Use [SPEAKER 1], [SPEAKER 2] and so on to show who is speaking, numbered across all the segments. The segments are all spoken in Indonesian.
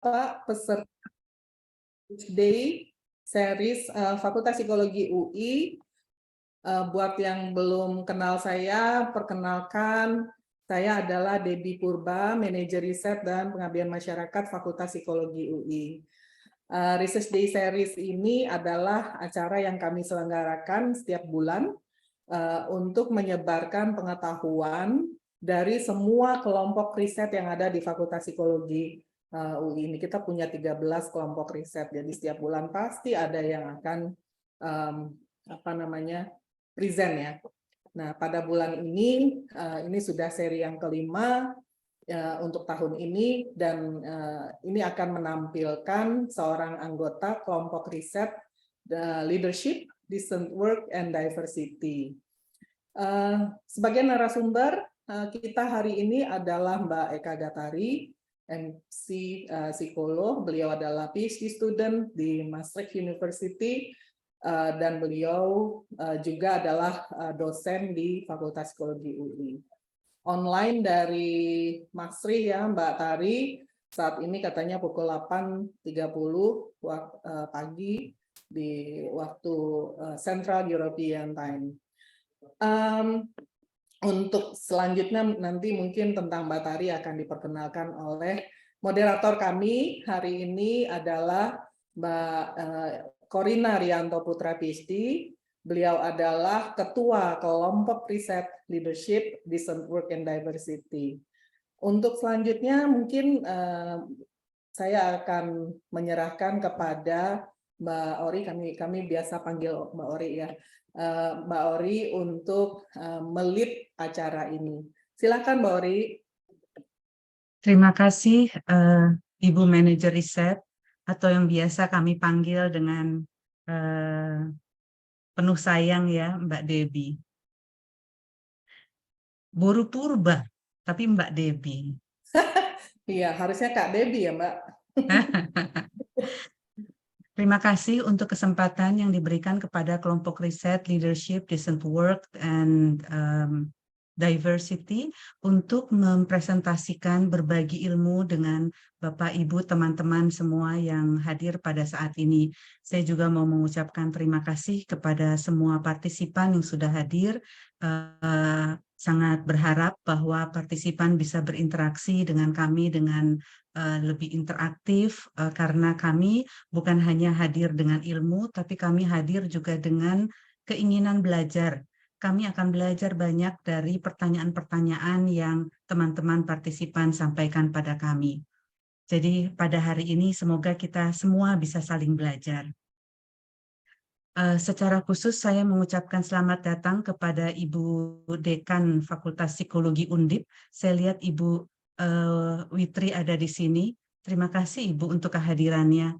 [SPEAKER 1] Pak peserta Day series Fakultas Psikologi UI. Buat yang belum kenal saya, perkenalkan, saya adalah Debbie Purba, Manajer Riset dan Pengabdian Masyarakat Fakultas Psikologi UI. Research Day Series ini adalah acara yang kami selenggarakan setiap bulan untuk menyebarkan pengetahuan dari semua kelompok riset yang ada di Fakultas Psikologi UI ini. Kita punya 13 kelompok riset, jadi setiap bulan pasti ada yang akan present ya. Nah, pada bulan ini sudah seri yang kelima untuk tahun ini, dan ini akan menampilkan seorang anggota kelompok riset Leadership, Decent Work, and Diversity. Sebagai narasumber kita hari ini adalah Mbak Eka Gatari, MC psikolog. Beliau adalah PhD student di Maastricht University, dan beliau juga adalah dosen di Fakultas Psikologi UI. Online dari Maastricht ya, Mbak Tari, saat ini katanya pukul 8.30 pagi di waktu Central European Time. Untuk selanjutnya nanti mungkin tentang Mbak Tari akan diperkenalkan oleh moderator kami hari ini adalah Mbak Corina Rianto Putra PhD. Beliau adalah Ketua Kelompok Riset Leadership, Decent Work, and Diversity. Untuk selanjutnya mungkin saya akan menyerahkan kepada Mbak Ori, kami biasa panggil Mbak Ori ya, Mbak Ori untuk melit acara ini. Silakan Mbak Ori.
[SPEAKER 2] Terima kasih Ibu Manajer Riset, atau yang biasa kami panggil dengan penuh sayang ya, Mbak Debbie. Boru Purba, tapi Mbak Debbie.
[SPEAKER 1] Iya, harusnya Kak Debbie ya Mbak.
[SPEAKER 2] Terima kasih untuk kesempatan yang diberikan kepada kelompok riset Leadership, Decent Work, and Diversity untuk mempresentasikan berbagi ilmu dengan Bapak, Ibu, teman-teman semua yang hadir pada saat ini. Saya juga mau mengucapkan terima kasih kepada semua partisipan yang sudah hadir. Sangat berharap bahwa partisipan bisa berinteraksi dengan kami dengan lebih interaktif, karena kami bukan hanya hadir dengan ilmu, tapi kami hadir juga dengan keinginan belajar. Kami akan belajar banyak dari pertanyaan-pertanyaan yang teman-teman partisipan sampaikan pada kami. Jadi pada hari ini semoga kita semua bisa saling belajar. Secara khusus saya mengucapkan selamat datang kepada Ibu Dekan Fakultas Psikologi Undip. Saya lihat Ibu Witri ada di sini. Terima kasih Ibu untuk kehadirannya.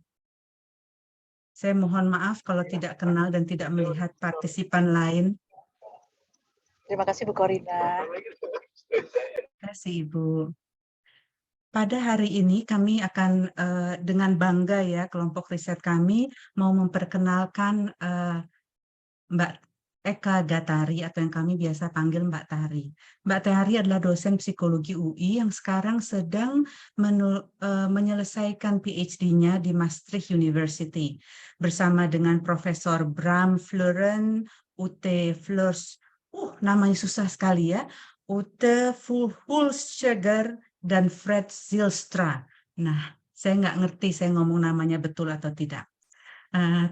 [SPEAKER 2] Saya mohon maaf kalau tidak kenal dan tidak melihat partisipan lain.
[SPEAKER 3] Terima kasih Bu Corina.
[SPEAKER 2] Terima kasih Ibu. Pada hari ini kami akan dengan bangga ya, kelompok riset kami mau memperkenalkan Mbak Eka Gatari, atau yang kami biasa panggil Mbak Tari. Mbak Tari adalah dosen psikologi UI yang sekarang sedang menyelesaikan PhD-nya di Maastricht University bersama dengan Profesor Bram Fleuren, Ute Fleurs, namanya susah sekali ya, Ute Hulscheger, dan Fred Zylstra. Nah, saya nggak ngerti saya ngomong namanya betul atau tidak.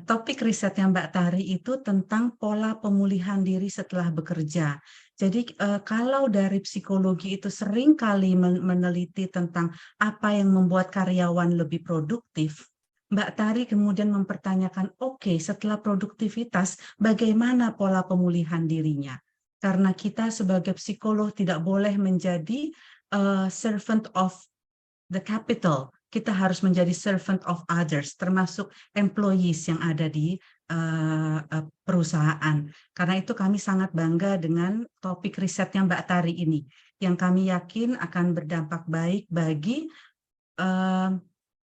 [SPEAKER 2] Topik risetnya Mbak Tari itu tentang pola pemulihan diri setelah bekerja. Jadi kalau dari psikologi itu sering kali meneliti tentang apa yang membuat karyawan lebih produktif, Mbak Tari kemudian mempertanyakan, oke, setelah produktivitas, bagaimana pola pemulihan dirinya? Karena kita sebagai psikolog tidak boleh menjadi servant of the capital. Kita harus menjadi servant of others, termasuk employees yang ada di perusahaan. Karena itu kami sangat bangga dengan topik risetnya Mbak Tari ini, yang kami yakin akan berdampak baik bagi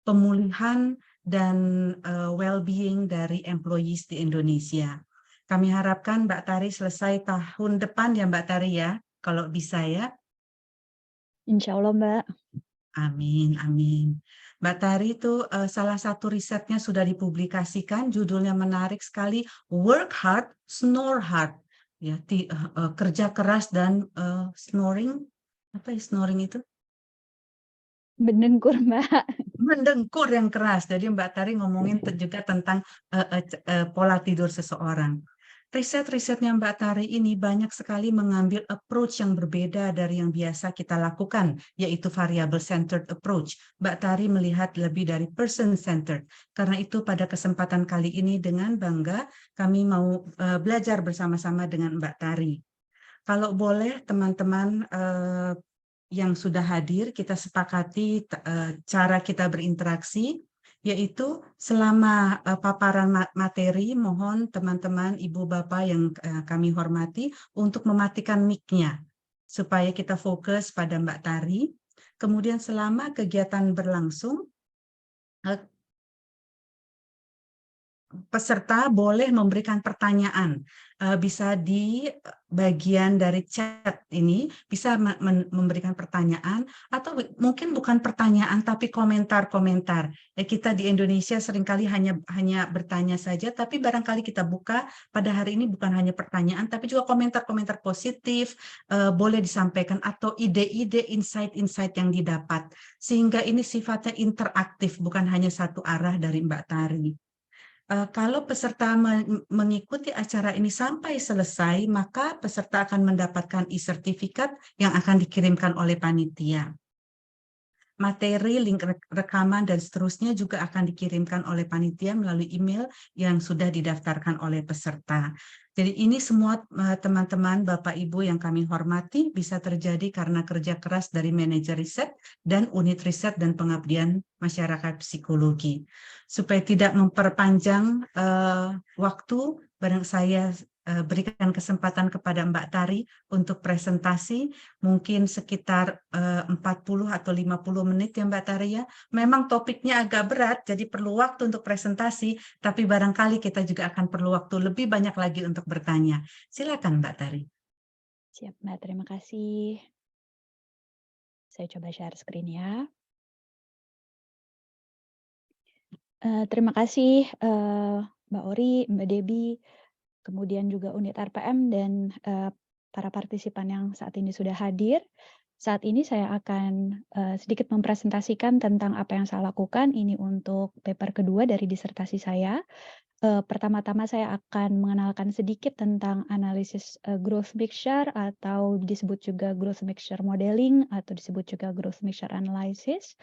[SPEAKER 2] pemulihan dan well-being dari employees di Indonesia. Kami harapkan Mbak Tari selesai tahun depan ya Mbak Tari ya, kalau bisa ya.
[SPEAKER 4] Insya Allah Mbak.
[SPEAKER 2] Amin, amin. Mbak Tari itu salah satu risetnya sudah dipublikasikan, judulnya menarik sekali, Work Hard, Snore Hard. Ya, kerja keras dan snoring. Apa ya snoring itu?
[SPEAKER 4] Mendengkur, Mbak.
[SPEAKER 2] Mendengkur yang keras. Jadi Mbak Tari ngomongin juga tentang pola tidur seseorang. Riset-risetnya Mbak Tari ini banyak sekali mengambil approach yang berbeda dari yang biasa kita lakukan, yaitu variable centered approach. Mbak Tari melihat lebih dari person centered. Karena itu pada kesempatan kali ini dengan bangga kami mau belajar bersama-sama dengan Mbak Tari. Kalau boleh teman-teman yang sudah hadir, kita sepakati cara kita berinteraksi, yaitu selama paparan materi, mohon teman-teman, ibu bapak yang kami hormati, untuk mematikan mic-nya, supaya kita fokus pada Mbak Tari. Kemudian selama kegiatan berlangsung, peserta boleh memberikan pertanyaan, bisa di bagian dari chat ini, bisa memberikan pertanyaan, atau mungkin bukan pertanyaan, tapi komentar-komentar. Kita di Indonesia seringkali hanya bertanya saja, tapi barangkali kita buka pada hari ini bukan hanya pertanyaan, tapi juga komentar-komentar positif, boleh disampaikan, atau ide-ide, insight-insight yang didapat. Sehingga ini sifatnya interaktif, bukan hanya satu arah dari Mbak Tari. Kalau peserta mengikuti acara ini sampai selesai, maka peserta akan mendapatkan e-sertifikat yang akan dikirimkan oleh panitia. Materi, link rekaman, dan seterusnya juga akan dikirimkan oleh panitia melalui email yang sudah didaftarkan oleh peserta. Jadi ini semua teman-teman, Bapak Ibu yang kami hormati bisa terjadi karena kerja keras dari manajer riset dan unit riset dan pengabdian masyarakat psikologi. Supaya tidak memperpanjang waktu, barang saya berikan kesempatan kepada Mbak Tari untuk presentasi, mungkin sekitar 40 atau 50 menit ya Mbak Tari ya. Memang topiknya agak berat, jadi perlu waktu untuk presentasi, tapi barangkali kita juga akan perlu waktu lebih banyak lagi untuk bertanya. Silakan Mbak Tari.
[SPEAKER 4] Siap, Mbak. Terima kasih. Saya coba share screen ya. Terima kasih Mbak Ori, Mbak Debbie, kemudian juga unit RPM dan para partisipan yang saat ini sudah hadir. Saat ini saya akan sedikit mempresentasikan tentang apa yang saya lakukan. Ini untuk paper kedua dari disertasi saya. Pertama-tama saya akan mengenalkan sedikit tentang analisis growth mixture atau disebut juga growth mixture modeling atau disebut juga growth mixture analysis.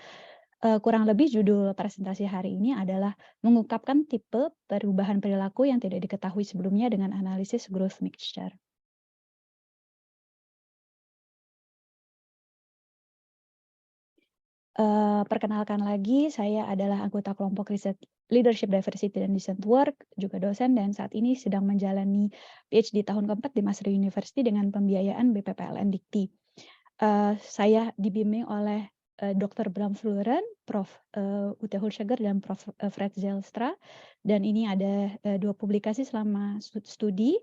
[SPEAKER 4] Kurang lebih judul presentasi hari ini adalah mengungkapkan tipe perubahan perilaku yang tidak diketahui sebelumnya dengan analisis growth mixture. Perkenalkan lagi, saya adalah anggota kelompok riset Leadership Diversity dan Decent Work, juga dosen dan saat ini sedang menjalani PhD tahun keempat di Mastery University dengan pembiayaan BPPLN Dikti. Saya dibimbing oleh Dr. Bram Fluren, Prof. Ute Hulsheger, dan Prof. Fred Zelstra. Dan ini ada 2 publikasi selama studi.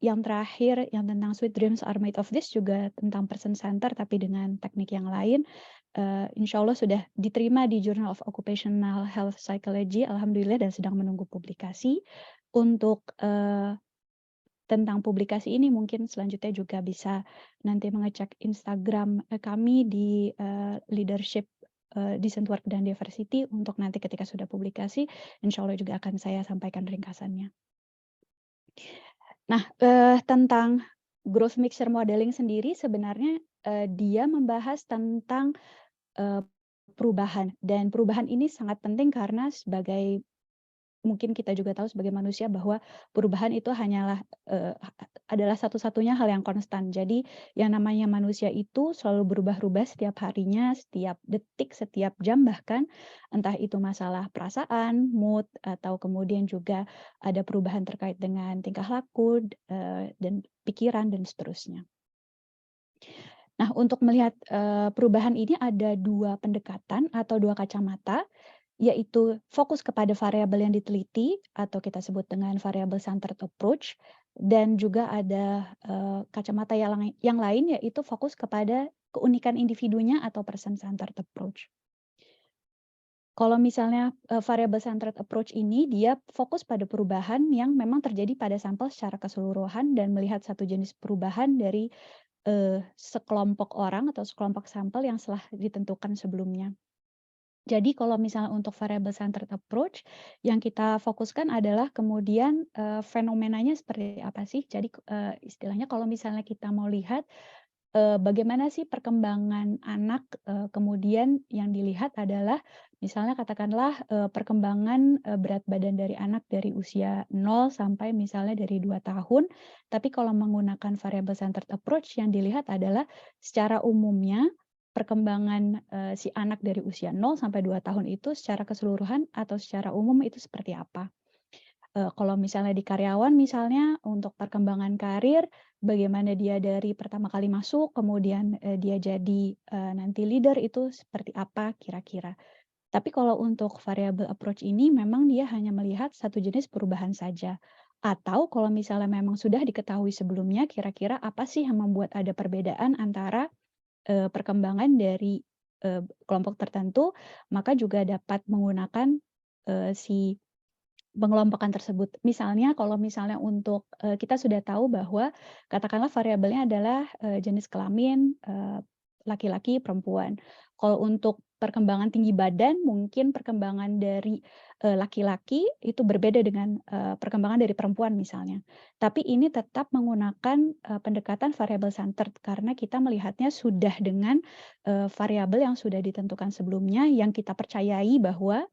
[SPEAKER 4] Yang terakhir, yang tentang Sweet Dreams Are Made of This, juga tentang person center, tapi dengan teknik yang lain. Insya Allah sudah diterima di Journal of Occupational Health Psychology, alhamdulillah, dan sedang menunggu publikasi. Untuk tentang publikasi ini mungkin selanjutnya juga bisa nanti mengecek Instagram kami di Leadership Decent Work dan Diversity untuk nanti ketika sudah publikasi, insya Allah juga akan saya sampaikan ringkasannya. Nah, tentang growth mixture modeling sendiri sebenarnya dia membahas tentang perubahan, dan perubahan ini sangat penting karena sebagai mungkin kita juga tahu sebagai manusia bahwa perubahan itu hanyalah adalah satu-satunya hal yang konstan. Jadi yang namanya manusia itu selalu berubah-ubah setiap harinya, setiap detik, setiap jam bahkan, entah itu masalah perasaan, mood, atau kemudian juga ada perubahan terkait dengan tingkah laku dan pikiran dan seterusnya. Nah, untuk melihat perubahan ini ada 2 pendekatan atau 2 kacamata, yaitu fokus kepada variabel yang diteliti atau kita sebut dengan variable centered approach, dan juga ada kacamata yang lain yaitu fokus kepada keunikan individunya atau person centered approach. Kalau misalnya variable centered approach ini dia fokus pada perubahan yang memang terjadi pada sampel secara keseluruhan dan melihat satu jenis perubahan dari sekelompok orang atau sekelompok sampel yang telah ditentukan sebelumnya. Jadi kalau misalnya untuk variable centered approach yang kita fokuskan adalah kemudian fenomenanya seperti apa sih? Jadi istilahnya kalau misalnya kita mau lihat bagaimana sih perkembangan anak, kemudian yang dilihat adalah misalnya katakanlah, perkembangan, berat badan dari anak dari usia 0 sampai misalnya dari 2 tahun. Tapi kalau menggunakan variable centered approach yang dilihat adalah secara umumnya perkembangan, si anak dari usia 0 sampai 2 tahun itu secara keseluruhan atau secara umum itu seperti apa. Kalau misalnya di karyawan misalnya untuk perkembangan karir, bagaimana dia dari pertama kali masuk, kemudian, dia jadi, nanti leader itu seperti apa kira-kira. Tapi kalau untuk variable approach ini memang dia hanya melihat satu jenis perubahan saja. Atau kalau misalnya memang sudah diketahui sebelumnya kira-kira apa sih yang membuat ada perbedaan antara, perkembangan dari, kelompok tertentu, maka juga dapat menggunakan, si pengelompokan tersebut. Misalnya kalau misalnya untuk, kita sudah tahu bahwa katakanlah variabelnya adalah, jenis kelamin, laki-laki, perempuan. Kalau untuk perkembangan tinggi badan, mungkin perkembangan dari, laki-laki itu berbeda dengan, perkembangan dari perempuan misalnya. Tapi ini tetap menggunakan, pendekatan variable centered karena kita melihatnya sudah dengan, variabel yang sudah ditentukan sebelumnya yang kita percayai bahwa,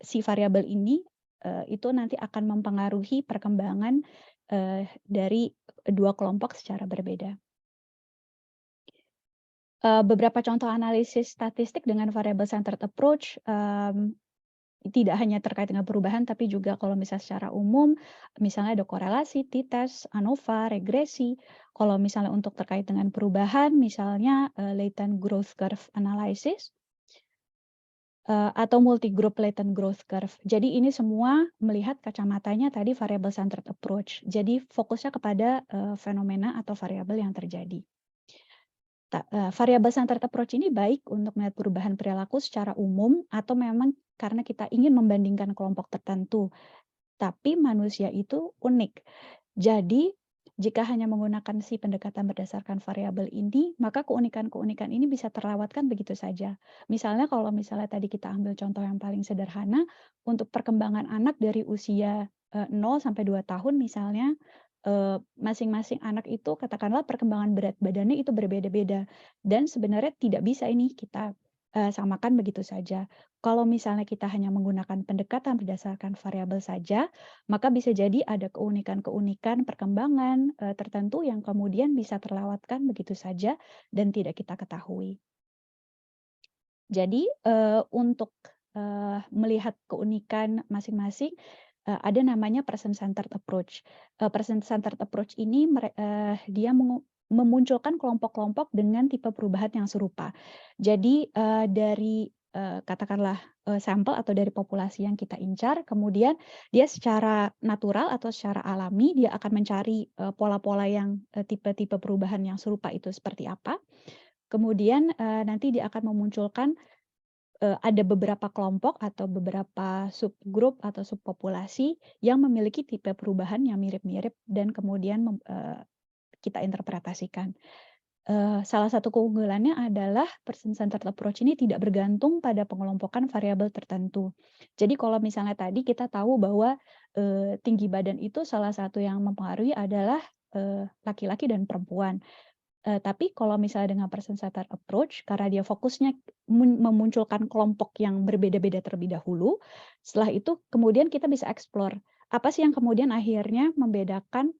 [SPEAKER 4] si variabel ini itu nanti akan mempengaruhi perkembangan, dari dua kelompok secara berbeda. Beberapa contoh analisis statistik dengan variable centered approach, tidak hanya terkait dengan perubahan, tapi juga kalau misalnya secara umum, misalnya ada korelasi, t-test, ANOVA, regresi. Kalau misalnya untuk terkait dengan perubahan, misalnya, latent growth curve analysis, atau multi-group latent growth curve. Jadi ini semua melihat kacamatanya tadi variable centered approach. Jadi fokusnya kepada, fenomena atau variabel yang terjadi. Variable centered approach ini baik untuk melihat perubahan perilaku secara umum atau memang karena kita ingin membandingkan kelompok tertentu. Tapi manusia itu unik. Jadi jika hanya menggunakan si pendekatan berdasarkan variabel ini, maka keunikan-keunikan ini bisa terlewatkan begitu saja. Misalnya kalau misalnya tadi kita ambil contoh yang paling sederhana, untuk perkembangan anak dari usia 0 sampai 2 tahun misalnya, masing-masing anak itu katakanlah perkembangan berat badannya itu berbeda-beda. Dan sebenarnya tidak bisa ini kita samakan begitu saja. Kalau misalnya kita hanya menggunakan pendekatan berdasarkan variabel saja, maka bisa jadi ada keunikan-keunikan perkembangan, tertentu yang kemudian bisa terlewatkan begitu saja dan tidak kita ketahui. Jadi, untuk, melihat keunikan masing-masing, ada namanya person centered approach. Person centered approach ini dia memunculkan kelompok-kelompok dengan tipe perubahan yang serupa. Jadi, dari, katakanlah, sampel atau dari populasi yang kita incar, kemudian dia secara natural atau secara alami dia akan mencari, pola-pola yang, tipe-tipe perubahan yang serupa itu seperti apa. Kemudian, nanti dia akan memunculkan, ada beberapa kelompok atau beberapa subgrup atau subpopulasi yang memiliki tipe perubahan yang mirip-mirip dan kemudian kita interpretasikan. Salah satu keunggulannya adalah person centered approach ini tidak bergantung pada pengelompokan variabel tertentu. Jadi kalau misalnya tadi kita tahu bahwa, tinggi badan itu salah satu yang mempengaruhi adalah, laki-laki dan perempuan. Tapi kalau misalnya dengan person centered approach, karena dia fokusnya memunculkan kelompok yang berbeda-beda terlebih dahulu, setelah itu kemudian kita bisa explore, apa sih yang kemudian akhirnya membedakan,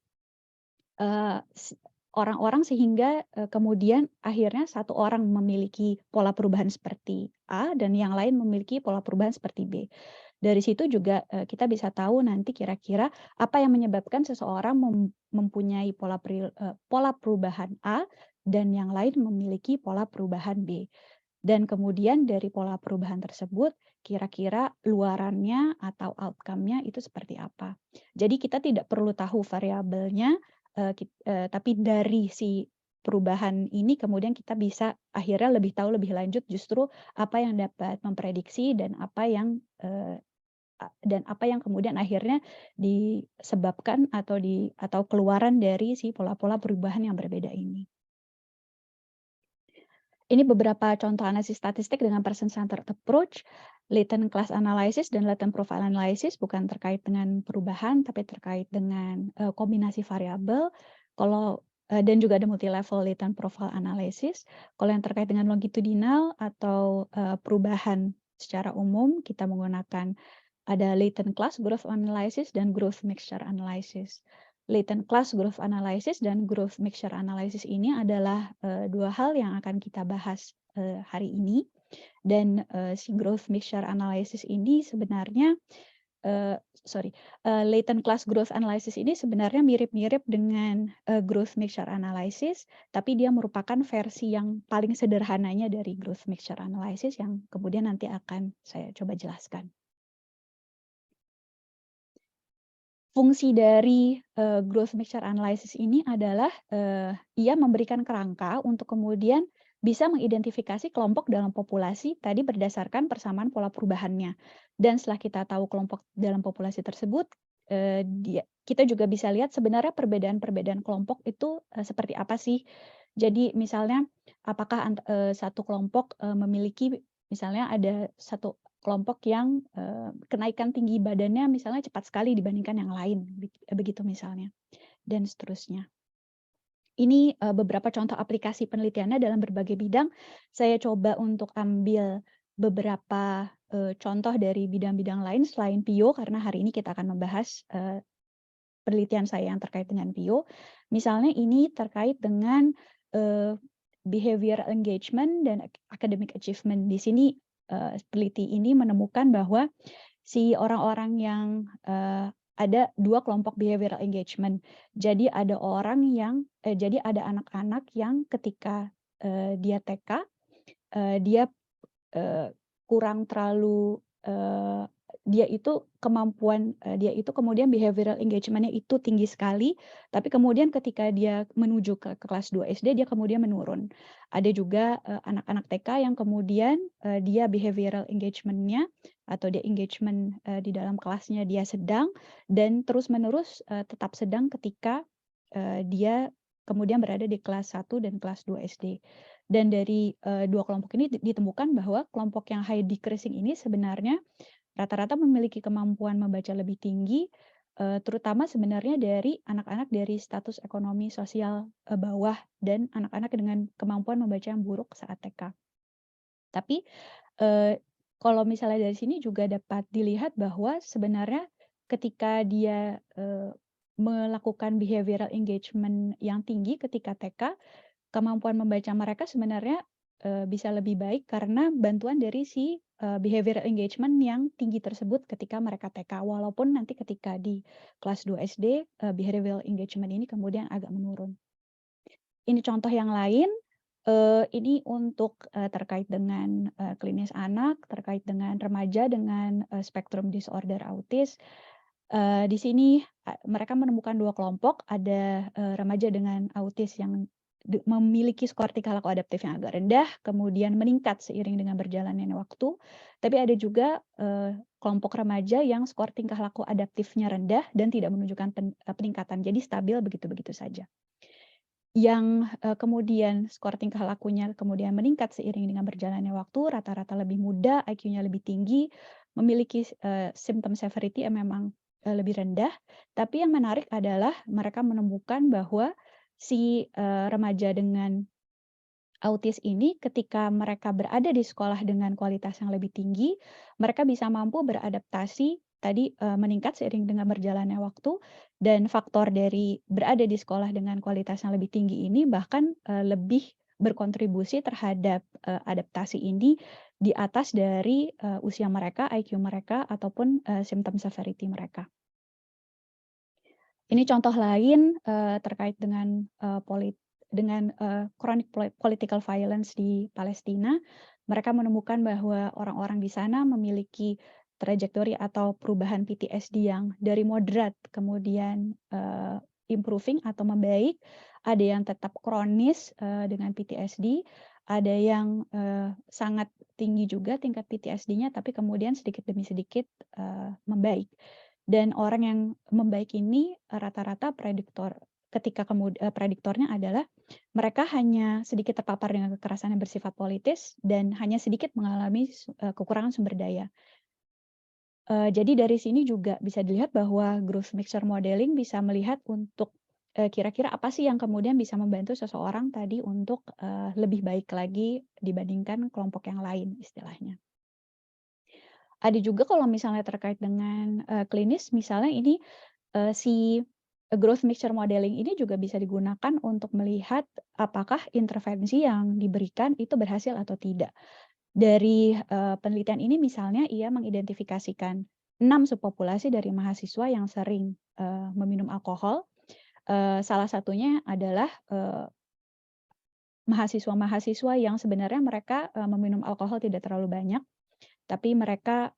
[SPEAKER 4] orang-orang sehingga, kemudian akhirnya satu orang memiliki pola perubahan seperti A dan yang lain memiliki pola perubahan seperti B. Dari situ juga, kita bisa tahu nanti kira-kira apa yang menyebabkan seseorang mempunyai pola perubahan A dan yang lain memiliki pola perubahan B. Dan kemudian dari pola perubahan tersebut, kira-kira luarannya atau outcome-nya itu seperti apa. Jadi kita tidak perlu tahu variabelnya, tapi dari si perubahan ini kemudian kita bisa akhirnya lebih tahu lebih lanjut justru apa yang dapat memprediksi dan apa yang kemudian akhirnya disebabkan atau keluaran dari si pola-pola perubahan yang berbeda ini. Ini beberapa contoh analisis statistik dengan person-centered approach, latent class analysis dan latent profile analysis bukan terkait dengan perubahan tapi terkait dengan kombinasi variabel. Dan juga ada multi-level latent profile analysis. Kalau yang terkait dengan longitudinal atau perubahan secara umum, kita menggunakan ada latent class growth analysis dan growth mixture analysis. Latent class growth analysis dan growth mixture analysis ini adalah dua hal yang akan kita bahas hari ini. Dan si growth mixture analysis ini sebenarnya latent class growth analysis ini sebenarnya mirip-mirip dengan growth mixture analysis, tapi dia merupakan versi yang paling sederhananya dari growth mixture analysis yang kemudian nanti akan saya coba jelaskan. Fungsi dari growth mixture analysis ini adalah ia memberikan kerangka untuk kemudian bisa mengidentifikasi kelompok dalam populasi tadi berdasarkan persamaan pola perubahannya. Dan setelah kita tahu kelompok dalam populasi tersebut, kita juga bisa lihat sebenarnya perbedaan-perbedaan kelompok itu seperti apa sih. Jadi misalnya apakah satu kelompok memiliki, misalnya ada satu kelompok yang kenaikan tinggi badannya misalnya cepat sekali dibandingkan yang lain, begitu misalnya, dan seterusnya. Ini beberapa contoh aplikasi penelitiannya dalam berbagai bidang. Saya coba untuk ambil beberapa contoh dari bidang-bidang lain selain PIO, karena hari ini kita akan membahas penelitian saya yang terkait dengan PIO. Misalnya ini terkait dengan behavioral engagement dan academic achievement. Di sini peneliti ini menemukan bahwa si orang-orang yang ada dua kelompok behavioral engagement. Jadi ada ada anak-anak yang ketika dia TK dia kurang terlalu dia itu kemudian behavioral engagement-nya itu tinggi sekali, tapi kemudian ketika dia menuju ke kelas 2 SD dia kemudian menurun. Ada juga anak-anak TK yang kemudian dia behavioral engagement-nya atau dia engagement di dalam kelasnya dia sedang dan terus-menerus tetap sedang ketika dia kemudian berada di kelas 1 dan kelas 2 SD. Dan dari dua kelompok ini ditemukan bahwa kelompok yang high decreasing ini sebenarnya rata-rata memiliki kemampuan membaca lebih tinggi, terutama sebenarnya dari anak-anak dari status ekonomi sosial bawah dan anak-anak dengan kemampuan membaca yang buruk saat TK. Tapi kalau misalnya dari sini juga dapat dilihat bahwa sebenarnya ketika dia melakukan behavioral engagement yang tinggi ketika TK, kemampuan membaca mereka sebenarnya bisa lebih baik karena bantuan dari si behavioral engagement yang tinggi tersebut ketika mereka TK. Walaupun nanti ketika di kelas 2 SD, behavioral engagement ini kemudian agak menurun. Ini contoh yang lain, ini untuk terkait dengan klinis anak, terkait dengan remaja dengan spektrum disorder autis. Di sini mereka menemukan dua kelompok, ada remaja dengan autis yang memiliki skor tingkah laku adaptif yang agak rendah, kemudian meningkat seiring dengan berjalannya waktu. Tapi ada juga kelompok remaja yang skor tingkah laku adaptifnya rendah dan tidak menunjukkan peningkatan, jadi stabil begitu-begitu saja. Yang kemudian skor tingkah lakunya kemudian meningkat seiring dengan berjalannya waktu, rata-rata lebih muda, IQ-nya lebih tinggi, memiliki symptom severity yang memang lebih rendah. Tapi yang menarik adalah mereka menemukan bahwa si remaja dengan autis ini ketika mereka berada di sekolah dengan kualitas yang lebih tinggi, mereka bisa mampu beradaptasi tadi meningkat seiring dengan berjalannya waktu, dan faktor dari berada di sekolah dengan kualitas yang lebih tinggi ini bahkan lebih berkontribusi terhadap adaptasi ini di atas dari usia mereka, IQ mereka, ataupun symptom severity mereka. Ini contoh lain terkait dengan chronic political violence di Palestina. Mereka menemukan bahwa orang-orang di sana memiliki trajektori atau perubahan PTSD yang dari moderat kemudian improving atau membaik. ada yang tetap kronis dengan PTSD, ada yang sangat tinggi juga tingkat PTSD-nya, tapi kemudian sedikit demi sedikit membaik. Dan orang yang membaik ini rata-rata prediktornya adalah mereka hanya sedikit terpapar dengan kekerasan yang bersifat politis dan hanya sedikit mengalami kekurangan sumber daya. Jadi dari sini juga bisa dilihat bahwa growth mixture modeling bisa melihat untuk kira-kira apa sih yang kemudian bisa membantu seseorang tadi untuk lebih baik lagi dibandingkan kelompok yang lain istilahnya. Ada juga kalau misalnya terkait dengan klinis, misalnya ini si growth mixture modeling ini juga bisa digunakan untuk melihat apakah intervensi yang diberikan itu berhasil atau tidak. Dari penelitian ini misalnya ia mengidentifikasikan 6 subpopulasi dari mahasiswa yang sering meminum alkohol. Salah satunya adalah mahasiswa-mahasiswa yang sebenarnya mereka meminum alkohol tidak terlalu banyak, tapi mereka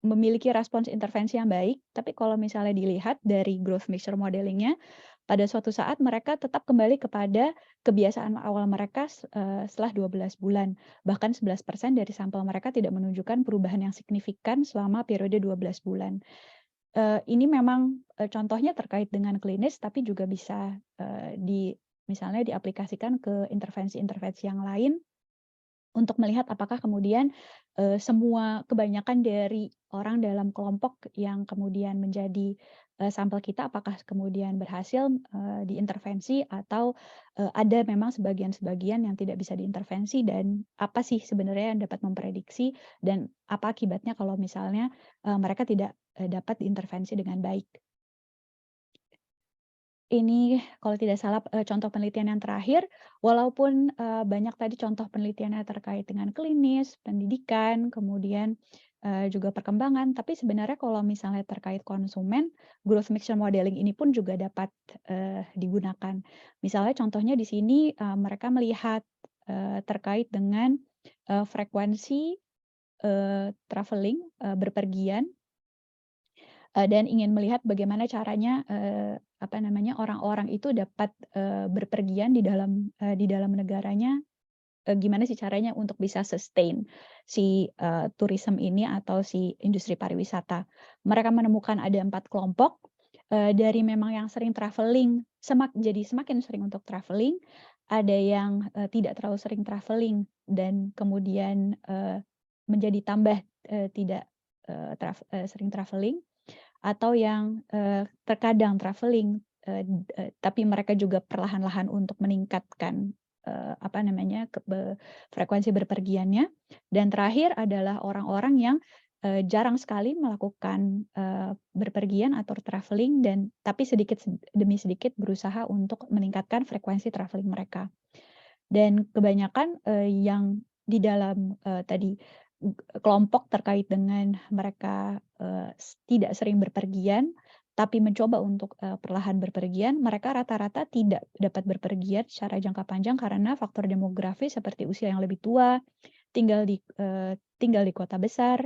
[SPEAKER 4] memiliki respons intervensi yang baik. Tapi kalau misalnya dilihat dari growth mixture modeling-nya, pada suatu saat mereka tetap kembali kepada kebiasaan awal mereka setelah 12 bulan. Bahkan 11% dari sampel mereka tidak menunjukkan perubahan yang signifikan selama periode 12 bulan. Ini memang contohnya terkait dengan klinis, tapi juga bisa misalnya diaplikasikan ke intervensi-intervensi yang lain untuk melihat apakah kemudian kebanyakan dari orang dalam kelompok yang kemudian menjadi sampel kita, apakah kemudian berhasil diintervensi atau ada memang sebagian-sebagian yang tidak bisa diintervensi, dan apa sih sebenarnya yang dapat memprediksi dan apa akibatnya kalau misalnya mereka tidak dapat diintervensi dengan baik. Ini kalau tidak salah contoh penelitian yang terakhir, walaupun banyak tadi contoh penelitiannya terkait dengan klinis, pendidikan, kemudian juga perkembangan, tapi sebenarnya kalau misalnya terkait konsumen, growth mixture modeling ini pun juga dapat digunakan. Misalnya contohnya di sini mereka melihat terkait dengan frekuensi traveling, berpergian, dan ingin melihat bagaimana caranya orang-orang itu dapat berpergian di dalam negaranya, gimana sih caranya untuk bisa sustain si tourism ini atau si industri pariwisata. Mereka menemukan ada 4 kelompok dari memang yang sering traveling jadi semakin sering untuk traveling, ada yang tidak terlalu sering traveling dan kemudian menjadi tambah tidak sering traveling, atau yang terkadang traveling tapi mereka juga perlahan-lahan untuk meningkatkan frekuensi berpergiannya. Dan terakhir adalah orang-orang yang jarang sekali melakukan berpergian atau traveling tapi sedikit demi sedikit berusaha untuk meningkatkan frekuensi traveling mereka. Dan kebanyakan yang di dalam tadi kelompok terkait dengan mereka tidak sering berpergian, tapi mencoba untuk perlahan berpergian, mereka rata-rata tidak dapat berpergian secara jangka panjang karena faktor demografi seperti usia yang lebih tua, tinggal di kota besar,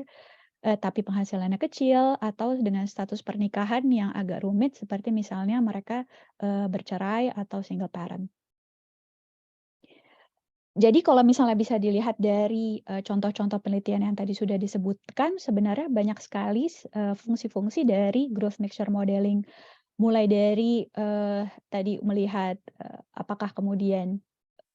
[SPEAKER 4] tapi penghasilannya kecil, atau dengan status pernikahan yang agak rumit seperti misalnya mereka bercerai atau single parent. Jadi kalau misalnya bisa dilihat dari contoh-contoh penelitian yang tadi sudah disebutkan, sebenarnya banyak sekali fungsi-fungsi dari growth mixture modeling. Mulai dari tadi melihat apakah kemudian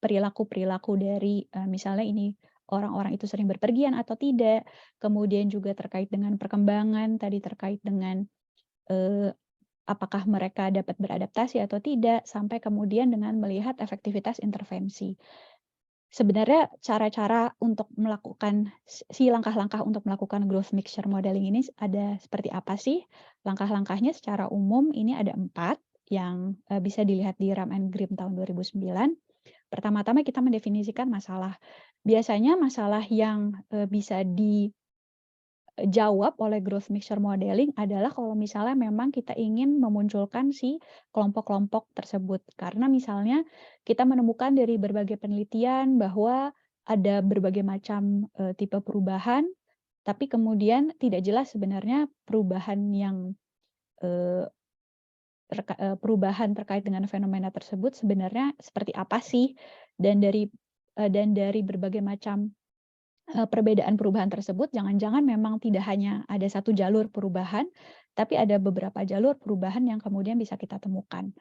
[SPEAKER 4] perilaku-perilaku dari misalnya ini orang-orang itu sering berpergian atau tidak, kemudian juga terkait dengan perkembangan, tadi terkait dengan apakah mereka dapat beradaptasi atau tidak, sampai kemudian dengan melihat efektivitas intervensi. Sebenarnya cara-cara untuk melakukan langkah-langkah untuk melakukan growth mixture modeling ini ada seperti apa sih? Langkah-langkahnya secara umum ini ada 4 yang bisa dilihat di Ram and Grimm tahun 2009. Pertama-tama kita mendefinisikan masalah. Biasanya masalah yang bisa dijawab oleh growth mixture modeling adalah kalau misalnya memang kita ingin memunculkan si kelompok-kelompok tersebut. Karena misalnya kita menemukan dari berbagai penelitian bahwa ada berbagai macam tipe perubahan, tapi kemudian tidak jelas sebenarnya perubahan yang perubahan terkait dengan fenomena tersebut sebenarnya seperti apa sih, dan dari berbagai macam perbedaan perubahan tersebut, jangan-jangan memang tidak hanya ada satu jalur perubahan, tapi ada beberapa jalur perubahan yang kemudian bisa kita temukan.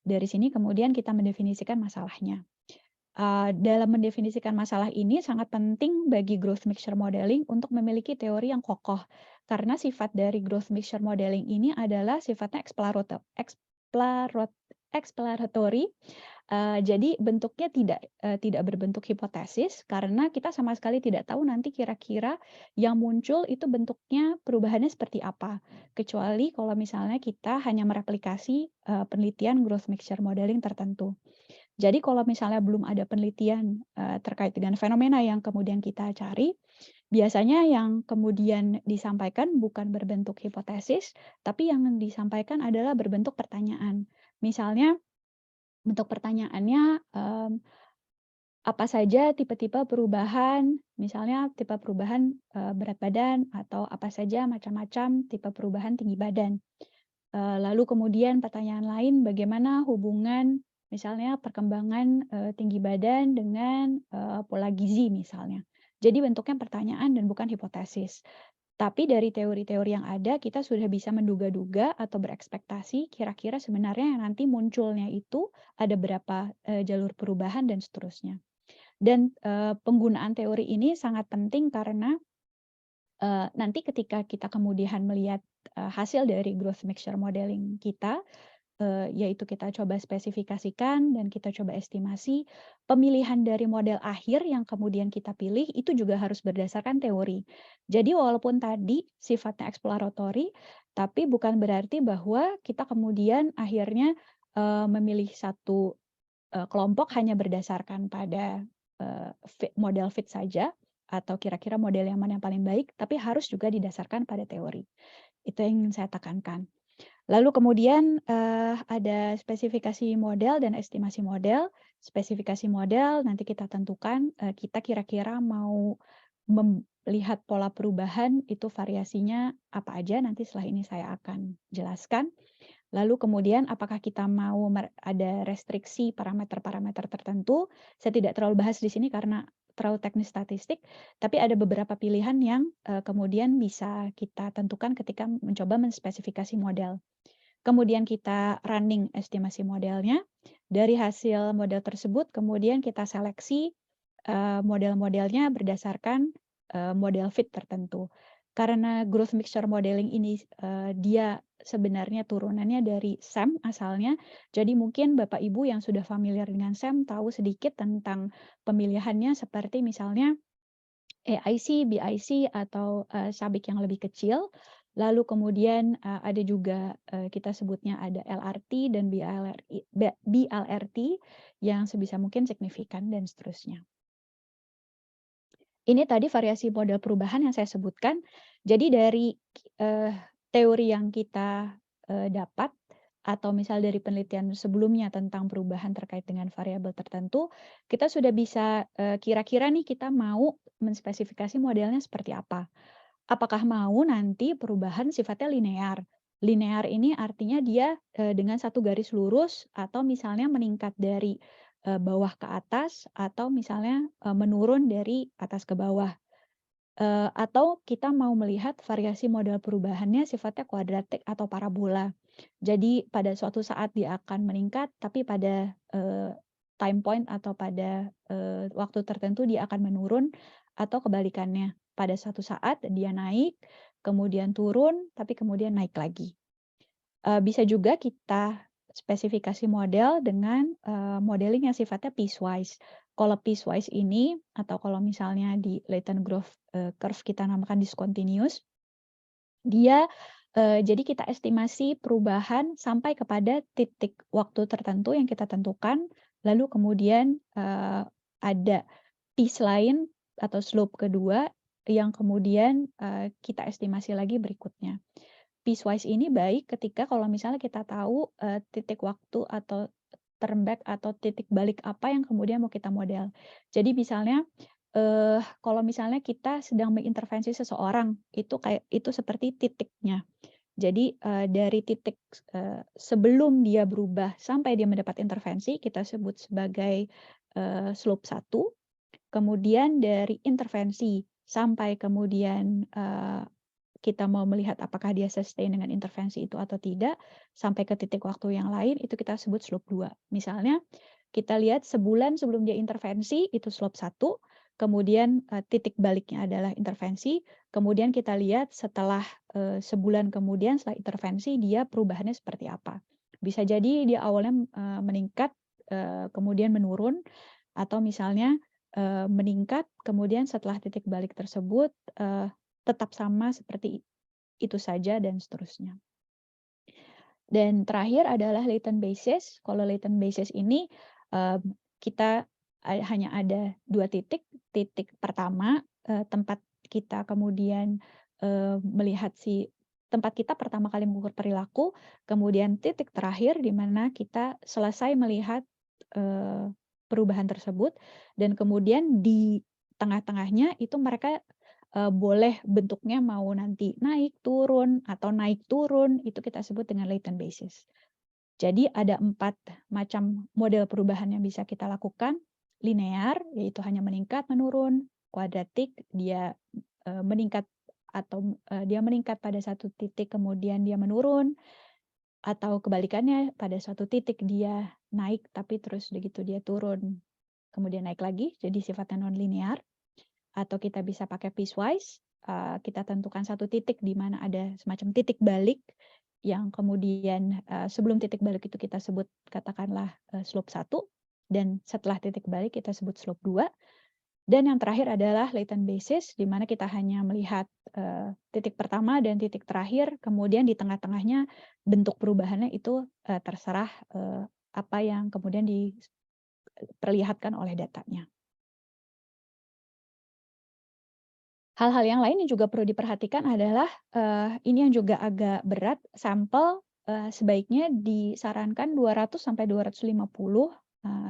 [SPEAKER 4] Dari sini kemudian kita mendefinisikan masalahnya. Dalam mendefinisikan masalah ini sangat penting bagi growth mixture modeling untuk memiliki teori yang kokoh, karena sifat dari growth mixture modeling ini adalah sifatnya exploratory. Jadi bentuknya tidak berbentuk hipotesis, karena kita sama sekali tidak tahu nanti kira-kira yang muncul itu bentuknya perubahannya seperti apa. Kecuali kalau misalnya kita hanya mereplikasi penelitian growth mixture modeling tertentu. Jadi kalau misalnya belum ada penelitian terkait dengan fenomena yang kemudian kita cari, biasanya yang kemudian disampaikan bukan berbentuk hipotesis, tapi yang disampaikan adalah berbentuk pertanyaan. Misalnya bentuk pertanyaannya, apa saja tipe-tipe perubahan, misalnya tipe perubahan berat badan, atau apa saja macam-macam tipe perubahan tinggi badan. Lalu kemudian pertanyaan lain, bagaimana hubungan misalnya perkembangan tinggi badan dengan pola gizi misalnya. Jadi bentuknya pertanyaan dan bukan hipotesis. Tapi dari teori-teori yang ada, kita sudah bisa menduga-duga atau berekspektasi kira-kira sebenarnya yang nanti munculnya itu ada berapa jalur perubahan dan seterusnya. Dan penggunaan teori ini sangat penting karena nanti ketika kita kemudian melihat hasil dari growth mixture modeling kita, yaitu kita coba spesifikasikan dan kita coba estimasi, pemilihan dari model akhir yang kemudian kita pilih itu juga harus berdasarkan teori. Jadi walaupun tadi sifatnya exploratory, tapi bukan berarti bahwa kita kemudian akhirnya memilih satu kelompok hanya berdasarkan pada model fit saja, atau kira-kira model yang mana yang paling baik, tapi harus juga didasarkan pada teori. Itu yang ingin saya tekankan. Lalu kemudian ada spesifikasi model dan estimasi model. Spesifikasi model nanti kita tentukan kita kira-kira mau melihat pola perubahan itu variasinya apa aja, nanti setelah ini saya akan jelaskan. Lalu kemudian apakah kita mau ada restriksi parameter-parameter tertentu, saya tidak terlalu bahas di sini karena terlalu teknis statistik, tapi ada beberapa pilihan yang kemudian bisa kita tentukan ketika mencoba menspesifikasi model. Kemudian kita running estimasi modelnya, dari hasil model tersebut kemudian kita seleksi model-modelnya berdasarkan model fit tertentu. Karena growth mixture modeling ini dia sebenarnya turunannya dari SEM asalnya, jadi mungkin Bapak Ibu yang sudah familiar dengan SEM tahu sedikit tentang pemilihannya seperti misalnya AIC, BIC, atau sabik yang lebih kecil. Lalu kemudian ada juga kita sebutnya ada LRT dan BLRT yang sebisa mungkin signifikan dan seterusnya. Ini tadi variasi model perubahan yang saya sebutkan. Jadi dari teori yang kita dapat atau misal dari penelitian sebelumnya tentang perubahan terkait dengan variabel tertentu, kita sudah bisa kira-kira nih kita mau menspesifikasi modelnya seperti apa. Apakah mau nanti perubahan sifatnya linear? Linear ini artinya dia dengan satu garis lurus atau misalnya meningkat dari bawah ke atas atau misalnya menurun dari atas ke bawah. Atau kita mau melihat variasi model perubahannya sifatnya kuadratik atau parabola. Jadi pada suatu saat dia akan meningkat, tapi pada time point atau pada waktu tertentu dia akan menurun, atau kebalikannya. Pada suatu saat dia naik, kemudian turun, tapi kemudian naik lagi. Bisa juga kita spesifikasi model dengan modeling yang sifatnya piecewise. Kalau piecewise ini, atau kalau misalnya di latent growth curve kita namakan discontinuous, dia jadi kita estimasi perubahan sampai kepada titik waktu tertentu yang kita tentukan, lalu kemudian ada piece lain atau slope kedua yang kemudian kita estimasi lagi berikutnya. Piecewise ini baik ketika kalau misalnya kita tahu titik waktu atau turn back atau titik balik apa yang kemudian mau kita model. Jadi misalnya kalau misalnya kita sedang mengintervensi seseorang, itu seperti titiknya. Jadi dari titik sebelum dia berubah sampai dia mendapat intervensi kita sebut sebagai slope 1. Kemudian dari intervensi sampai kemudian kita mau melihat apakah dia sustain dengan intervensi itu atau tidak, sampai ke titik waktu yang lain itu kita sebut slope 2. Misalnya kita lihat sebulan sebelum dia intervensi itu slope 1, kemudian titik baliknya adalah intervensi, kemudian kita lihat setelah sebulan kemudian setelah intervensi dia perubahannya seperti apa. Bisa jadi dia awalnya meningkat, kemudian menurun, atau misalnya meningkat, kemudian setelah titik balik tersebut tetap sama seperti itu saja dan seterusnya. Dan terakhir adalah latent basis. Kalau latent basis ini kita hanya ada 2 titik. Titik pertama tempat kita kemudian melihat tempat kita pertama kali mengukur perilaku, kemudian titik terakhir di mana kita selesai melihat perubahan tersebut, dan kemudian di tengah-tengahnya itu mereka boleh bentuknya mau nanti naik, turun, atau naik, turun, itu kita sebut dengan latent basis. Jadi ada 4 macam model perubahan yang bisa kita lakukan. Linear, yaitu hanya meningkat, menurun. Kuadratik, dia meningkat atau dia meningkat pada satu titik kemudian dia menurun. Atau kebalikannya, pada suatu titik dia naik tapi terus begitu dia turun, kemudian naik lagi, jadi sifatnya non-linear. Atau kita bisa pakai piecewise, kita tentukan satu titik di mana ada semacam titik balik, yang kemudian sebelum titik balik itu kita sebut katakanlah slope 1, dan setelah titik balik kita sebut slope 2. Dan yang terakhir adalah latent basis, di mana kita hanya melihat titik pertama dan titik terakhir, kemudian di tengah-tengahnya bentuk perubahannya itu terserah apa yang kemudian diperlihatkan oleh datanya. Hal-hal yang lain yang juga perlu diperhatikan adalah ini yang juga agak berat, sampel sebaiknya disarankan 200 sampai 250,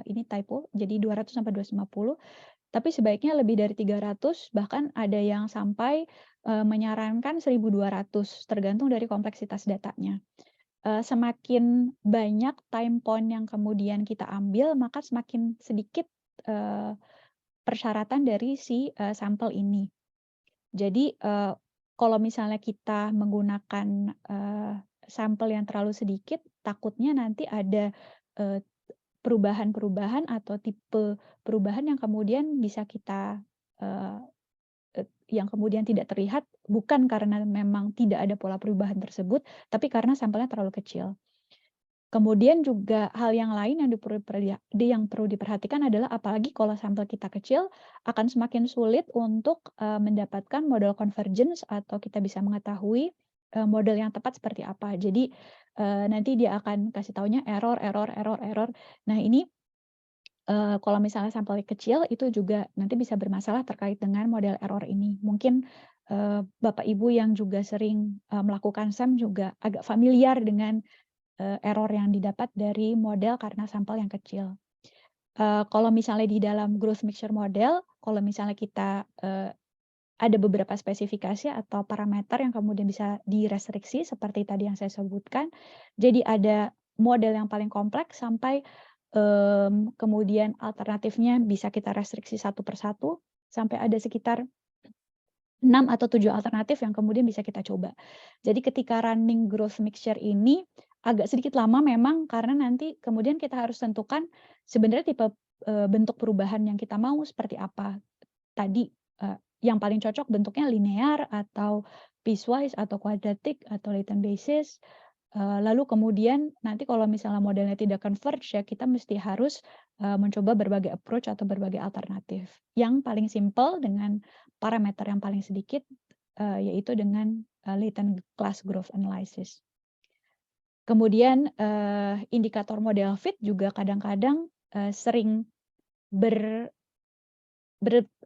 [SPEAKER 4] ini typo, jadi 200 sampai 250, tapi sebaiknya lebih dari 300, bahkan ada yang sampai menyarankan 1.200, tergantung dari kompleksitas datanya. Semakin banyak time point yang kemudian kita ambil, maka semakin sedikit persyaratan dari si sampel ini. Jadi kalau misalnya kita menggunakan sampel yang terlalu sedikit, takutnya nanti ada perubahan-perubahan atau tipe perubahan yang kemudian bisa kita yang kemudian tidak terlihat, bukan karena memang tidak ada pola perubahan tersebut, tapi karena sampelnya terlalu kecil. Kemudian juga hal yang lain yang perlu diperhatikan adalah apalagi kalau sampel kita kecil, akan semakin sulit untuk mendapatkan model convergence atau kita bisa mengetahui model yang tepat seperti apa. Jadi nanti dia akan kasih taunya error. Nah ini kalau misalnya sampelnya kecil itu juga nanti bisa bermasalah terkait dengan model error ini. Mungkin Bapak Ibu yang juga sering melakukan SEM juga agak familiar dengan error yang didapat dari model karena sampel yang kecil. Kalau misalnya di dalam growth mixture model, kalau misalnya kita ada beberapa spesifikasi atau parameter yang kemudian bisa direstriksi seperti tadi yang saya sebutkan. Jadi ada model yang paling kompleks sampai kemudian alternatifnya bisa kita restriksi satu persatu sampai ada sekitar 6 atau 7 alternatif yang kemudian bisa kita coba. Jadi ketika running growth mixture ini agak sedikit lama memang karena nanti kemudian kita harus tentukan sebenarnya tipe bentuk perubahan yang kita mau seperti apa. Tadi yang paling cocok bentuknya linear atau piecewise atau quadratic atau latent basis. Lalu kemudian nanti kalau misalnya modelnya tidak converge ya kita mesti harus mencoba berbagai approach atau berbagai alternatif. Yang paling simple dengan parameter yang paling sedikit yaitu dengan latent class growth analysis. Kemudian indikator model fit juga kadang-kadang sering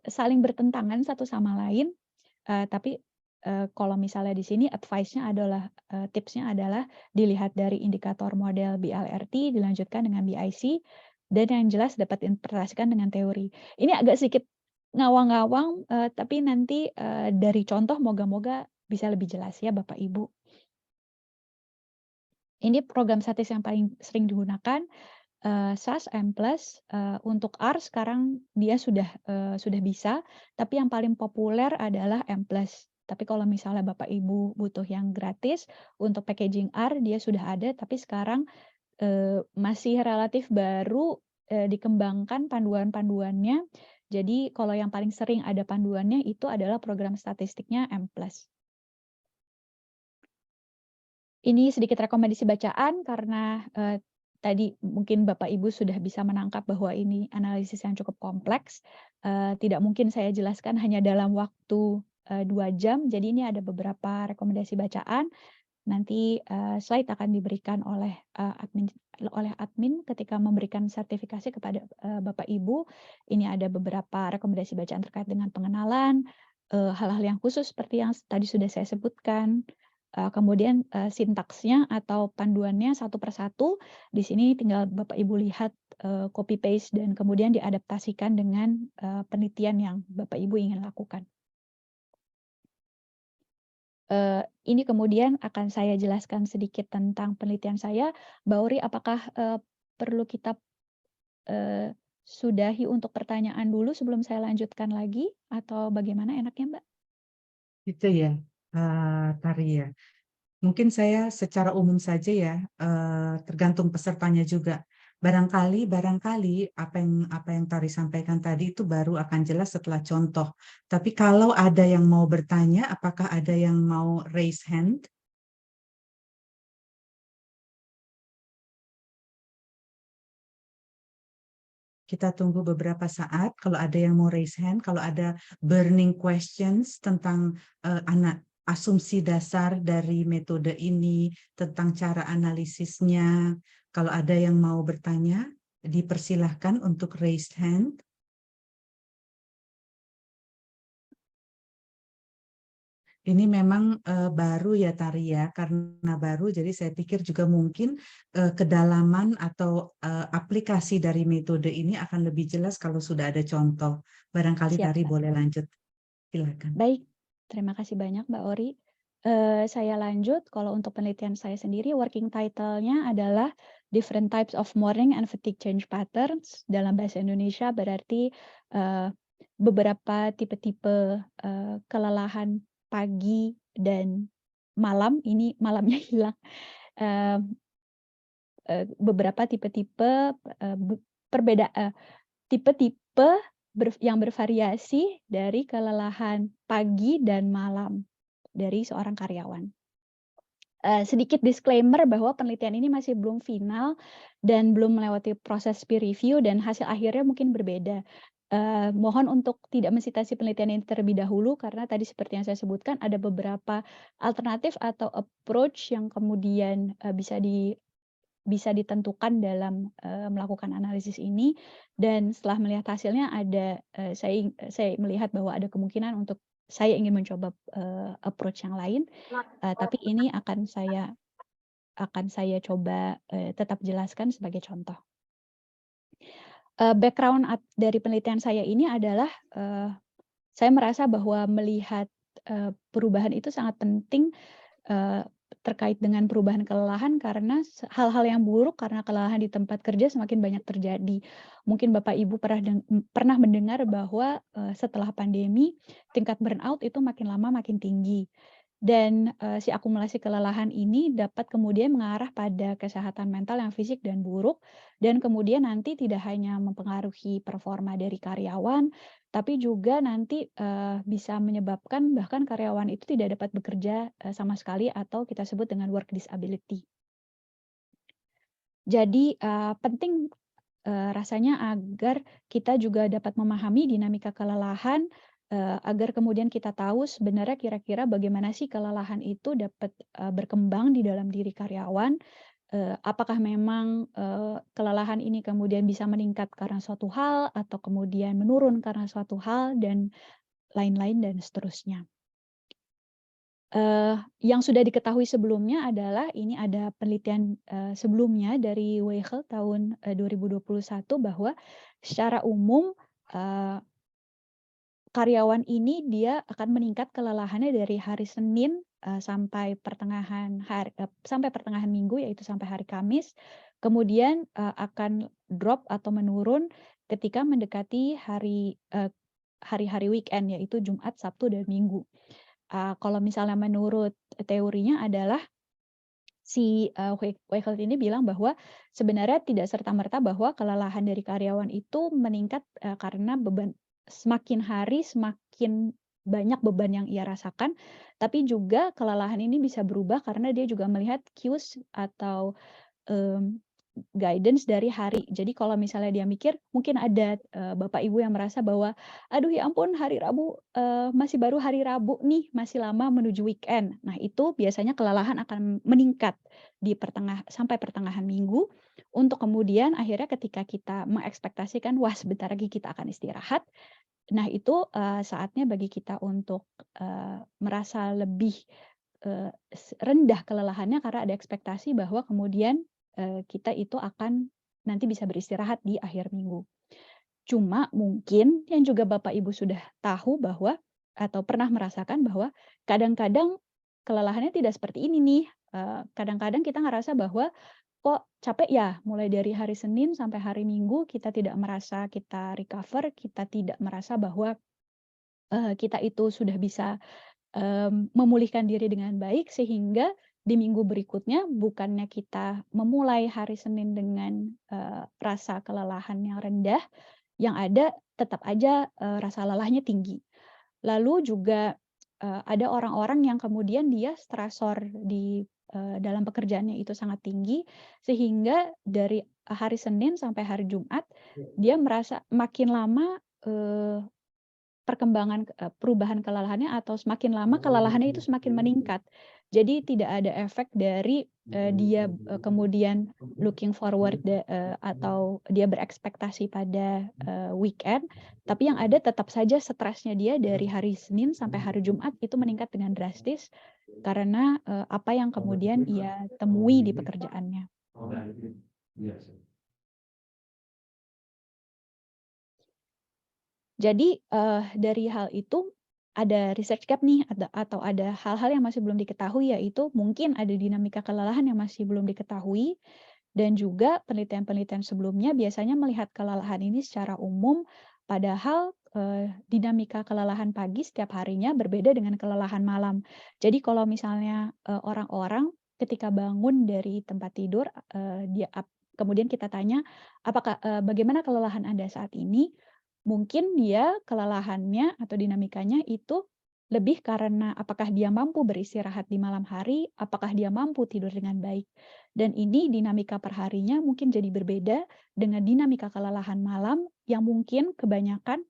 [SPEAKER 4] saling bertentangan satu sama lain, tapi kalau misalnya di sini advice-nya adalah tipsnya adalah dilihat dari indikator model BLRT dilanjutkan dengan BIC dan yang jelas dapat diinterpretasikan dengan teori. Ini agak sedikit ngawang-ngawang tapi nanti dari contoh moga-moga bisa lebih jelas ya Bapak Ibu. Ini program statis yang paling sering digunakan, SAS, M+, untuk R sekarang dia sudah bisa, tapi yang paling populer adalah M+. Tapi kalau misalnya Bapak Ibu butuh yang gratis, untuk packaging R dia sudah ada, tapi sekarang, masih relatif baru, dikembangkan panduan-panduannya. Jadi kalau yang paling sering ada panduannya itu adalah program statistiknya M+. Ini sedikit rekomendasi bacaan karena, tadi mungkin Bapak Ibu sudah bisa menangkap bahwa ini analisis yang cukup kompleks, tidak mungkin saya jelaskan hanya dalam waktu, 2 jam. Jadi ini ada beberapa rekomendasi bacaan, nanti, slide akan diberikan oleh admin ketika memberikan sertifikasi kepada, Bapak Ibu. Ini ada beberapa rekomendasi bacaan terkait dengan pengenalan, hal-hal yang khusus seperti yang tadi sudah saya sebutkan. Kemudian, sintaksnya atau panduannya satu persatu, di sini tinggal Bapak Ibu lihat, copy paste dan kemudian diadaptasikan dengan, penelitian yang Bapak Ibu ingin lakukan. Ini kemudian akan saya jelaskan sedikit tentang penelitian saya. Mbak Ori, apakah, perlu kita, sudahi untuk pertanyaan dulu sebelum saya lanjutkan lagi atau bagaimana enaknya, Mbak?
[SPEAKER 2] Itu ya, Tari ya. Mungkin saya secara umum saja ya, tergantung pesertanya juga. Barangkali apa yang Tari sampaikan tadi itu baru akan jelas setelah contoh. Tapi kalau ada yang mau bertanya, apakah ada yang mau raise hand? Kita tunggu beberapa saat. Kalau ada yang mau raise hand, kalau ada burning questions tentang asumsi dasar dari metode ini, tentang cara analisisnya. Kalau ada yang mau bertanya, dipersilahkan untuk raise hand. Ini memang baru ya Tari ya, karena baru jadi saya pikir juga mungkin kedalaman atau aplikasi dari metode ini akan lebih jelas kalau sudah ada contoh. Barangkali
[SPEAKER 4] Siap,
[SPEAKER 2] Tari
[SPEAKER 4] Mbak.
[SPEAKER 2] boleh lanjut. Silakan.
[SPEAKER 4] Baik, terima kasih banyak Mbak Ori. Saya lanjut, kalau untuk penelitian saya sendiri, working title-nya adalah Different Types of Morning and Fatigue Change Patterns. Dalam bahasa Indonesia berarti beberapa tipe-tipe kelelahan pagi dan malam, ini malamnya hilang. Beberapa tipe-tipe tipe-tipe yang bervariasi dari kelelahan pagi dan malam dari seorang karyawan. Sedikit disclaimer bahwa penelitian ini masih belum final dan belum melewati proses peer review dan hasil akhirnya mungkin berbeda. Mohon untuk tidak mensitasi penelitian ini terlebih dahulu karena tadi seperti yang saya sebutkan ada beberapa alternatif atau approach yang kemudian, bisa ditentukan dalam, melakukan analisis ini dan setelah melihat hasilnya saya melihat bahwa ada kemungkinan untuk saya ingin mencoba, approach yang lain, tapi ini akan saya coba, tetap jelaskan sebagai contoh. Background dari penelitian saya ini adalah, saya merasa bahwa melihat, perubahan itu sangat penting, terkait dengan perubahan kelelahan karena hal-hal yang buruk karena kelelahan di tempat kerja semakin banyak terjadi. Mungkin Bapak Ibu pernah mendengar bahwa, setelah pandemi tingkat burnout itu makin lama makin tinggi. Dan, si akumulasi kelelahan ini dapat kemudian mengarah pada kesehatan mental yang fisik dan buruk, dan kemudian nanti tidak hanya mempengaruhi performa dari karyawan, tapi juga nanti, bisa menyebabkan bahkan karyawan itu tidak dapat bekerja, sama sekali atau kita sebut dengan work disability. Jadi, penting, rasanya agar kita juga dapat memahami dinamika kelelahan, agar kemudian kita tahu sebenarnya kira-kira bagaimana sih kelelahan itu dapat, berkembang di dalam diri karyawan, apakah memang, kelelahan ini kemudian bisa meningkat karena suatu hal atau kemudian menurun karena suatu hal dan lain-lain dan seterusnya. Yang sudah diketahui sebelumnya adalah ini ada penelitian, sebelumnya dari Weichel tahun, 2021 bahwa secara umum, karyawan ini dia akan meningkat kelelahannya dari hari Senin sampai pertengahan minggu, yaitu sampai hari Kamis. Kemudian akan drop atau menurun ketika mendekati hari-hari weekend, yaitu Jumat, Sabtu, dan Minggu. Kalau misalnya menurut teorinya adalah si Wakefield ini bilang bahwa sebenarnya tidak serta-merta bahwa kelelahan dari karyawan itu meningkat karena semakin hari semakin banyak beban yang ia rasakan, tapi juga kelelahan ini bisa berubah karena dia juga melihat cues atau guidance dari hari. Jadi kalau misalnya dia mikir, mungkin ada bapak ibu yang merasa bahwa, aduh ya ampun hari Rabu, masih baru hari Rabu nih, masih lama menuju weekend. Nah itu biasanya kelelahan akan meningkat sampai pertengahan minggu, untuk kemudian akhirnya ketika kita mengekspektasikan, wah sebentar lagi kita akan istirahat. Nah itu saatnya bagi kita untuk merasa lebih rendah kelelahannya karena ada ekspektasi bahwa kemudian kita itu akan nanti bisa beristirahat di akhir minggu. Cuma mungkin yang juga Bapak Ibu sudah tahu bahwa atau pernah merasakan bahwa kadang-kadang kelelahannya tidak seperti ini nih. Kadang-kadang kita ngerasa bahwa kok capek ya, mulai dari hari Senin sampai hari Minggu kita tidak merasa kita recover, kita tidak merasa bahwa kita itu sudah bisa memulihkan diri dengan baik, sehingga di minggu berikutnya bukannya kita memulai hari Senin dengan rasa kelelahan yang rendah, yang ada tetap aja rasa lelahnya tinggi. Lalu juga ada orang-orang yang kemudian dia stresor di dalam pekerjaannya itu sangat tinggi, sehingga dari hari Senin sampai hari Jumat dia merasa makin lama perubahan kelelahannya atau semakin lama kelelahannya itu semakin meningkat. Jadi tidak ada efek dari dia kemudian looking forward atau dia berekspektasi pada weekend, tapi yang ada tetap saja stresnya dia dari hari Senin sampai hari Jumat itu meningkat dengan drastis karena apa yang kemudian ia temui di pekerjaannya. Jadi dari hal itu ada research gap nih atau ada hal-hal yang masih belum diketahui, yaitu mungkin ada dinamika kelelahan yang masih belum diketahui, dan juga penelitian-penelitian sebelumnya biasanya melihat kelelahan ini secara umum, padahal dinamika kelelahan pagi setiap harinya berbeda dengan kelelahan malam. Jadi kalau misalnya orang-orang ketika bangun dari tempat tidur, kemudian kita tanya, bagaimana kelelahan Anda saat ini? Mungkin dia kelelahannya atau dinamikanya itu lebih karena apakah dia mampu beristirahat di malam hari, apakah dia mampu tidur dengan baik. Dan ini dinamika perharinya mungkin jadi berbeda dengan dinamika kelelahan malam yang mungkin kebanyakan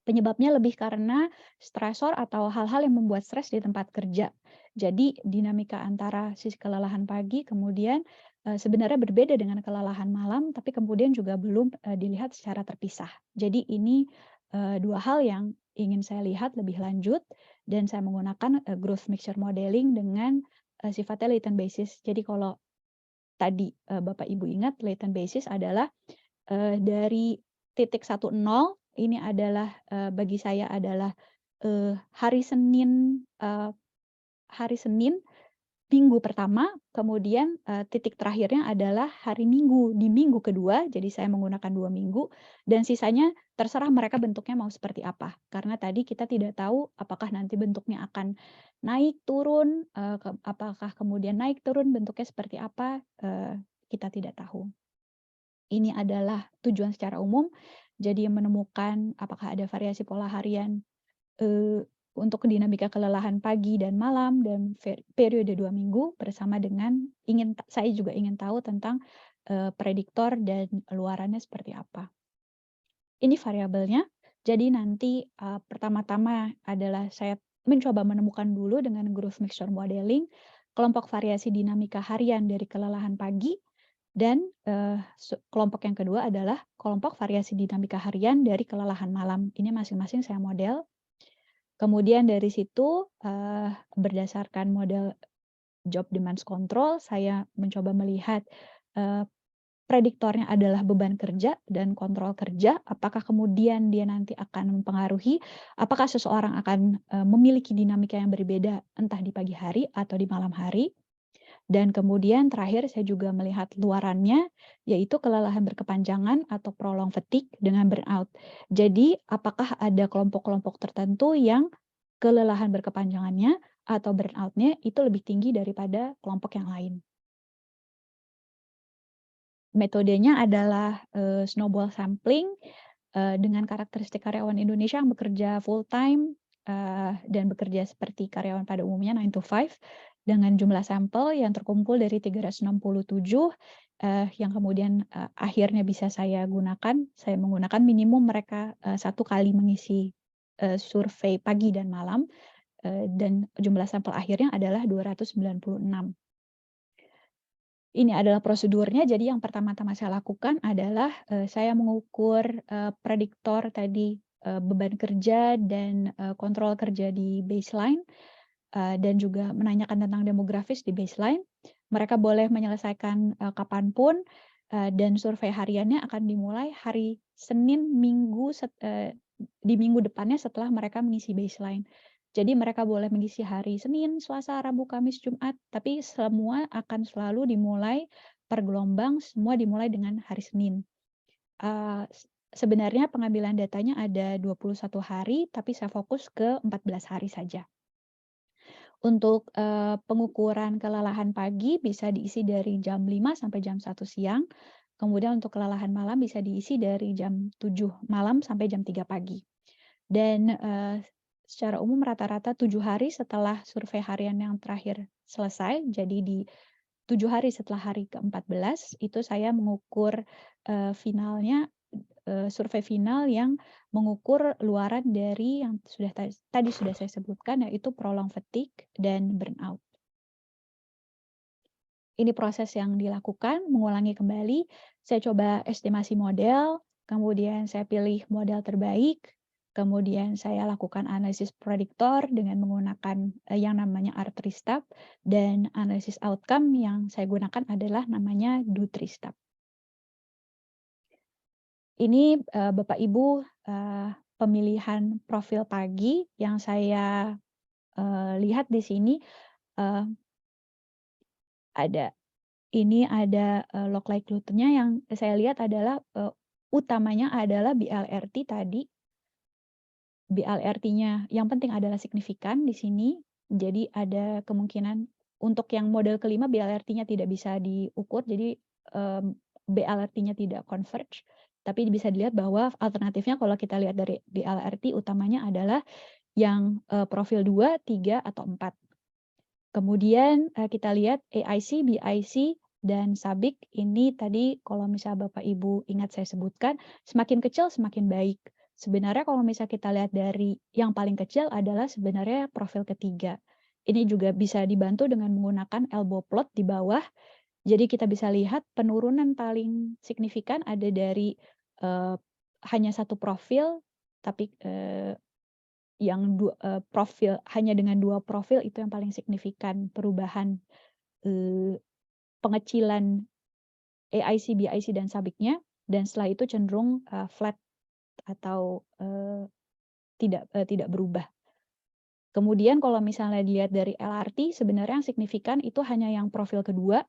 [SPEAKER 4] penyebabnya lebih karena stresor atau hal-hal yang membuat stres di tempat kerja. Jadi dinamika antara sisi kelelahan pagi kemudian sebenarnya berbeda dengan kelelahan malam, tapi kemudian juga belum dilihat secara terpisah. Jadi ini dua hal yang ingin saya lihat lebih lanjut, dan saya menggunakan growth mixture modeling dengan sifatnya latent basis. Jadi kalau tadi Bapak Ibu ingat, latent basis adalah dari titik 10, ini adalah bagi saya adalah hari Senin minggu pertama, kemudian titik terakhirnya adalah hari Minggu di minggu kedua, jadi saya menggunakan 2 minggu, dan sisanya terserah mereka bentuknya mau seperti apa. Karena tadi kita tidak tahu apakah nanti bentuknya akan naik, turun, apakah kemudian naik, turun, bentuknya seperti apa, kita tidak tahu. Ini adalah tujuan secara umum, jadi menemukan apakah ada variasi pola harian untuk dinamika kelelahan pagi dan malam dan periode 2 minggu, bersama dengan saya juga ingin tahu tentang prediktor dan luarannya seperti apa. Ini variabelnya, jadi nanti pertama-tama adalah saya mencoba menemukan dulu dengan growth mixture modeling kelompok variasi dinamika harian dari kelelahan pagi, dan kelompok yang kedua adalah kelompok variasi dinamika harian dari kelelahan malam. Ini masing-masing saya model. Kemudian dari situ berdasarkan model job demands control, saya mencoba melihat prediktornya adalah beban kerja dan kontrol kerja, apakah kemudian dia nanti akan mempengaruhi apakah seseorang akan memiliki dinamika yang berbeda entah di pagi hari atau di malam hari. Dan kemudian terakhir saya juga melihat luarannya, yaitu kelelahan berkepanjangan atau prolong fatigue dengan burnout. Jadi apakah ada kelompok-kelompok tertentu yang kelelahan berkepanjangannya atau burnout-nya itu lebih tinggi daripada kelompok yang lain. Metodenya adalah snowball sampling dengan karakteristik karyawan Indonesia yang bekerja full time dan bekerja seperti karyawan pada umumnya 9 to 5 dengan jumlah sampel yang terkumpul dari 367 yang kemudian akhirnya bisa saya gunakan. Saya menggunakan minimum mereka 1 kali mengisi survei pagi dan malam dan jumlah sampel akhirnya adalah 296. Ini adalah prosedurnya, jadi yang pertama-tama saya lakukan adalah saya mengukur prediktor tadi beban kerja dan kontrol kerja di baseline dan juga menanyakan tentang demografis di baseline. Mereka boleh menyelesaikan kapanpun dan survei hariannya akan dimulai hari Senin di minggu depannya setelah mereka mengisi baseline. Jadi mereka boleh mengisi hari Senin, Selasa, Rabu, Kamis, Jumat, tapi semua akan selalu dimulai per gelombang, semua dimulai dengan hari Senin. Sebenarnya pengambilan datanya ada 21 hari, tapi saya fokus ke 14 hari saja. Untuk pengukuran kelelahan pagi bisa diisi dari jam 5 sampai jam 1 siang. Kemudian untuk kelelahan malam bisa diisi dari jam 7 malam sampai jam 3 pagi. Dan secara umum rata-rata 7 hari setelah survei harian yang terakhir selesai, jadi di 7 hari setelah hari ke-14 itu saya mengukur finalnya survei final yang mengukur luaran dari yang tadi sudah saya sebutkan, yaitu prolong fatigue dan burnout. Ini proses yang dilakukan, mengulangi kembali, saya coba estimasi model, kemudian saya pilih model terbaik, kemudian saya lakukan analisis prediktor dengan menggunakan yang namanya R3STAB, dan analisis outcome yang saya gunakan adalah namanya Do3STAB. Ini Bapak Ibu pemilihan profil pagi yang saya lihat di sini ada log likelihood-nya yang saya lihat adalah utamanya adalah BLRT tadi. BLRT-nya yang penting adalah signifikan di sini. Jadi ada kemungkinan untuk yang model kelima BLRT-nya tidak bisa diukur, jadi BLRT-nya tidak converge. Tapi bisa dilihat bahwa alternatifnya kalau kita lihat dari BLRT utamanya adalah yang profil 2, 3, atau 4. Kemudian kita lihat AIC, BIC, dan SABIC ini tadi kalau misalnya Bapak Ibu ingat saya sebutkan, semakin kecil semakin baik. Sebenarnya kalau misalnya kita lihat dari yang paling kecil adalah sebenarnya profil ketiga. Ini juga bisa dibantu dengan menggunakan elbow plot di bawah. Jadi kita bisa lihat penurunan paling signifikan ada dari hanya 1 profil, tapi yang profil hanya dengan 2 profil itu yang paling signifikan perubahan pengecilan AIC, BIC, dan SABIC-nya, dan setelah itu cenderung flat atau tidak berubah. Kemudian kalau misalnya dilihat dari LRT, sebenarnya yang signifikan itu hanya yang profil kedua.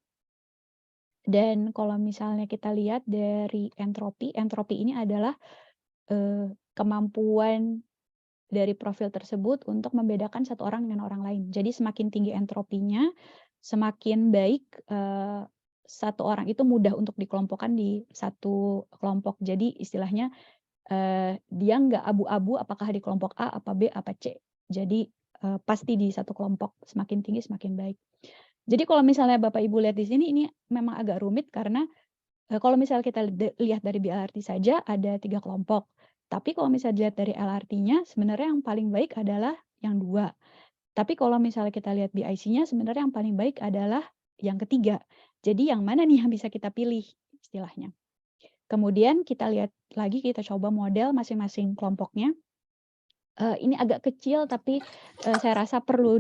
[SPEAKER 4] Dan kalau misalnya kita lihat dari entropi ini adalah kemampuan dari profil tersebut untuk membedakan satu orang dengan orang lain. Jadi semakin tinggi entropinya, semakin baik satu orang itu mudah untuk dikelompokkan di satu kelompok. Jadi istilahnya dia nggak abu-abu apakah di kelompok A, apa B, apa C. Jadi pasti di satu kelompok, semakin tinggi semakin baik. Jadi kalau misalnya Bapak Ibu lihat di sini, ini memang agak rumit karena kalau misalnya kita lihat dari BLRT saja ada 3 kelompok. Tapi kalau misalnya dilihat dari LRT-nya, sebenarnya yang paling baik adalah yang 2. Tapi kalau misalnya kita lihat BIC-nya, sebenarnya yang paling baik adalah yang ketiga. Jadi yang mana nih yang bisa kita pilih istilahnya. Kemudian kita lihat lagi, kita coba model masing-masing kelompoknya. Ini agak kecil tapi saya rasa perlu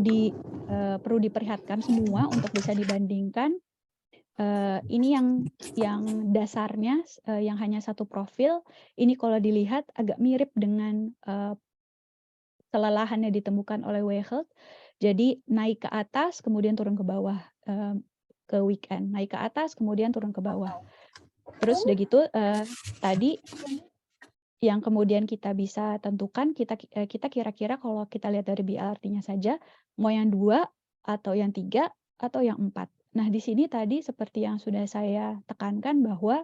[SPEAKER 4] diperlihatkan semua untuk bisa dibandingkan. ini yang dasarnya yang hanya satu profil, ini kalau dilihat agak mirip dengan kelelahan yang ditemukan oleh Weichelt. Jadi naik ke atas kemudian turun ke bawah, ke weekend, naik ke atas kemudian turun ke bawah. Terus udah gitu tadi yang kemudian kita bisa tentukan, kita kira-kira kalau kita lihat dari BLRT-nya saja, mau yang 2 atau yang 3 atau yang 4. Nah, di sini tadi seperti yang sudah saya tekankan bahwa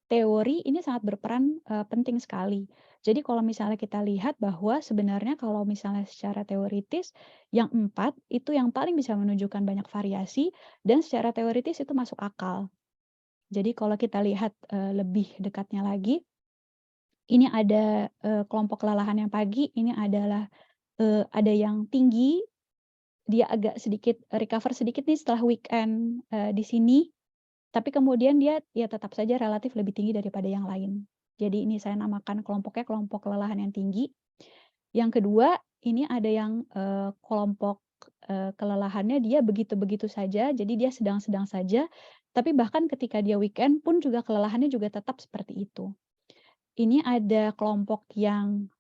[SPEAKER 4] teori ini sangat berperan penting sekali. Jadi kalau misalnya kita lihat bahwa sebenarnya kalau misalnya secara teoritis, yang 4 itu yang paling bisa menunjukkan banyak variasi dan secara teoritis itu masuk akal. Jadi kalau kita lihat lebih dekatnya lagi, ini ada kelompok kelelahan yang pagi, ini adalah ada yang tinggi, dia agak sedikit recover sedikit nih setelah weekend di sini, tapi kemudian dia ya tetap saja relatif lebih tinggi daripada yang lain. Jadi ini saya namakan kelompoknya kelompok kelelahan yang tinggi. Yang kedua, ini ada yang kelompok kelelahannya dia begitu-begitu saja, jadi dia sedang-sedang saja, tapi bahkan ketika dia weekend pun juga kelelahannya juga tetap seperti itu. Ini ada kelompok yang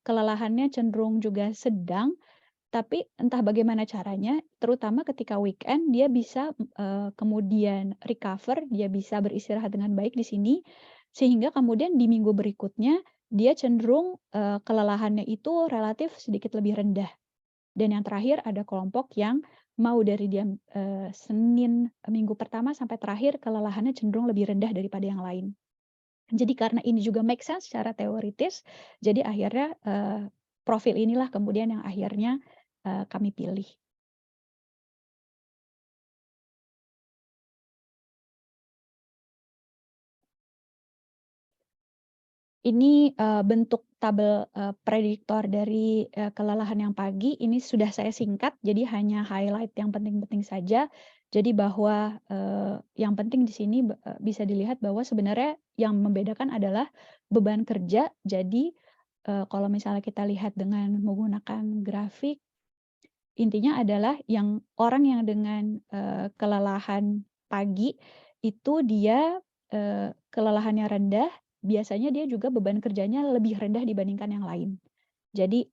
[SPEAKER 4] kelelahannya cenderung juga sedang, tapi entah bagaimana caranya, terutama ketika weekend dia bisa kemudian recover, dia bisa beristirahat dengan baik di sini, sehingga kemudian di minggu berikutnya dia cenderung kelelahannya itu relatif sedikit lebih rendah. Dan yang terakhir ada kelompok yang mau dari dia Senin minggu pertama sampai terakhir kelelahannya cenderung lebih rendah daripada yang lain. Jadi karena ini juga make sense secara teoritis, jadi akhirnya profil inilah kemudian yang akhirnya kami pilih. Ini bentuk tabel prediktor dari kelelahan yang pagi, ini sudah saya singkat, jadi hanya highlight yang penting-penting saja. Jadi bahwa yang penting di sini bisa dilihat bahwa sebenarnya yang membedakan adalah beban kerja. Jadi kalau misalnya kita lihat dengan menggunakan grafik, intinya adalah orang yang dengan kelelahan pagi itu dia kelelahannya rendah, biasanya dia juga beban kerjanya lebih rendah dibandingkan yang lain. Jadi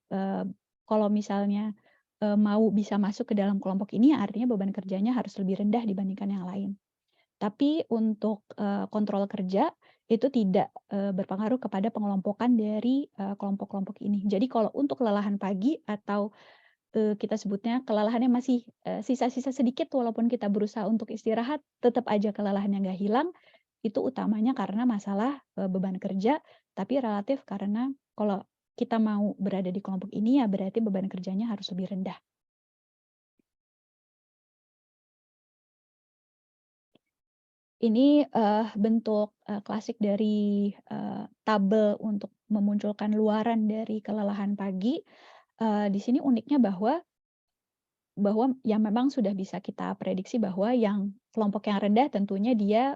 [SPEAKER 4] kalau misalnya mau bisa masuk ke dalam kelompok ini, artinya beban kerjanya harus lebih rendah dibandingkan yang lain. Tapi untuk kontrol kerja itu tidak berpengaruh kepada pengelompokan dari kelompok-kelompok ini. Jadi kalau untuk kelelahan pagi atau kita sebutnya kelelahannya masih sisa-sisa sedikit walaupun kita berusaha untuk istirahat, tetap aja kelelahannya nggak hilang, itu utamanya karena masalah beban kerja, tapi relatif karena kalau kita mau berada di kelompok ini ya berarti beban kerjanya harus lebih rendah. Ini bentuk klasik dari tabel untuk memunculkan luaran dari kelelahan pagi. Di sini uniknya bahwa ya memang sudah bisa kita prediksi bahwa yang kelompok yang rendah tentunya dia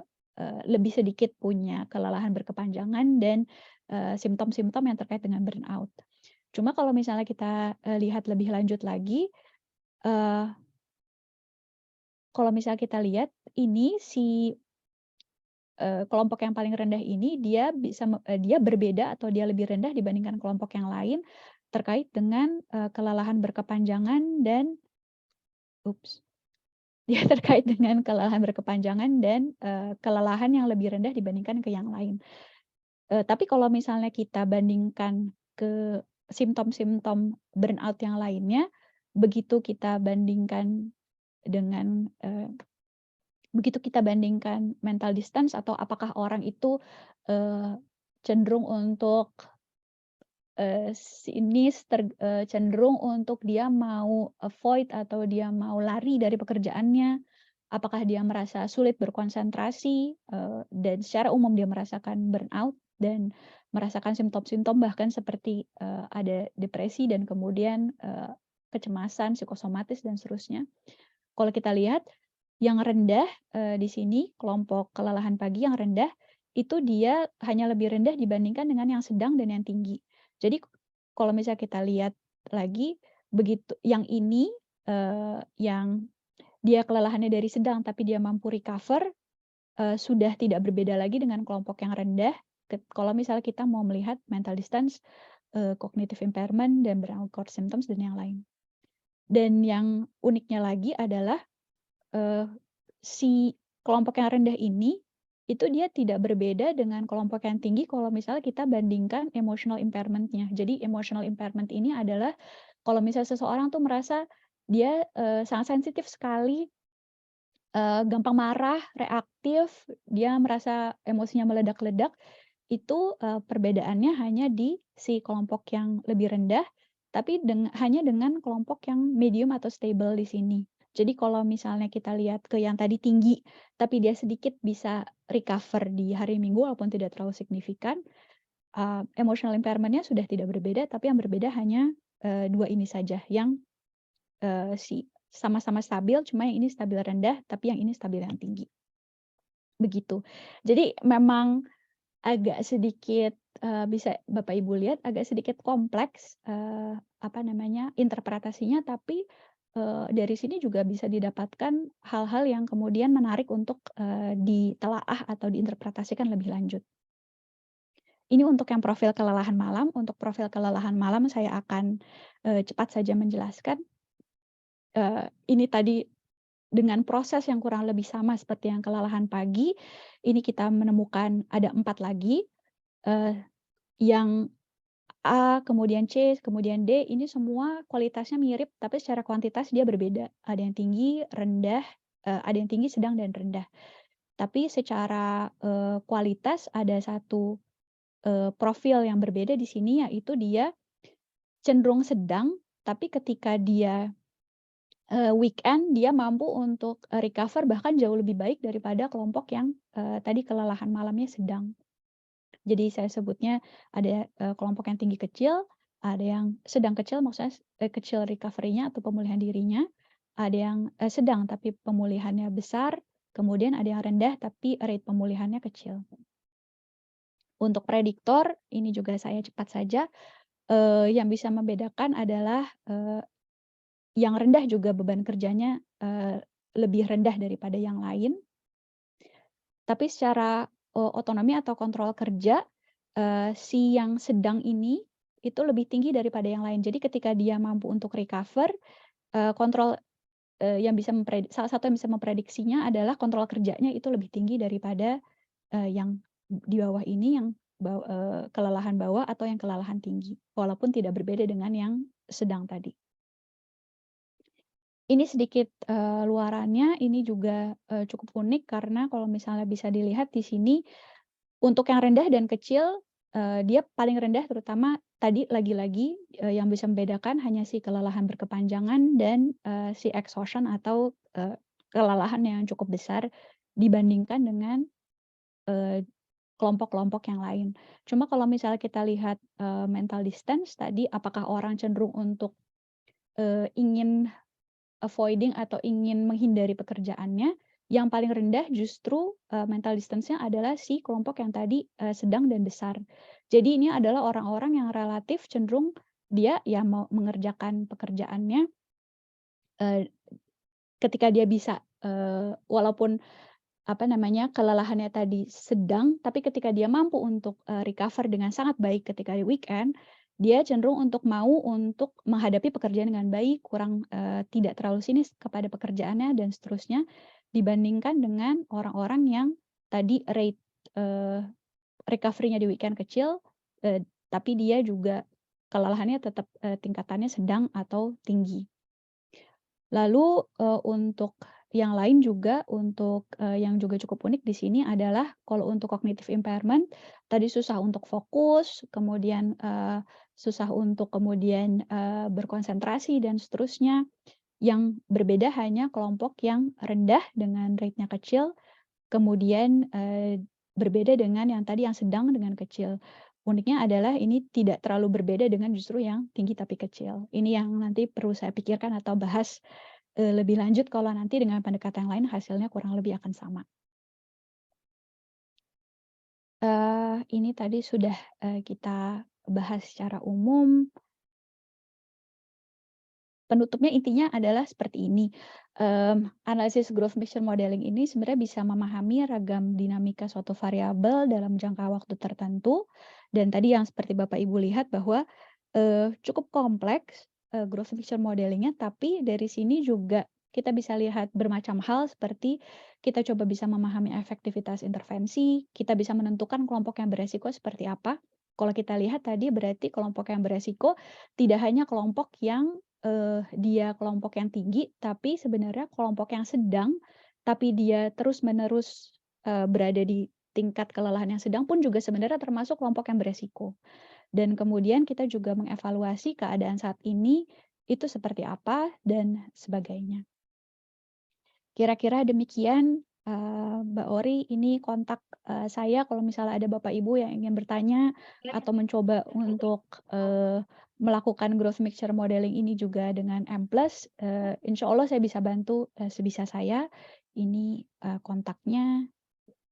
[SPEAKER 4] lebih sedikit punya kelelahan berkepanjangan dan simptom-simptom yang terkait dengan burnout. Cuma kalau misalnya kita lihat lebih lanjut lagi, kalau misalnya kita lihat ini si kelompok yang paling rendah ini dia dia berbeda atau dia lebih rendah dibandingkan kelompok yang lain terkait dengan kelelahan berkepanjangan dan dia terkait dengan kelelahan berkepanjangan dan kelelahan yang lebih rendah dibandingkan ke yang lain. Tapi kalau misalnya kita bandingkan ke simptom-simptom burnout yang lainnya, begitu kita bandingkan dengan mental distance atau apakah orang itu cenderung untuk cenderung untuk dia mau avoid atau dia mau lari dari pekerjaannya, apakah dia merasa sulit berkonsentrasi, dan secara umum dia merasakan burnout dan merasakan simptom-simptom bahkan seperti ada depresi dan kemudian kecemasan, psikosomatis dan seterusnya. Kalau kita lihat yang rendah di sini kelompok kelelahan pagi yang rendah itu dia hanya lebih rendah dibandingkan dengan yang sedang dan yang tinggi. Jadi kalau misalnya kita lihat lagi begitu yang ini yang dia kelelahannya dari sedang tapi dia mampu recover, sudah tidak berbeda lagi dengan kelompok yang rendah, kalau misalnya kita mau melihat mental distance, cognitive impairment, dan burnout core symptoms, dan yang lain. Dan yang uniknya lagi adalah si kelompok yang rendah ini, itu dia tidak berbeda dengan kelompok yang tinggi kalau misalnya kita bandingkan emotional impairment-nya. Jadi emotional impairment ini adalah kalau misalnya seseorang tuh merasa dia sangat sensitif sekali, gampang marah, reaktif, dia merasa emosinya meledak-ledak, itu perbedaannya hanya di si kelompok yang lebih rendah, tapi hanya dengan kelompok yang medium atau stable di sini. Jadi kalau misalnya kita lihat ke yang tadi tinggi, tapi dia sedikit bisa recover di hari Minggu walaupun tidak terlalu signifikan, emotional impairment-nya sudah tidak berbeda, tapi yang berbeda hanya 2 ini saja, yang sama-sama stabil, cuma yang ini stabil rendah, tapi yang ini stabil yang tinggi. Begitu. Jadi memang agak sedikit, bisa Bapak Ibu lihat agak sedikit kompleks, interpretasinya, tapi dari sini juga bisa didapatkan hal-hal yang kemudian menarik untuk ditelaah atau diinterpretasikan lebih lanjut. Ini untuk yang profil kelelahan malam. Untuk profil kelelahan malam saya akan cepat saja menjelaskan. Ini tadi dengan proses yang kurang lebih sama seperti yang kelelahan pagi, ini kita menemukan ada 4 lagi, yang A, kemudian C, kemudian D, ini semua kualitasnya mirip, tapi secara kuantitas dia berbeda. Ada yang tinggi, rendah, ada yang tinggi, sedang, dan rendah. Tapi secara kualitas ada satu profil yang berbeda di sini, yaitu dia cenderung sedang, tapi ketika dia weekend, dia mampu untuk recover bahkan jauh lebih baik daripada kelompok yang tadi kelelahan malamnya sedang. Jadi saya sebutnya ada kelompok yang tinggi kecil, ada yang sedang kecil, maksudnya kecil recovery-nya atau pemulihan dirinya, ada yang sedang tapi pemulihannya besar, kemudian ada yang rendah tapi rate pemulihannya kecil. Untuk prediktor, ini juga saya cepat saja, yang bisa membedakan adalah yang rendah juga beban kerjanya lebih rendah daripada yang lain. Tapi secara otonomi atau kontrol kerja, si yang sedang ini itu lebih tinggi daripada yang lain. Jadi ketika dia mampu untuk recover, kontrol yang bisa salah satu yang bisa memprediksinya adalah kontrol kerjanya itu lebih tinggi daripada yang di bawah ini, yang kelelahan bawah atau yang kelelahan tinggi, walaupun tidak berbeda dengan yang sedang tadi. Ini sedikit luarannya, ini juga cukup unik karena kalau misalnya bisa dilihat di sini, untuk yang rendah dan kecil, dia paling rendah terutama tadi lagi-lagi yang bisa membedakan hanya si kelelahan berkepanjangan dan si exhaustion atau kelelahan yang cukup besar dibandingkan dengan kelompok-kelompok yang lain. Cuma kalau misalnya kita lihat mental distance tadi, apakah orang cenderung untuk ingin avoiding atau ingin menghindari pekerjaannya, yang paling rendah justru mental distance-nya adalah si kelompok yang tadi sedang dan besar. Jadi ini adalah orang-orang yang relatif cenderung dia ya mau mengerjakan pekerjaannya ketika dia bisa, walaupun kelelahannya tadi sedang, tapi ketika dia mampu untuk recover dengan sangat baik ketika di weekend, dia cenderung untuk mau untuk menghadapi pekerjaan dengan baik, tidak terlalu sinis kepada pekerjaannya dan seterusnya, dibandingkan dengan orang-orang yang tadi rate recovery-nya di weekend kecil, tapi dia juga kelelahannya tetap tingkatannya sedang atau tinggi. Lalu untuk yang lain juga, untuk yang juga cukup unik di sini adalah kalau untuk cognitive impairment, tadi susah untuk fokus, kemudian susah untuk kemudian berkonsentrasi dan seterusnya. Yang berbeda hanya kelompok yang rendah dengan rate-nya kecil, kemudian berbeda dengan yang tadi yang sedang dengan kecil. Uniknya adalah ini tidak terlalu berbeda dengan justru yang tinggi tapi kecil. Ini yang nanti perlu saya pikirkan atau bahas lebih lanjut kalau nanti dengan pendekatan yang lain hasilnya kurang lebih akan sama. Ini tadi sudah kita bahas secara umum. penutupnya intinya adalah seperti ini. Analisis growth mixture modeling ini sebenarnya bisa memahami ragam dinamika suatu variabel dalam jangka waktu tertentu. Dan tadi yang seperti Bapak Ibu lihat bahwa cukup kompleks growth mixture modelingnya, tapi dari sini juga kita bisa lihat bermacam hal seperti kita coba bisa memahami efektivitas intervensi, kita bisa menentukan kelompok yang beresiko seperti apa. Kalau kita lihat tadi berarti kelompok yang beresiko tidak hanya kelompok yang dia kelompok yang tinggi, tapi sebenarnya kelompok yang sedang, tapi dia terus-menerus berada di tingkat kelelahan yang sedang pun juga sebenarnya termasuk kelompok yang beresiko. Dan kemudian kita juga mengevaluasi keadaan saat ini itu seperti apa dan sebagainya. Kira-kira demikian, Mbak Ori, ini kontak saya kalau misalnya ada Bapak Ibu yang ingin bertanya atau mencoba untuk melakukan growth mixture modeling ini juga dengan M+, insya Allah saya bisa bantu sebisa saya. Ini kontaknya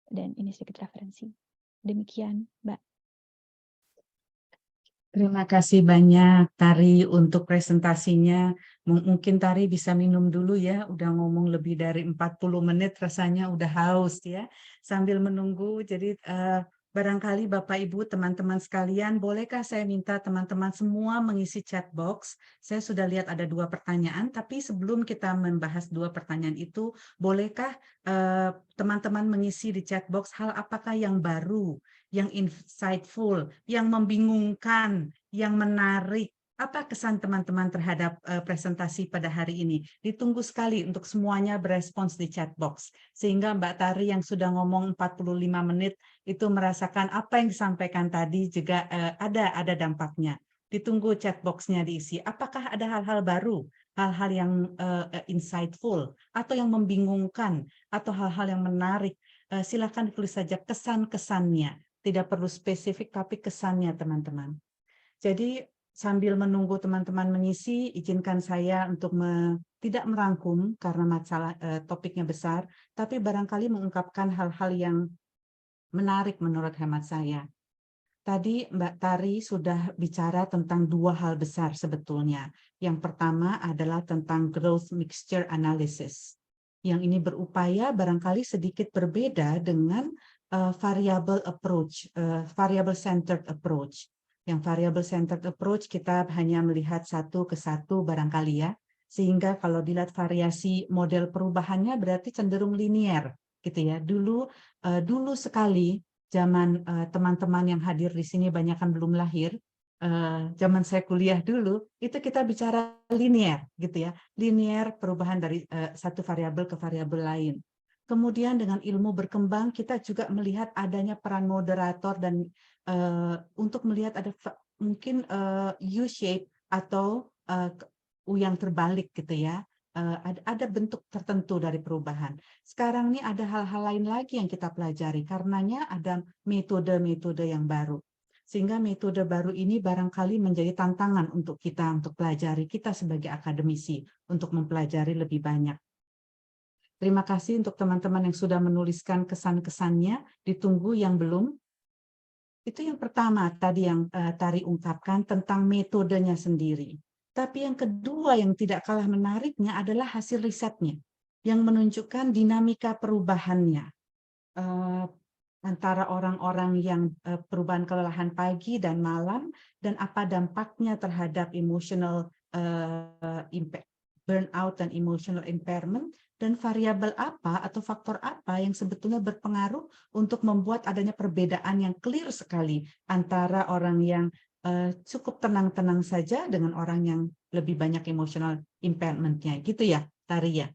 [SPEAKER 4] dan ini sedikit referensi. Demikian, Mbak.
[SPEAKER 2] Terima kasih banyak Tari untuk presentasinya. Mungkin Tari bisa minum dulu ya, udah ngomong lebih dari 40 menit rasanya udah haus ya. Sambil menunggu, jadi barangkali Bapak Ibu teman-teman sekalian, bolehkah saya minta teman-teman semua mengisi chat box? Saya sudah lihat ada 2 pertanyaan, tapi sebelum kita membahas 2 pertanyaan itu, bolehkah teman-teman mengisi di chat box hal apakah yang baru, yang insightful, yang membingungkan, yang menarik? Apa kesan teman-teman terhadap presentasi pada hari ini? Ditunggu sekali untuk semuanya berespons di chat box. Sehingga Mbak Tari yang sudah ngomong 45 menit itu merasakan apa yang disampaikan tadi juga ada dampaknya. Ditunggu chat box-nya diisi. Apakah ada hal-hal baru, hal-hal yang insightful, atau yang membingungkan, atau hal-hal yang menarik? Silakan tulis saja kesan-kesannya. Tidak perlu spesifik, tapi kesannya teman-teman. Jadi sambil menunggu teman-teman mengisi, izinkan saya untuk tidak merangkum karena masalah topiknya besar, tapi barangkali mengungkapkan hal-hal yang menarik menurut hemat saya. Tadi Mbak Tari sudah bicara tentang 2 hal besar sebetulnya. Yang pertama adalah tentang growth mixture analysis. Yang ini berupaya barangkali sedikit berbeda dengan variable approach, variable centered approach. Yang variable centered approach kita hanya melihat satu ke satu barangkali ya, sehingga kalau dilihat variasi model perubahannya berarti cenderung linier gitu ya. Dulu sekali zaman teman-teman yang hadir di sini banyak kan belum lahir, zaman saya kuliah dulu itu kita bicara linier gitu ya, linier perubahan dari satu variabel ke variabel lain. Kemudian dengan ilmu berkembang kita juga melihat adanya peran moderator dan untuk melihat ada mungkin U-shape atau U yang terbalik gitu ya. Ada bentuk tertentu dari perubahan. Sekarang ini ada hal-hal lain lagi yang kita pelajari, karenanya ada metode-metode yang baru. Sehingga metode baru ini barangkali menjadi tantangan untuk kita untuk pelajari, kita sebagai akademisi untuk mempelajari lebih banyak. Terima kasih untuk teman-teman yang sudah menuliskan kesan-kesannya, ditunggu yang belum. Itu yang pertama tadi yang Tari ungkapkan tentang metodenya sendiri. Tapi yang kedua yang tidak kalah menariknya adalah hasil risetnya yang menunjukkan dinamika perubahannya antara orang-orang yang perubahan kelelahan pagi dan malam dan apa dampaknya terhadap emotional impact, burnout dan emotional impairment, dan variabel apa atau faktor apa yang sebetulnya berpengaruh untuk membuat adanya perbedaan yang clear sekali antara orang yang cukup tenang-tenang saja dengan orang yang lebih banyak emotional impairment-nya. Gitu ya, Tari ya?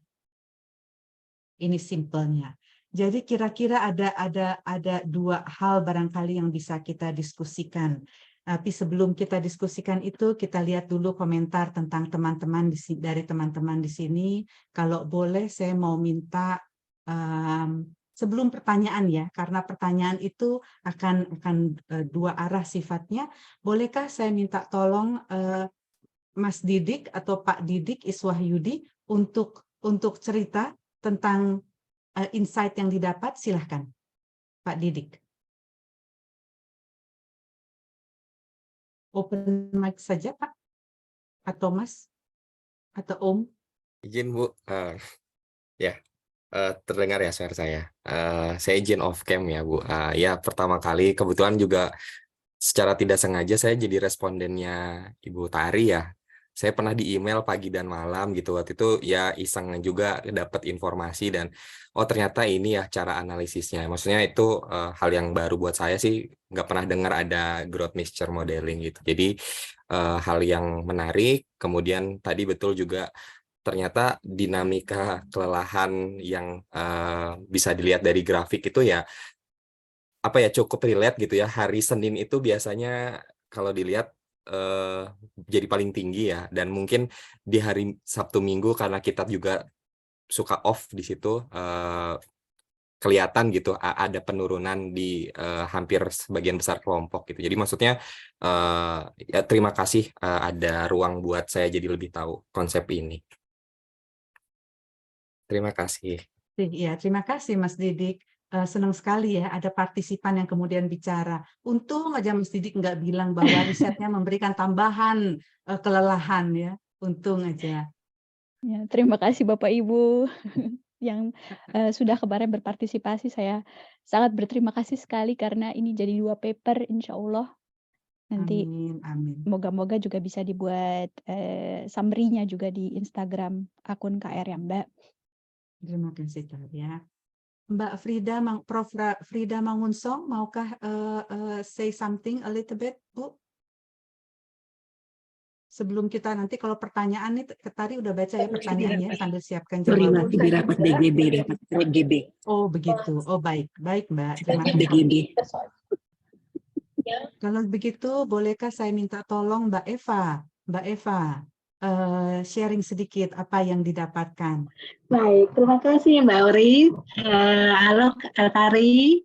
[SPEAKER 2] Ini simpelnya. Jadi kira-kira ada 2 hal barangkali yang bisa kita diskusikan. Tapi sebelum kita diskusikan itu, kita lihat dulu komentar tentang teman-teman dari teman-teman di sini. Kalau boleh, saya mau minta sebelum pertanyaan ya, karena pertanyaan itu akan 2 arah sifatnya. Bolehkah saya minta tolong Mas Didik atau Pak Didik Iswahyudi untuk cerita tentang insight yang didapat? Silahkan, Pak Didik. Open mic saja, Pak, atau Mas. atau Om?
[SPEAKER 5] Izin Bu, ya terdengar ya suara saya. Saya izin off cam ya Bu. Ya pertama kali kebetulan juga secara tidak sengaja saya jadi respondennya Ibu Tari ya. Saya pernah di email pagi dan malam gitu. Waktu itu ya iseng juga dapat informasi dan oh ternyata ini ya cara analisisnya. Maksudnya itu hal yang baru buat saya sih. Nggak pernah dengar ada growth mixture modeling gitu. Jadi hal yang menarik. Kemudian tadi betul juga ternyata dinamika kelelahan yang bisa dilihat dari grafik itu ya apa ya cukup relate gitu ya. Hari Senin itu biasanya kalau dilihat jadi paling tinggi ya, dan mungkin di hari Sabtu Minggu karena kita juga suka off di situ kelihatan gitu ada penurunan di hampir sebagian besar kelompok gitu. Jadi maksudnya ya terima kasih ada ruang buat saya jadi lebih tahu konsep ini. Terima kasih.
[SPEAKER 2] Ya, terima kasih Mas Didik. Senang sekali ya ada partisipan yang kemudian bicara. Untung aja Mas Didik nggak bilang bahwa risetnya memberikan tambahan kelelahan ya. Untung aja.
[SPEAKER 4] Ya, terima kasih Bapak Ibu yang sudah kemarin berpartisipasi. Saya sangat berterima kasih sekali karena ini jadi 2 paper insya Allah. Nanti
[SPEAKER 2] Amin, amin.
[SPEAKER 4] moga-moga juga bisa dibuat summary-nya juga di Instagram akun KR ya Mbak.
[SPEAKER 2] Terima kasih ya. Mbak Frida, Prof. Frida Mangunsong, maukah say something a little bit, Bu? Sebelum kita nanti kalau pertanyaan nih, Tari udah baca ya pertanyaannya sambil siapkan jawaban.
[SPEAKER 6] Di rapat BGB, rapat BGB.
[SPEAKER 2] Oh begitu, oh baik, baik Mbak, terima kasih.
[SPEAKER 6] BGB.
[SPEAKER 2] Kalau begitu, bolehkah saya minta tolong Mbak Eva, sharing sedikit apa yang didapatkan.
[SPEAKER 6] Baik, terima kasih Mbak Ori. Halo Tari,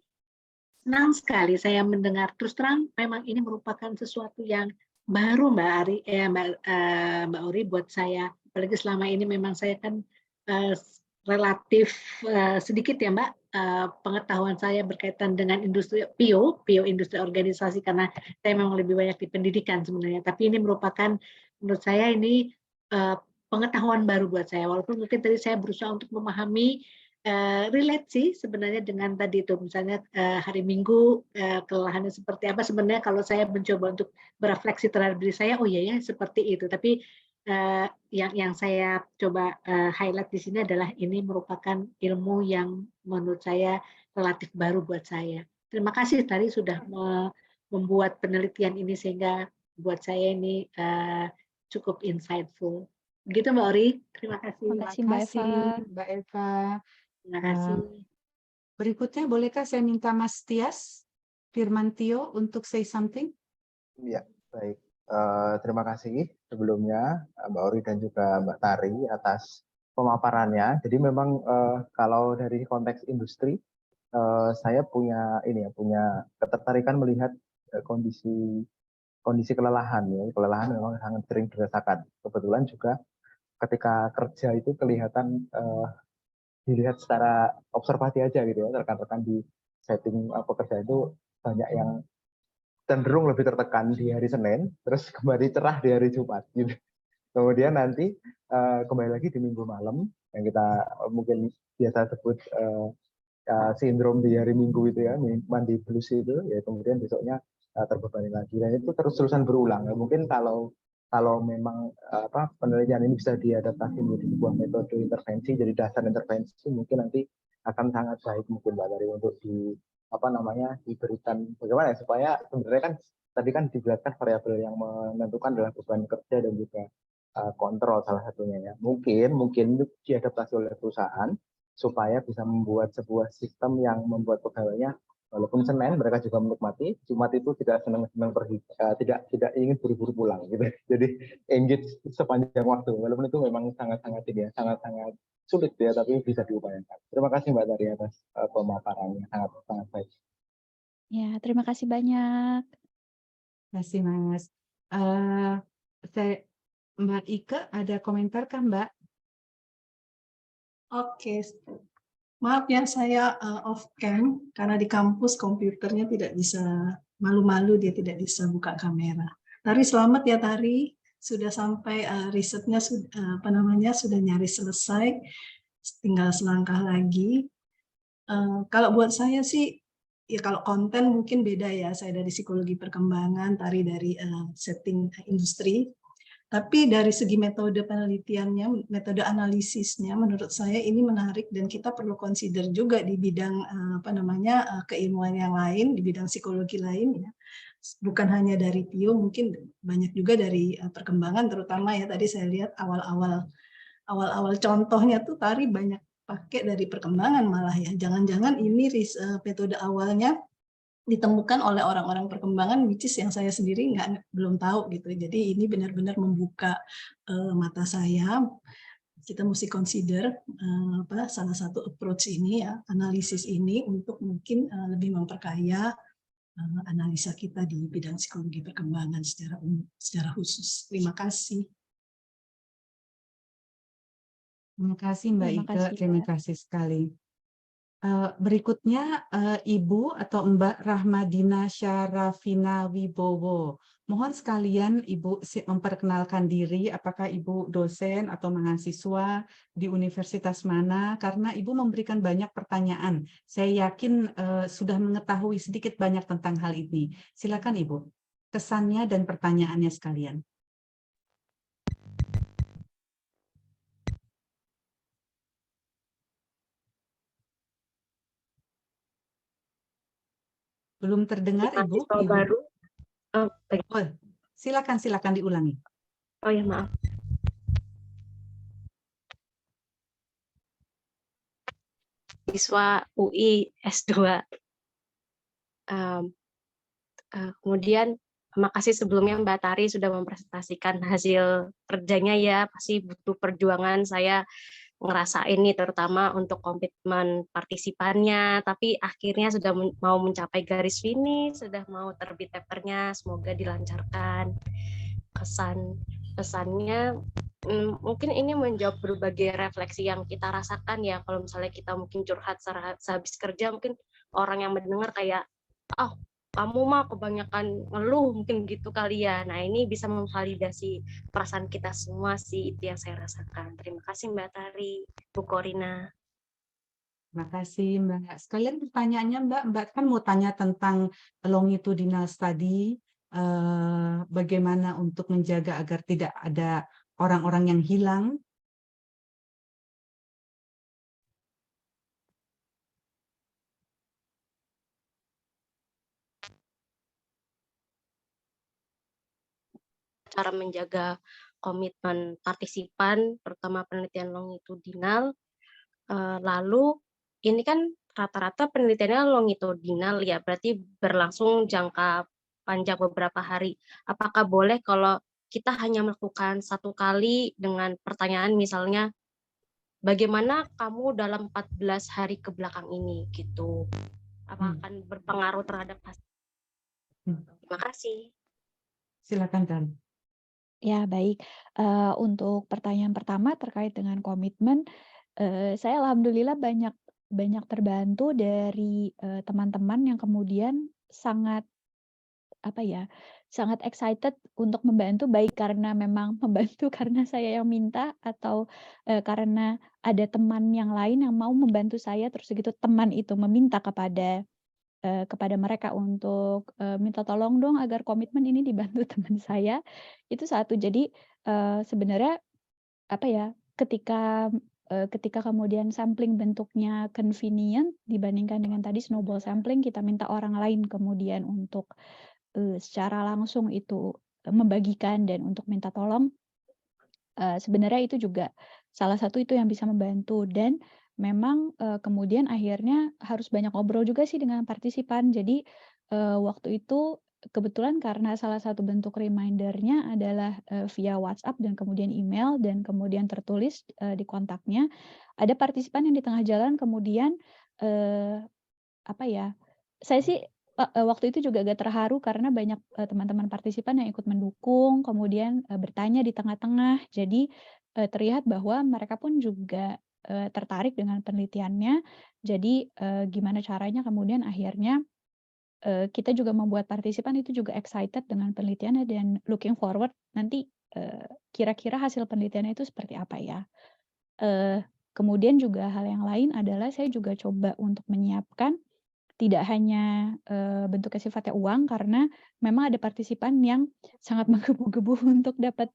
[SPEAKER 6] senang sekali saya mendengar. Terus terang, memang ini merupakan sesuatu yang baru Mbak Ori buat saya. Apalagi selama ini memang saya kan relatif sedikit ya Mbak, pengetahuan saya berkaitan dengan industri PIO industri organisasi, karena saya memang lebih banyak di pendidikan sebenarnya. Tapi ini merupakan menurut saya ini pengetahuan baru buat saya. Walaupun mungkin tadi saya berusaha untuk memahami relate sih sebenarnya dengan tadi itu misalnya hari Minggu kelelahannya seperti apa. Sebenarnya kalau saya mencoba untuk berefleksi terhadap diri saya, oh iya ya seperti itu. Tapi yang saya coba highlight di sini adalah ini merupakan ilmu yang menurut saya relatif baru buat saya. Terima kasih tadi sudah membuat penelitian ini sehingga buat saya ini cukup insightful. Begitu Mbak Ori, terima kasih.
[SPEAKER 4] Terima kasih Mbak Eva.
[SPEAKER 2] Mbak Eva.
[SPEAKER 6] Terima kasih.
[SPEAKER 2] Berikutnya bolehkah saya minta Mas Tias Firmantio untuk say something?
[SPEAKER 7] Ya, baik. Terima kasih sebelumnya Mbak Ori dan juga Mbak Tari atas pemaparannya. Jadi memang kalau dari konteks industri, saya punya ketertarikan melihat kondisi kelelahan ya. Kelelahan memang sangat sering dirasakan. Kebetulan juga ketika kerja itu kelihatan dilihat secara observasi aja gitu ya, rekan-rekan di setting pekerjaan itu banyak yang cenderung lebih tertekan di hari Senin, terus kembali cerah di hari Jumat gitu. Kemudian nanti kembali lagi di Minggu malam yang kita mungkin biasa sebut sindrom di hari Minggu itu ya, mandi blues itu, ya kemudian besoknya terbebani lagi, dan itu terus-terusan berulang. Ya, mungkin kalau memang penelitian ini bisa diadaptasi menjadi sebuah metode intervensi, jadi dasar intervensi, mungkin nanti akan sangat baik mungkin Mbak Tari untuk diberikan bagaimana ya, supaya sebenarnya kan tadi kan dijelaskan variabel yang menentukan adalah beban kerja dan juga kontrol salah satunya ya. Mungkin diadaptasi oleh perusahaan supaya bisa membuat sebuah sistem yang membuat pegawainya walaupun Senin mereka juga menikmati, Jumat itu tidak senang-senang pergi, tidak ingin buru-buru pulang gitu. Jadi engage sepanjang waktu, walaupun itu memang sangat-sangat sangat-sangat sulit ya, tapi bisa diupayakan. Terima kasih Mbak Tari atas pemaparannya, sangat baik.
[SPEAKER 4] Ya, terima kasih banyak.
[SPEAKER 2] Terima kasih Mas. Mbak Ike ada komentar kan Mbak?
[SPEAKER 8] Oke. Maaf ya, saya off cam karena di kampus komputernya tidak bisa, malu-malu dia tidak bisa buka kamera. Tari selamat ya Tari. sudah sampai risetnya sudah nyaris selesai, tinggal selangkah lagi. Kalau buat saya sih, ya kalau konten mungkin beda ya. Saya dari psikologi perkembangan, Tari dari setting industri. Tapi dari segi metode penelitiannya, metode analisisnya, menurut saya ini menarik dan kita perlu consider juga di bidang keilmuan yang lain, di bidang psikologi lain ya. Bukan hanya dari PIO, mungkin banyak juga dari perkembangan, terutama ya tadi saya lihat awal-awal contohnya tuh Tari banyak pakai dari perkembangan malah ya. Jangan-jangan ini metode awalnya ditemukan oleh orang-orang perkembangan, which is yang saya sendiri belum tahu gitu. Jadi ini benar-benar membuka mata saya. Kita mesti consider salah satu approach ini ya, analisis ini untuk mungkin lebih memperkaya analisa kita di bidang psikologi perkembangan secara khusus. Terima kasih.
[SPEAKER 2] Terima kasih Mbak
[SPEAKER 4] Terima
[SPEAKER 2] Ike,
[SPEAKER 4] kasih,
[SPEAKER 2] terima
[SPEAKER 4] Mbak.
[SPEAKER 2] kasih sekali. Berikutnya Ibu atau Mbak Rahmadina Syarafina Wibowo. Mohon sekalian Ibu memperkenalkan diri, apakah Ibu dosen atau mahasiswa di universitas mana, karena Ibu memberikan banyak pertanyaan. Saya yakin sudah mengetahui sedikit banyak tentang hal ini. Silakan Ibu, kesannya dan pertanyaannya sekalian. Belum terdengar Ibu?
[SPEAKER 9] Mahasiswa baru. Oh,
[SPEAKER 2] Oh, silakan diulangi.
[SPEAKER 9] oh ya maaf. Siswa UI S2. Kemudian makasih sebelumnya Mbak Tari sudah mempresentasikan hasil kerjanya ya. Pasti butuh perjuangan, saya ngerasain nih terutama untuk komitmen partisipannya, tapi akhirnya sudah mau mencapai garis finish, sudah mau terbit papernya, semoga dilancarkan. Pesannya mungkin ini menjawab berbagai refleksi yang kita rasakan ya. Kalau misalnya kita mungkin curhat sehabis kerja, mungkin orang yang mendengar kayak, oh kamu mah kebanyakan ngeluh, mungkin gitu kali ya. Nah ini bisa memvalidasi perasaan kita semua sih, itu yang saya rasakan. Terima kasih Mbak Tari, Bu Korina.
[SPEAKER 2] Terima kasih Mbak. Sekalian pertanyaannya Mbak kan mau tanya tentang longitudinal study, bagaimana untuk menjaga agar tidak ada orang-orang yang hilang.
[SPEAKER 9] Cara menjaga komitmen partisipan, terutama penelitian longitudinal. Lalu ini kan rata-rata penelitiannya longitudinal ya, berarti berlangsung jangka panjang beberapa hari. Apakah boleh kalau kita hanya melakukan satu kali dengan pertanyaan misalnya, bagaimana kamu dalam 14 hari ke belakang ini gitu? Apa akan berpengaruh terhadap hasil? Terima kasih.
[SPEAKER 2] Silakan Dan.
[SPEAKER 4] Ya, baik. Untuk pertanyaan pertama terkait dengan komitmen, saya alhamdulillah banyak terbantu dari teman-teman yang kemudian sangat sangat excited untuk membantu, baik karena memang membantu karena saya yang minta atau karena ada teman yang lain yang mau membantu saya, terus begitu teman itu meminta kepada mereka untuk minta tolong dong agar komitmen ini dibantu teman saya, itu satu. Jadi sebenarnya ketika kemudian sampling bentuknya convenient dibandingkan dengan tadi snowball sampling, kita minta orang lain kemudian untuk secara langsung itu membagikan dan untuk minta tolong, sebenarnya itu juga salah satu itu yang bisa membantu. Dan memang kemudian akhirnya harus banyak ngobrol juga sih dengan partisipan. Jadi waktu itu kebetulan karena salah satu bentuk reminder-nya adalah via WhatsApp dan kemudian email dan kemudian tertulis di kontaknya, ada partisipan yang di tengah jalan kemudian saya sih waktu itu juga agak terharu karena banyak teman-teman partisipan yang ikut mendukung, kemudian bertanya di tengah-tengah. Jadi terlihat bahwa mereka pun juga tertarik dengan penelitiannya. Jadi gimana caranya kemudian akhirnya kita juga membuat partisipan itu juga excited dengan penelitiannya dan looking forward nanti kira-kira hasil penelitiannya itu seperti apa ya. Kemudian juga hal yang lain adalah saya juga coba untuk menyiapkan tidak hanya bentuknya sifatnya uang, karena memang ada partisipan yang sangat menggebu-gebu untuk dapat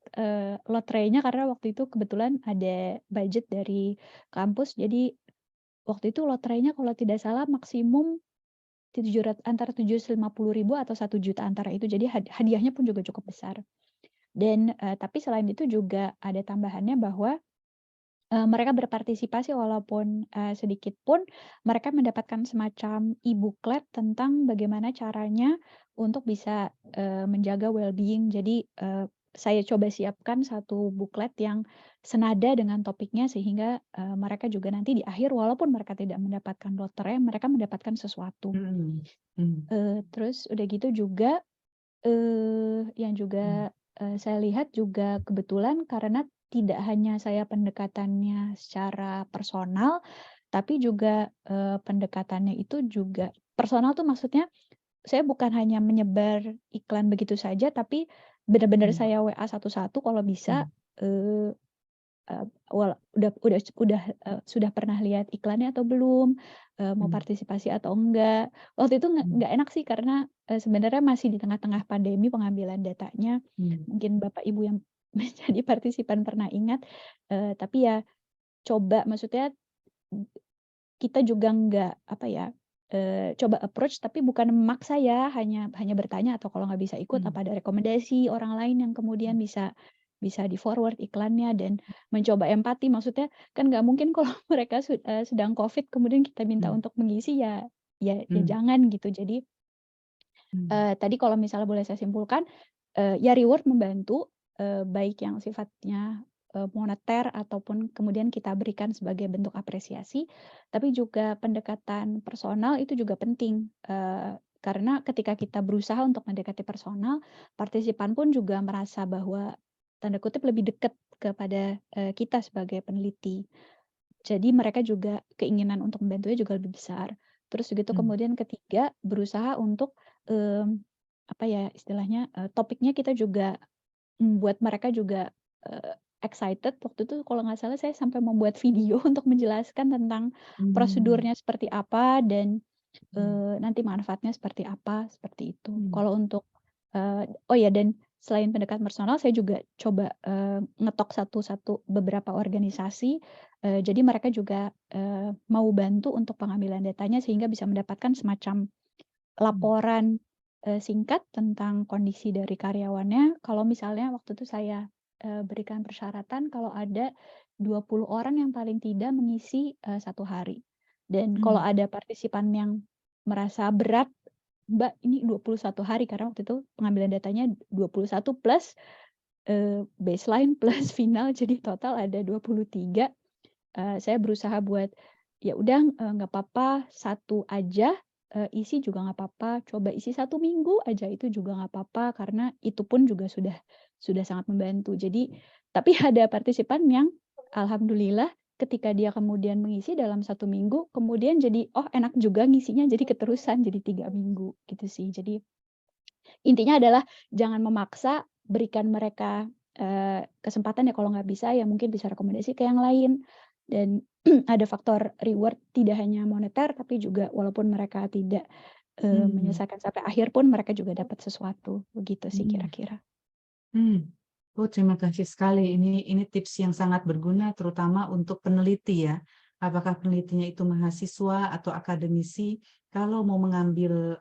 [SPEAKER 4] lotre-nya, karena waktu itu kebetulan ada budget dari kampus. Jadi waktu itu lotre-nya kalau tidak salah maksimum antara 750.000 atau 1 juta antara itu. Jadi hadiahnya pun juga cukup besar. Dan tapi selain itu juga ada tambahannya bahwa mereka berpartisipasi walaupun sedikit pun, mereka mendapatkan semacam e-booklet tentang bagaimana caranya untuk bisa menjaga well-being. Jadi saya coba siapkan satu buklet yang senada dengan topiknya, sehingga mereka juga nanti di akhir walaupun mereka tidak mendapatkan lotre, mereka mendapatkan sesuatu. Terus udah gitu juga yang juga saya lihat juga kebetulan karena tidak hanya saya pendekatannya secara personal, tapi juga pendekatannya itu juga personal tuh maksudnya saya bukan hanya menyebar iklan begitu saja, tapi benar-benar saya WA satu-satu kalau bisa, sudah pernah lihat iklannya atau belum, mau partisipasi atau enggak. Waktu itu nggak enak sih karena sebenarnya masih di tengah-tengah pandemi pengambilan datanya. Mungkin Bapak Ibu yang menjadi partisipan pernah ingat, tapi ya coba, maksudnya kita juga nggak apa ya, coba approach tapi bukan memaksa ya, hanya bertanya atau kalau nggak bisa ikut apa ada rekomendasi orang lain yang kemudian bisa di-forward iklannya, dan mencoba empati. Maksudnya kan nggak mungkin kalau mereka sedang Covid kemudian kita minta untuk mengisi, ya jangan gitu. Jadi tadi kalau misalnya boleh saya simpulkan, ya reward membantu, baik yang sifatnya moneter ataupun kemudian kita berikan sebagai bentuk apresiasi, tapi juga pendekatan personal itu juga penting, karena ketika kita berusaha untuk mendekati personal, partisipan pun juga merasa bahwa tanda kutip lebih dekat kepada kita sebagai peneliti. Jadi mereka juga keinginan untuk membantunya juga lebih besar. Terus begitu kemudian ketiga, berusaha untuk apa ya istilahnya, topiknya kita juga membuat mereka juga excited. Waktu itu kalau nggak salah saya sampai membuat video untuk menjelaskan tentang prosedurnya seperti apa dan nanti manfaatnya seperti apa, seperti itu. Kalau untuk oh ya, dan selain pendekatan personal, saya juga coba ngetok satu-satu beberapa organisasi, jadi mereka juga mau bantu untuk pengambilan datanya sehingga bisa mendapatkan semacam laporan singkat tentang kondisi dari karyawannya. Kalau misalnya waktu itu saya berikan persyaratan kalau ada 20 orang yang paling tidak mengisi 1 hari. Dan kalau ada partisipan yang merasa berat, Mbak ini 21 hari, karena waktu itu pengambilan datanya 21 plus baseline plus final, jadi total ada 23. Saya berusaha buat, ya udah nggak apa-apa, 1 aja, isi juga nggak apa-apa, coba isi 1 minggu aja itu juga nggak apa-apa, karena itu pun juga sudah sangat membantu. Jadi, tapi ada partisipan yang alhamdulillah ketika dia kemudian mengisi dalam 1 minggu, kemudian jadi, oh enak juga ngisinya, jadi keterusan, jadi 3 minggu, gitu sih. Jadi, intinya adalah jangan memaksa, berikan mereka kesempatan ya, kalau nggak bisa ya mungkin bisa rekomendasi ke yang lain. Dan ada faktor reward tidak hanya moneter, tapi juga walaupun mereka tidak menyelesaikan sampai akhir pun mereka juga dapat sesuatu, begitu sih kira-kira.
[SPEAKER 2] Oh, terima kasih sekali. Ini tips yang sangat berguna, terutama untuk peneliti ya. Apakah penelitinya itu mahasiswa atau akademisi, kalau mau mengambil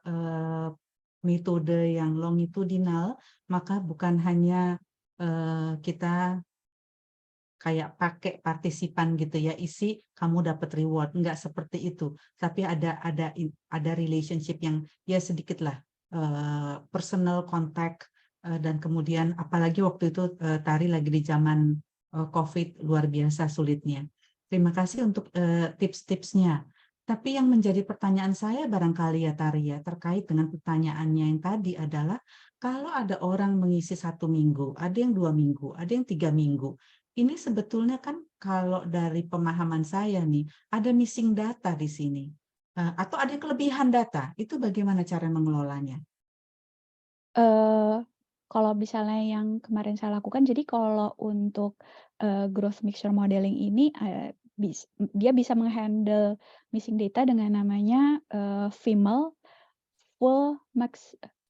[SPEAKER 2] metode yang longitudinal, maka bukan hanya kita kayak pakai partisipan gitu ya, isi kamu dapat reward, enggak seperti itu. Tapi ada relationship yang ya sedikit lah personal contact. Dan kemudian apalagi waktu itu Tari lagi di zaman COVID, luar biasa sulitnya. Terima kasih untuk tips-tipsnya. Tapi yang menjadi pertanyaan saya barangkali ya Tari ya, terkait dengan pertanyaannya yang tadi adalah, kalau ada orang mengisi 1 minggu, ada yang 2 minggu, ada yang 3 minggu. Ini sebetulnya kan kalau dari pemahaman saya nih, ada missing data di sini. Atau ada kelebihan data, itu bagaimana cara mengelolanya?
[SPEAKER 4] kalau misalnya yang kemarin saya lakukan, jadi kalau untuk growth mixture modeling ini dia bisa menghandle missing data dengan namanya FIML,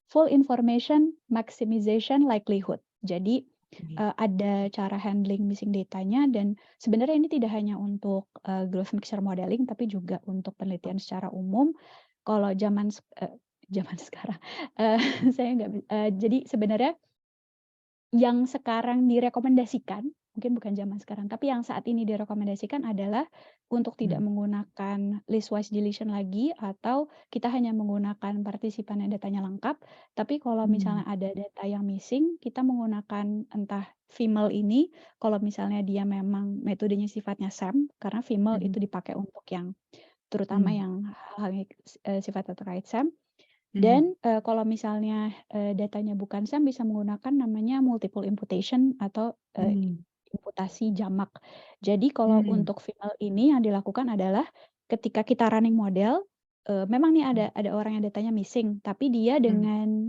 [SPEAKER 4] full information maximization likelihood. Jadi ada cara handling missing datanya, dan sebenarnya ini tidak hanya untuk growth mixture modeling tapi juga untuk penelitian secara umum. Kalau zaman sekarang saya nggak jadi sebenarnya yang sekarang direkomendasikan, mungkin bukan zaman sekarang, tapi yang saat ini direkomendasikan adalah untuk tidak menggunakan list-wise deletion lagi, atau kita hanya menggunakan partisipan yang datanya lengkap. Tapi kalau misalnya ada data yang missing, kita menggunakan entah FIML ini, kalau misalnya dia memang metodenya sifatnya SAM, karena FIML itu dipakai untuk yang terutama yang hal-hal sifatnya terkait SAM. Dan kalau misalnya datanya bukan SAM, bisa menggunakan namanya multiple imputation atau imputasi jamak. Jadi kalau untuk FIML ini yang dilakukan adalah ketika kita running model, memang nih ada orang yang datanya missing, tapi dia dengan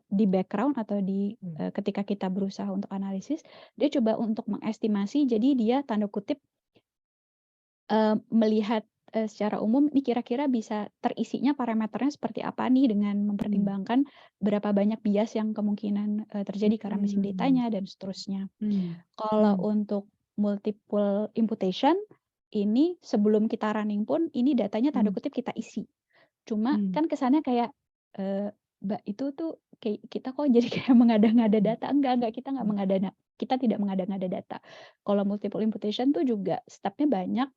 [SPEAKER 4] di background atau di ketika kita berusaha untuk analisis, dia coba untuk mengestimasi. Jadi dia tanda kutip melihat secara umum ini kira-kira bisa terisinya parameternya seperti apa nih, dengan mempertimbangkan berapa banyak bias yang kemungkinan terjadi karena missing datanya dan seterusnya. Kalau untuk multiple imputation ini sebelum kita running pun ini datanya tanda kutip kita isi. Cuma kan kesannya kayak Mbak itu tuh kayak kita kok jadi kayak mengada-ngada data. Enggak, kita tidak mengada-ngada data. Kalau multiple imputation tuh juga stepnya banyak.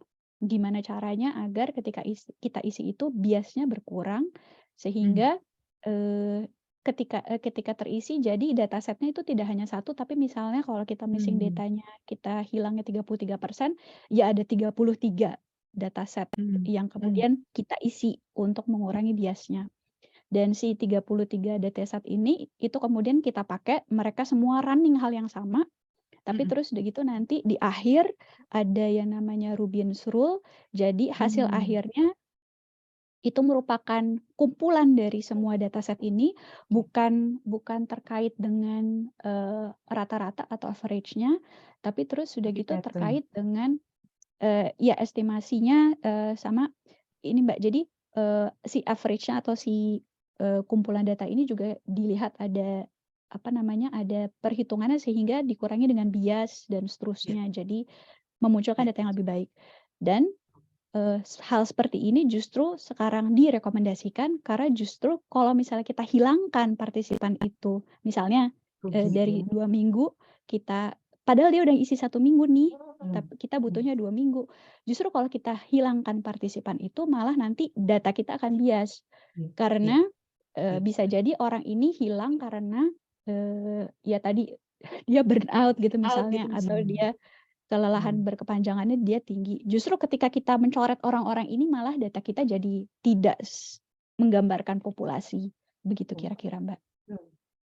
[SPEAKER 4] Gimana caranya agar ketika kita isi itu biasnya berkurang, sehingga ketika terisi jadi datasetnya itu tidak hanya satu, tapi misalnya kalau kita missing datanya kita hilangnya 33%, ya ada 33 dataset yang kemudian kita isi untuk mengurangi biasnya. Dan si 33 dataset ini itu kemudian kita pakai, mereka semua running hal yang sama. Tapi terus udah gitu nanti di akhir ada yang namanya Rubin's Rule. Jadi hasil akhirnya itu merupakan kumpulan dari semua dataset ini, bukan terkait dengan rata-rata atau average-nya, tapi terus udah gitu terkait dengan ya estimasinya sama ini Mbak. Jadi si average-nya atau si kumpulan data ini juga dilihat ada ada perhitungannya sehingga dikurangi dengan bias dan seterusnya. Jadi memunculkan data yang lebih baik. Dan hal seperti ini justru sekarang direkomendasikan karena justru kalau misalnya kita hilangkan partisipan itu, misalnya dari 2 minggu padahal dia udah isi 1 minggu nih, tapi kita butuhnya 2 minggu. Justru kalau kita hilangkan partisipan itu malah nanti data kita akan bias. Karena bisa jadi orang ini hilang karena ya tadi dia burn out gitu misalnya, atau dia kelelahan berkepanjangannya dia tinggi. Justru ketika kita mencoret orang-orang ini malah data kita jadi tidak menggambarkan populasi. Begitu kira-kira Mbak.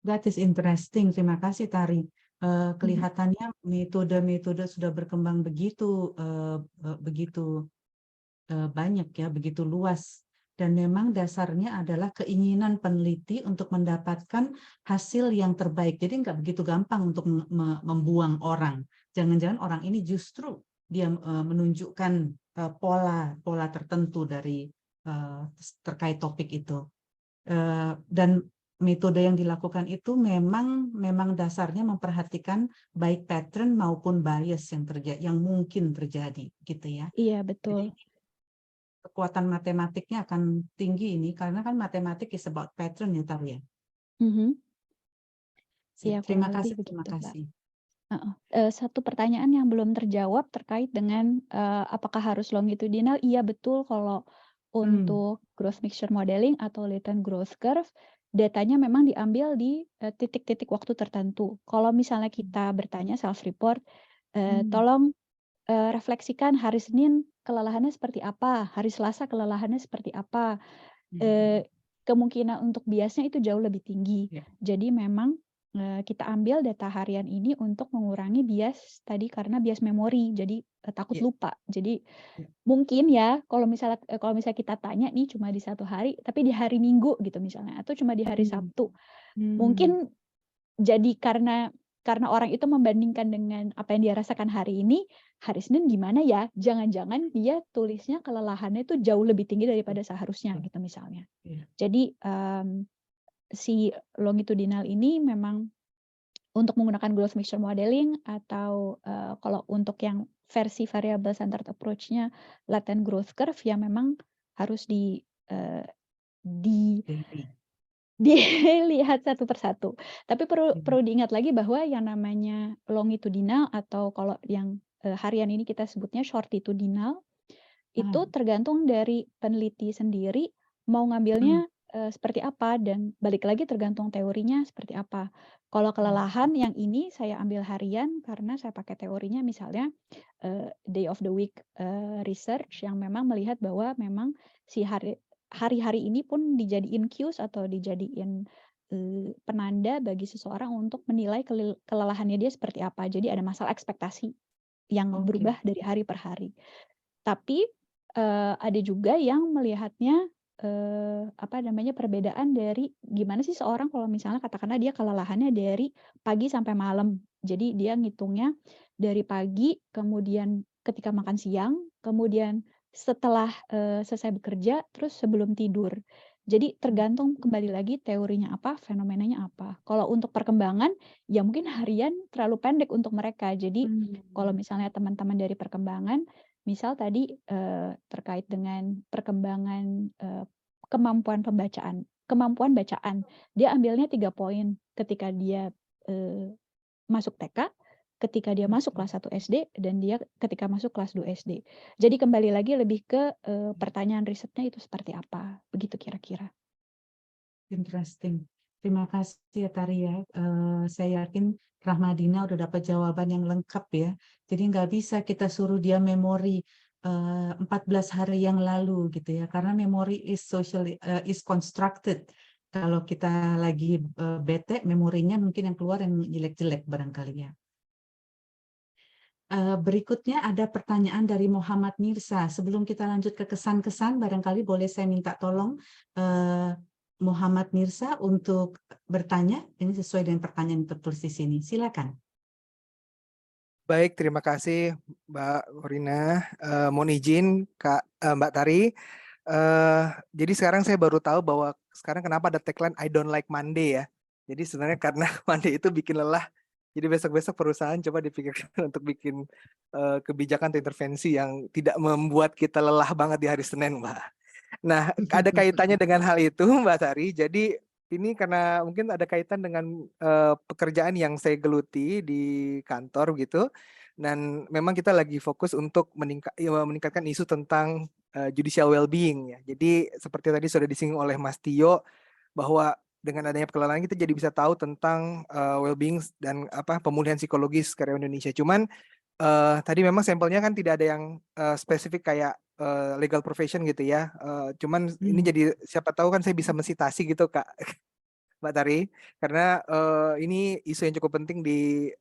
[SPEAKER 2] That is interesting. Terima kasih Tari. Kelihatannya metode-metode sudah berkembang begitu banyak ya, begitu luas. Dan memang dasarnya adalah keinginan peneliti untuk mendapatkan hasil yang terbaik. Jadi nggak begitu gampang untuk membuang orang. Jangan-jangan orang ini justru dia menunjukkan pola tertentu dari terkait topik itu. Dan metode yang dilakukan itu memang dasarnya memperhatikan baik pattern maupun bias yang mungkin terjadi, gitu ya.
[SPEAKER 4] Iya betul.
[SPEAKER 2] Jadi, kekuatan matematiknya akan tinggi ini karena kan matematik is about pattern ya Tari ya.
[SPEAKER 4] Ya,
[SPEAKER 2] Terima
[SPEAKER 4] kurang
[SPEAKER 2] kasih,
[SPEAKER 4] lebih
[SPEAKER 2] terima
[SPEAKER 4] begitu, Mbak.
[SPEAKER 2] kasih.
[SPEAKER 4] Satu pertanyaan yang belum terjawab terkait dengan apakah harus longitudinal? Iya betul, kalau untuk growth mixture modeling atau latent growth curve, datanya memang diambil di titik-titik waktu tertentu. Kalau misalnya kita bertanya self report, tolong refleksikan hari Senin kelelahannya seperti apa, hari Selasa kelelahannya seperti apa. Kemungkinan untuk biasnya itu jauh lebih tinggi. Jadi memang kita ambil data harian ini untuk mengurangi bias tadi karena bias memori, jadi takut lupa. Jadi mungkin ya kalau misalnya kita tanya nih cuma di 1 hari, tapi di hari Minggu gitu misalnya, atau cuma di hari Sabtu, mungkin jadi karena orang itu membandingkan dengan apa yang dia rasakan hari ini, hari Senin gimana ya? Jangan-jangan dia tulisnya kelelahannya itu jauh lebih tinggi daripada seharusnya gitu misalnya.
[SPEAKER 2] Iya.
[SPEAKER 4] Jadi si longitudinal ini memang untuk menggunakan growth mixture modeling atau kalau untuk yang versi variable centered approach-nya latent growth curve ya memang harus dilihat satu persatu. Tapi perlu diingat lagi bahwa yang namanya longitudinal atau kalau yang harian ini kita sebutnya shortitudinal itu tergantung dari peneliti sendiri mau ngambilnya seperti apa dan balik lagi tergantung teorinya seperti apa. Kalau kelelahan yang ini saya ambil harian karena saya pakai teorinya misalnya day of the week research yang memang melihat bahwa memang si hari-hari ini pun dijadiin cues atau dijadiin penanda bagi seseorang untuk menilai kelelahannya dia seperti apa. Jadi ada masalah ekspektasi yang berubah dari hari per hari. Tapi ada juga yang melihatnya perbedaan dari gimana sih seorang kalau misalnya katakanlah dia kelelahannya dari pagi sampai malam. Jadi dia ngitungnya dari pagi, kemudian ketika makan siang, kemudian setelah selesai bekerja, terus sebelum tidur. Jadi tergantung kembali lagi teorinya apa, fenomenanya apa. Kalau untuk perkembangan, ya mungkin harian terlalu pendek untuk mereka. Jadi kalau misalnya teman-teman dari perkembangan, misal tadi terkait dengan perkembangan kemampuan bacaan, dia ambilnya 3 poin ketika dia masuk TK, ketika dia masuk kelas 1 SD, dan dia ketika masuk kelas 2 SD. Jadi kembali lagi lebih ke pertanyaan risetnya itu seperti apa, begitu kira-kira.
[SPEAKER 2] Interesting. Terima kasih ya Tari ya. Saya yakin Rahmadina udah dapat jawaban yang lengkap ya. Jadi nggak bisa kita suruh dia memori 14 hari yang lalu gitu ya. Karena memori is constructed. Kalau kita lagi bete, memorinya mungkin yang keluar yang jelek-jelek barangkali ya. Berikutnya ada pertanyaan dari Muhammad Mirsa. Sebelum kita lanjut ke kesan-kesan, barangkali boleh saya minta tolong Muhammad Mirsa untuk bertanya. Ini sesuai dengan pertanyaan yang tertulis di sini. Silakan.
[SPEAKER 10] Baik, terima kasih Mbak Corina. Mohon izin Mbak Tari. Jadi sekarang saya baru tahu bahwa sekarang kenapa ada tagline I don't like Monday ya. Jadi sebenarnya karena Monday itu bikin lelah. Jadi besok-besok perusahaan coba dipikirkan untuk bikin kebijakan atau intervensi yang tidak membuat kita lelah banget di hari Senin, Mbak. Nah, ada kaitannya dengan hal itu, Mbak Tari. Jadi ini karena mungkin ada kaitan dengan pekerjaan yang saya geluti di kantor gitu. Dan memang kita lagi fokus untuk meningkatkan isu tentang judicial well-being ya. Jadi seperti tadi sudah disinggung oleh Mas Tio bahwa dengan adanya kelelahan kita jadi bisa tahu tentang well-being dan pemulihan psikologis karyawan Indonesia. Cuman tadi memang sampelnya kan tidak ada yang spesifik kayak legal profession gitu ya. Cuman ini jadi siapa tahu kan saya bisa mensitasi gitu Kak Mbak Tari, karena ini isu yang cukup penting di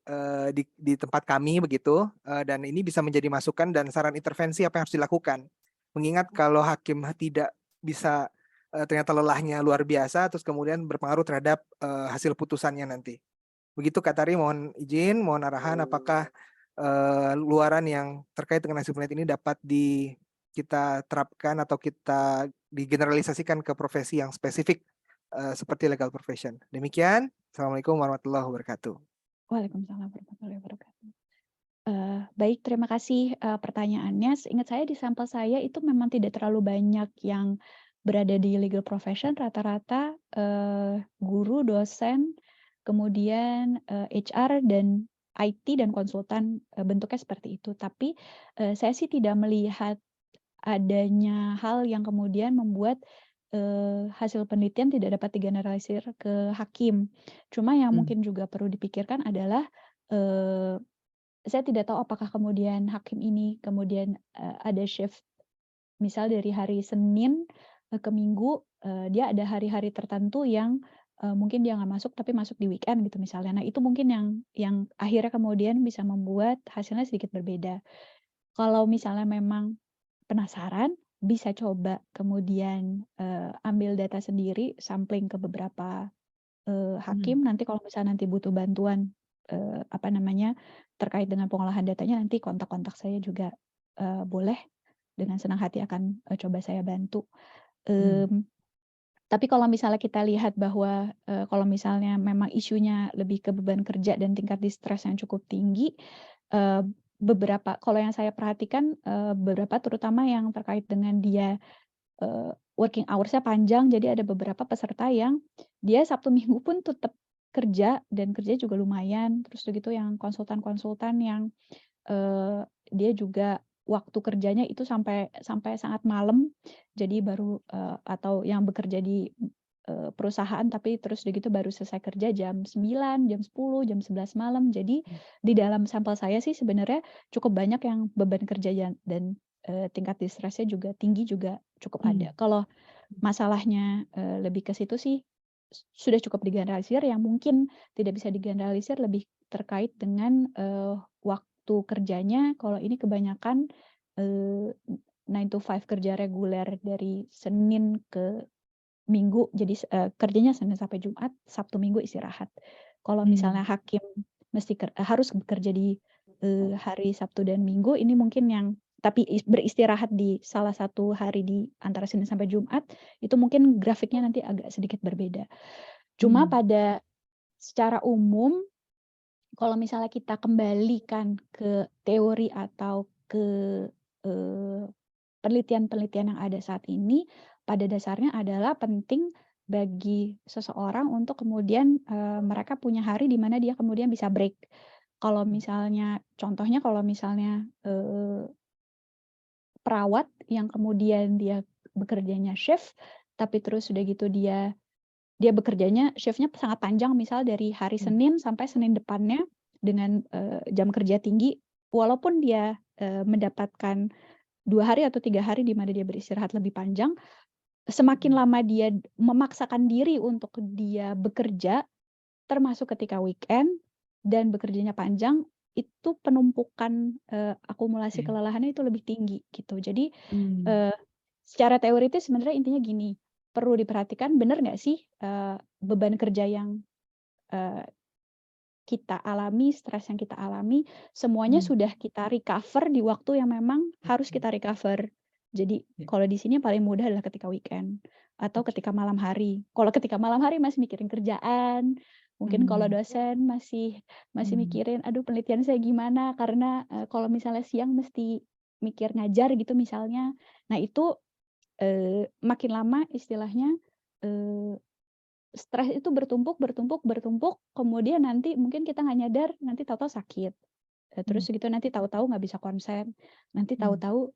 [SPEAKER 10] tempat kami begitu, dan ini bisa menjadi masukan dan saran intervensi apa yang harus dilakukan. Mengingat kalau hakim tidak bisa ternyata lelahnya luar biasa, terus kemudian berpengaruh terhadap hasil putusannya nanti. Begitu Kak Tari, mohon izin, mohon arahan apakah luaran yang terkait dengan hasil penelitian ini dapat kita terapkan atau kita digeneralisasikan ke profesi yang spesifik seperti legal profession. Demikian, Assalamualaikum warahmatullahi wabarakatuh.
[SPEAKER 4] Waalaikumsalam warahmatullahi wabarakatuh. Baik, terima kasih pertanyaannya. Seingat saya di sampel saya itu memang tidak terlalu banyak yang berada di legal profession, rata-rata guru, dosen, kemudian HR dan IT dan konsultan bentuknya seperti itu. Tapi saya sih tidak melihat adanya hal yang kemudian membuat hasil penelitian tidak dapat digeneralisir ke hakim. Cuma yang mungkin juga perlu dipikirkan adalah saya tidak tahu apakah kemudian hakim ini kemudian ada shift, misal dari hari Senin ke Minggu, dia ada hari-hari tertentu yang mungkin dia nggak masuk tapi masuk di weekend gitu misalnya. Nah itu mungkin yang akhirnya kemudian bisa membuat hasilnya sedikit berbeda. Kalau misalnya memang penasaran, bisa coba kemudian ambil data sendiri, sampling ke beberapa hakim. Nanti kalau misalnya nanti butuh bantuan terkait dengan pengolahan datanya, nanti kontak-kontak saya juga boleh, dengan senang hati akan coba saya bantu. Tapi kalau misalnya kita lihat bahwa kalau misalnya memang isunya lebih ke beban kerja dan tingkat distres yang cukup tinggi, beberapa, kalau yang saya perhatikan, beberapa terutama yang terkait dengan dia working hours-nya panjang, jadi ada beberapa peserta yang dia Sabtu Minggu pun tetap kerja dan kerja juga lumayan. Terus begitu yang konsultan-konsultan yang dia juga waktu kerjanya itu sampai sangat malam, jadi baru atau yang bekerja di perusahaan tapi terus begitu baru selesai kerja jam 9, jam 10, jam 11 malam. Jadi di dalam sampel saya sih sebenarnya cukup banyak yang beban kerja dan tingkat stresnya juga tinggi, juga cukup ada. Kalau masalahnya lebih ke situ sih sudah cukup digeneralisir. Yang mungkin tidak bisa digeneralisir lebih terkait dengan waktu kerjanya. Kalau ini kebanyakan 9 to 5 kerja reguler dari Senin ke Minggu, jadi kerjanya Senin sampai Jumat, Sabtu Minggu istirahat. Kalau misalnya hakim harus bekerja di hari Sabtu dan Minggu, ini mungkin yang tapi beristirahat di salah satu hari di antara Senin sampai Jumat, itu mungkin grafiknya nanti agak sedikit berbeda. Cuma pada secara umum, kalau misalnya kita kembalikan ke teori atau ke penelitian-penelitian yang ada saat ini, pada dasarnya adalah penting bagi seseorang untuk kemudian mereka punya hari di mana dia kemudian bisa break. Kalau misalnya, contohnya kalau misalnya perawat yang kemudian dia bekerjanya shift, tapi terus sudah gitu dia bekerjanya shiftnya sangat panjang, misal dari hari Senin sampai Senin depannya dengan jam kerja tinggi, walaupun dia mendapatkan 2 hari atau 3 hari di mana dia beristirahat lebih panjang, semakin lama dia memaksakan diri untuk dia bekerja, termasuk ketika weekend dan bekerjanya panjang, itu penumpukan akumulasi kelelahannya itu lebih tinggi gitu. Jadi secara teoritis sebenarnya intinya gini, perlu diperhatikan benar nggak sih beban kerja yang kita alami, stres yang kita alami, semuanya sudah kita recover di waktu yang memang harus kita recover. Jadi kalau di sini paling mudah adalah ketika weekend atau ketika malam hari. Kalau ketika malam hari masih mikirin kerjaan, mungkin kalau dosen masih mikirin, aduh penelitian saya gimana, karena kalau misalnya siang mesti mikir ngajar gitu misalnya. Nah itu makin lama istilahnya stres itu bertumpuk, kemudian nanti mungkin kita nggak nyadar, nanti tahu-tahu sakit. Terus gitu nanti tahu-tahu nggak bisa konsen, nanti tahu-tahu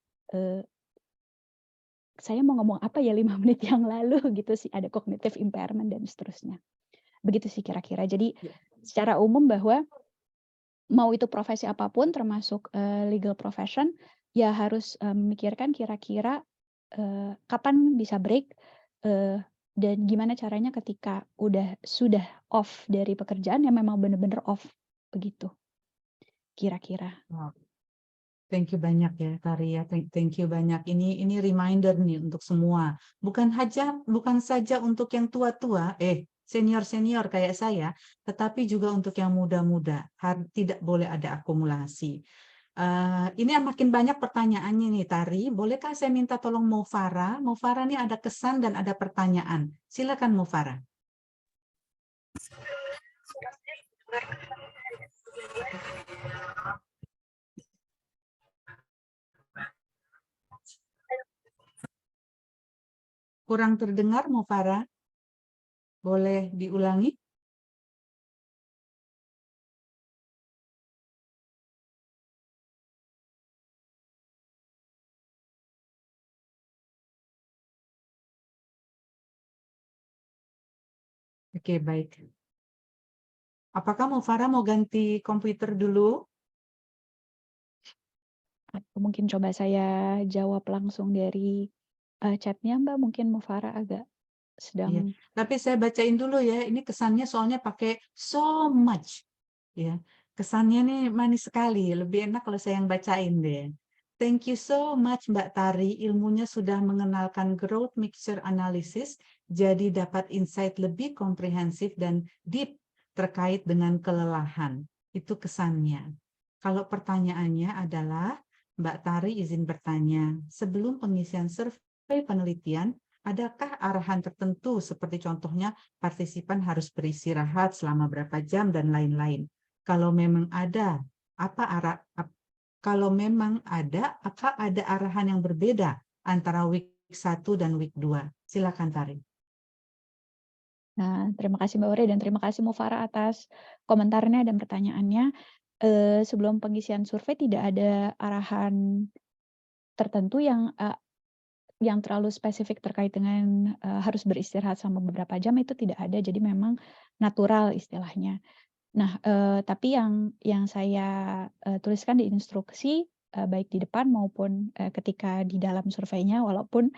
[SPEAKER 4] saya mau ngomong apa ya 5 menit yang lalu gitu sih, ada cognitive impairment dan seterusnya. Begitu sih kira-kira. Jadi secara umum bahwa mau itu profesi apapun termasuk legal profession, ya harus memikirkan kira-kira kapan bisa break, dan gimana caranya ketika sudah off dari pekerjaan yang memang benar-benar off, begitu kira-kira.
[SPEAKER 2] Wow. Thank you banyak ya Tari ya, thank you banyak. Ini reminder nih untuk semua, bukan saja untuk yang tua-tua, senior-senior kayak saya, tetapi juga untuk yang muda-muda. Tidak boleh ada akumulasi. Ini makin banyak pertanyaannya nih Tari. Bolehkah saya minta tolong Mufara? Mufara nih ada kesan dan ada pertanyaan. Silakan Mufara. Kurang terdengar Mufara? Boleh diulangi? Oke, baik. Apakah Mufara mau ganti komputer dulu?
[SPEAKER 4] Mungkin coba saya jawab langsung dari chatnya Mbak, mungkin Mufara agak sedang.
[SPEAKER 2] Iya. Tapi saya bacain dulu ya, ini kesannya soalnya pakai so much. Ya, kesannya nih manis sekali, lebih enak kalau saya yang bacain deh. Thank you so much Mbak Tari, ilmunya sudah mengenalkan growth mixture analysis, jadi dapat insight lebih komprehensif dan deep terkait dengan kelelahan. Itu kesannya. Kalau pertanyaannya adalah, Mbak Tari izin bertanya, sebelum pengisian survei penelitian, adakah arahan tertentu seperti contohnya partisipan harus beristirahat selama berapa jam dan lain-lain? Kalau memang ada, kalau memang ada, apa ada arahan yang berbeda antara week 1 dan week 2? Silakan Tari.
[SPEAKER 4] Nah, terima kasih Mbak Ore dan terima kasih Mufara atas komentarnya dan pertanyaannya. Sebelum pengisian survei tidak ada arahan tertentu yang terlalu spesifik terkait dengan harus beristirahat selama beberapa jam, itu tidak ada. Jadi memang natural istilahnya. Nah, tapi yang saya tuliskan di instruksi, baik di depan maupun ketika di dalam surveinya, walaupun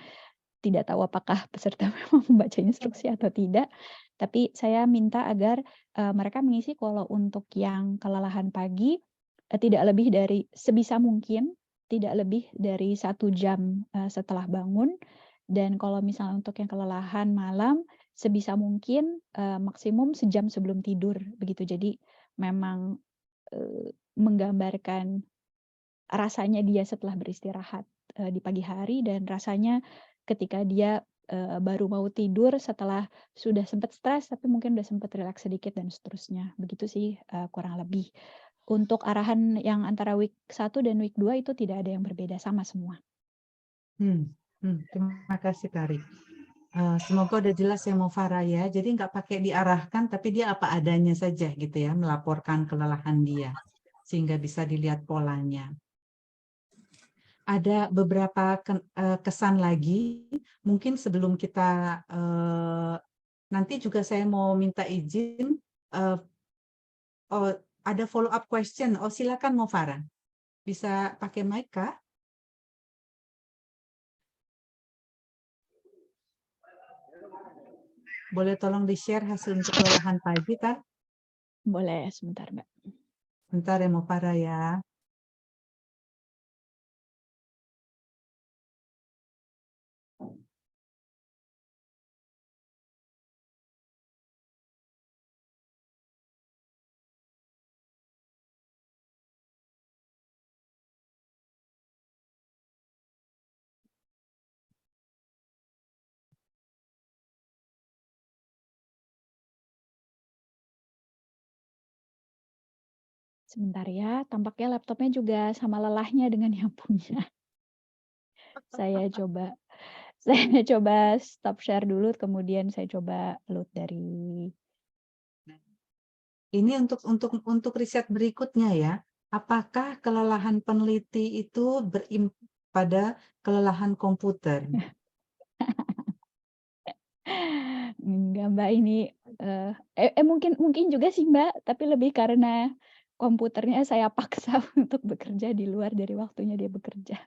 [SPEAKER 4] tidak tahu apakah peserta memang membaca instruksi atau tidak, tapi saya minta agar mereka mengisi kalau untuk yang kelelahan pagi, tidak lebih dari sebisa mungkin, tidak lebih dari 1 jam setelah bangun, dan kalau misalnya untuk yang kelelahan malam, sebisa mungkin maksimum sejam sebelum tidur, begitu. Jadi memang menggambarkan rasanya dia setelah beristirahat di pagi hari dan rasanya ketika dia baru mau tidur setelah sudah sempat stres tapi mungkin udah sempat rileks sedikit dan seterusnya. Begitu sih kurang lebih. Untuk arahan yang antara week 1 dan week 2 itu tidak ada yang berbeda, sama semua.
[SPEAKER 2] Terima kasih Tari. Semoga udah jelas ya Mufara ya. Jadi nggak pakai diarahkan, tapi dia apa adanya saja gitu ya, melaporkan kelelahan dia sehingga bisa dilihat polanya. Ada beberapa kesan lagi. Mungkin sebelum kita nanti juga saya mau minta izin. Ada follow up question. Silakan Mufara. Bisa pakai mic kah? Boleh tolong di-share hasil untuk kelelahan pagi, Tar?
[SPEAKER 4] Boleh, sebentar Mbak.
[SPEAKER 2] Bentar ya, Mufara ya.
[SPEAKER 4] Sebentar ya, tampaknya laptopnya juga sama lelahnya dengan yang punya. Saya coba stop share dulu, kemudian saya coba load dari.
[SPEAKER 2] Ini untuk riset berikutnya ya. Apakah kelelahan peneliti itu pada kelelahan komputer?
[SPEAKER 4] Enggak Mbak, ini mungkin juga sih Mbak, tapi lebih karena komputernya saya paksa untuk bekerja di luar dari waktunya dia bekerja.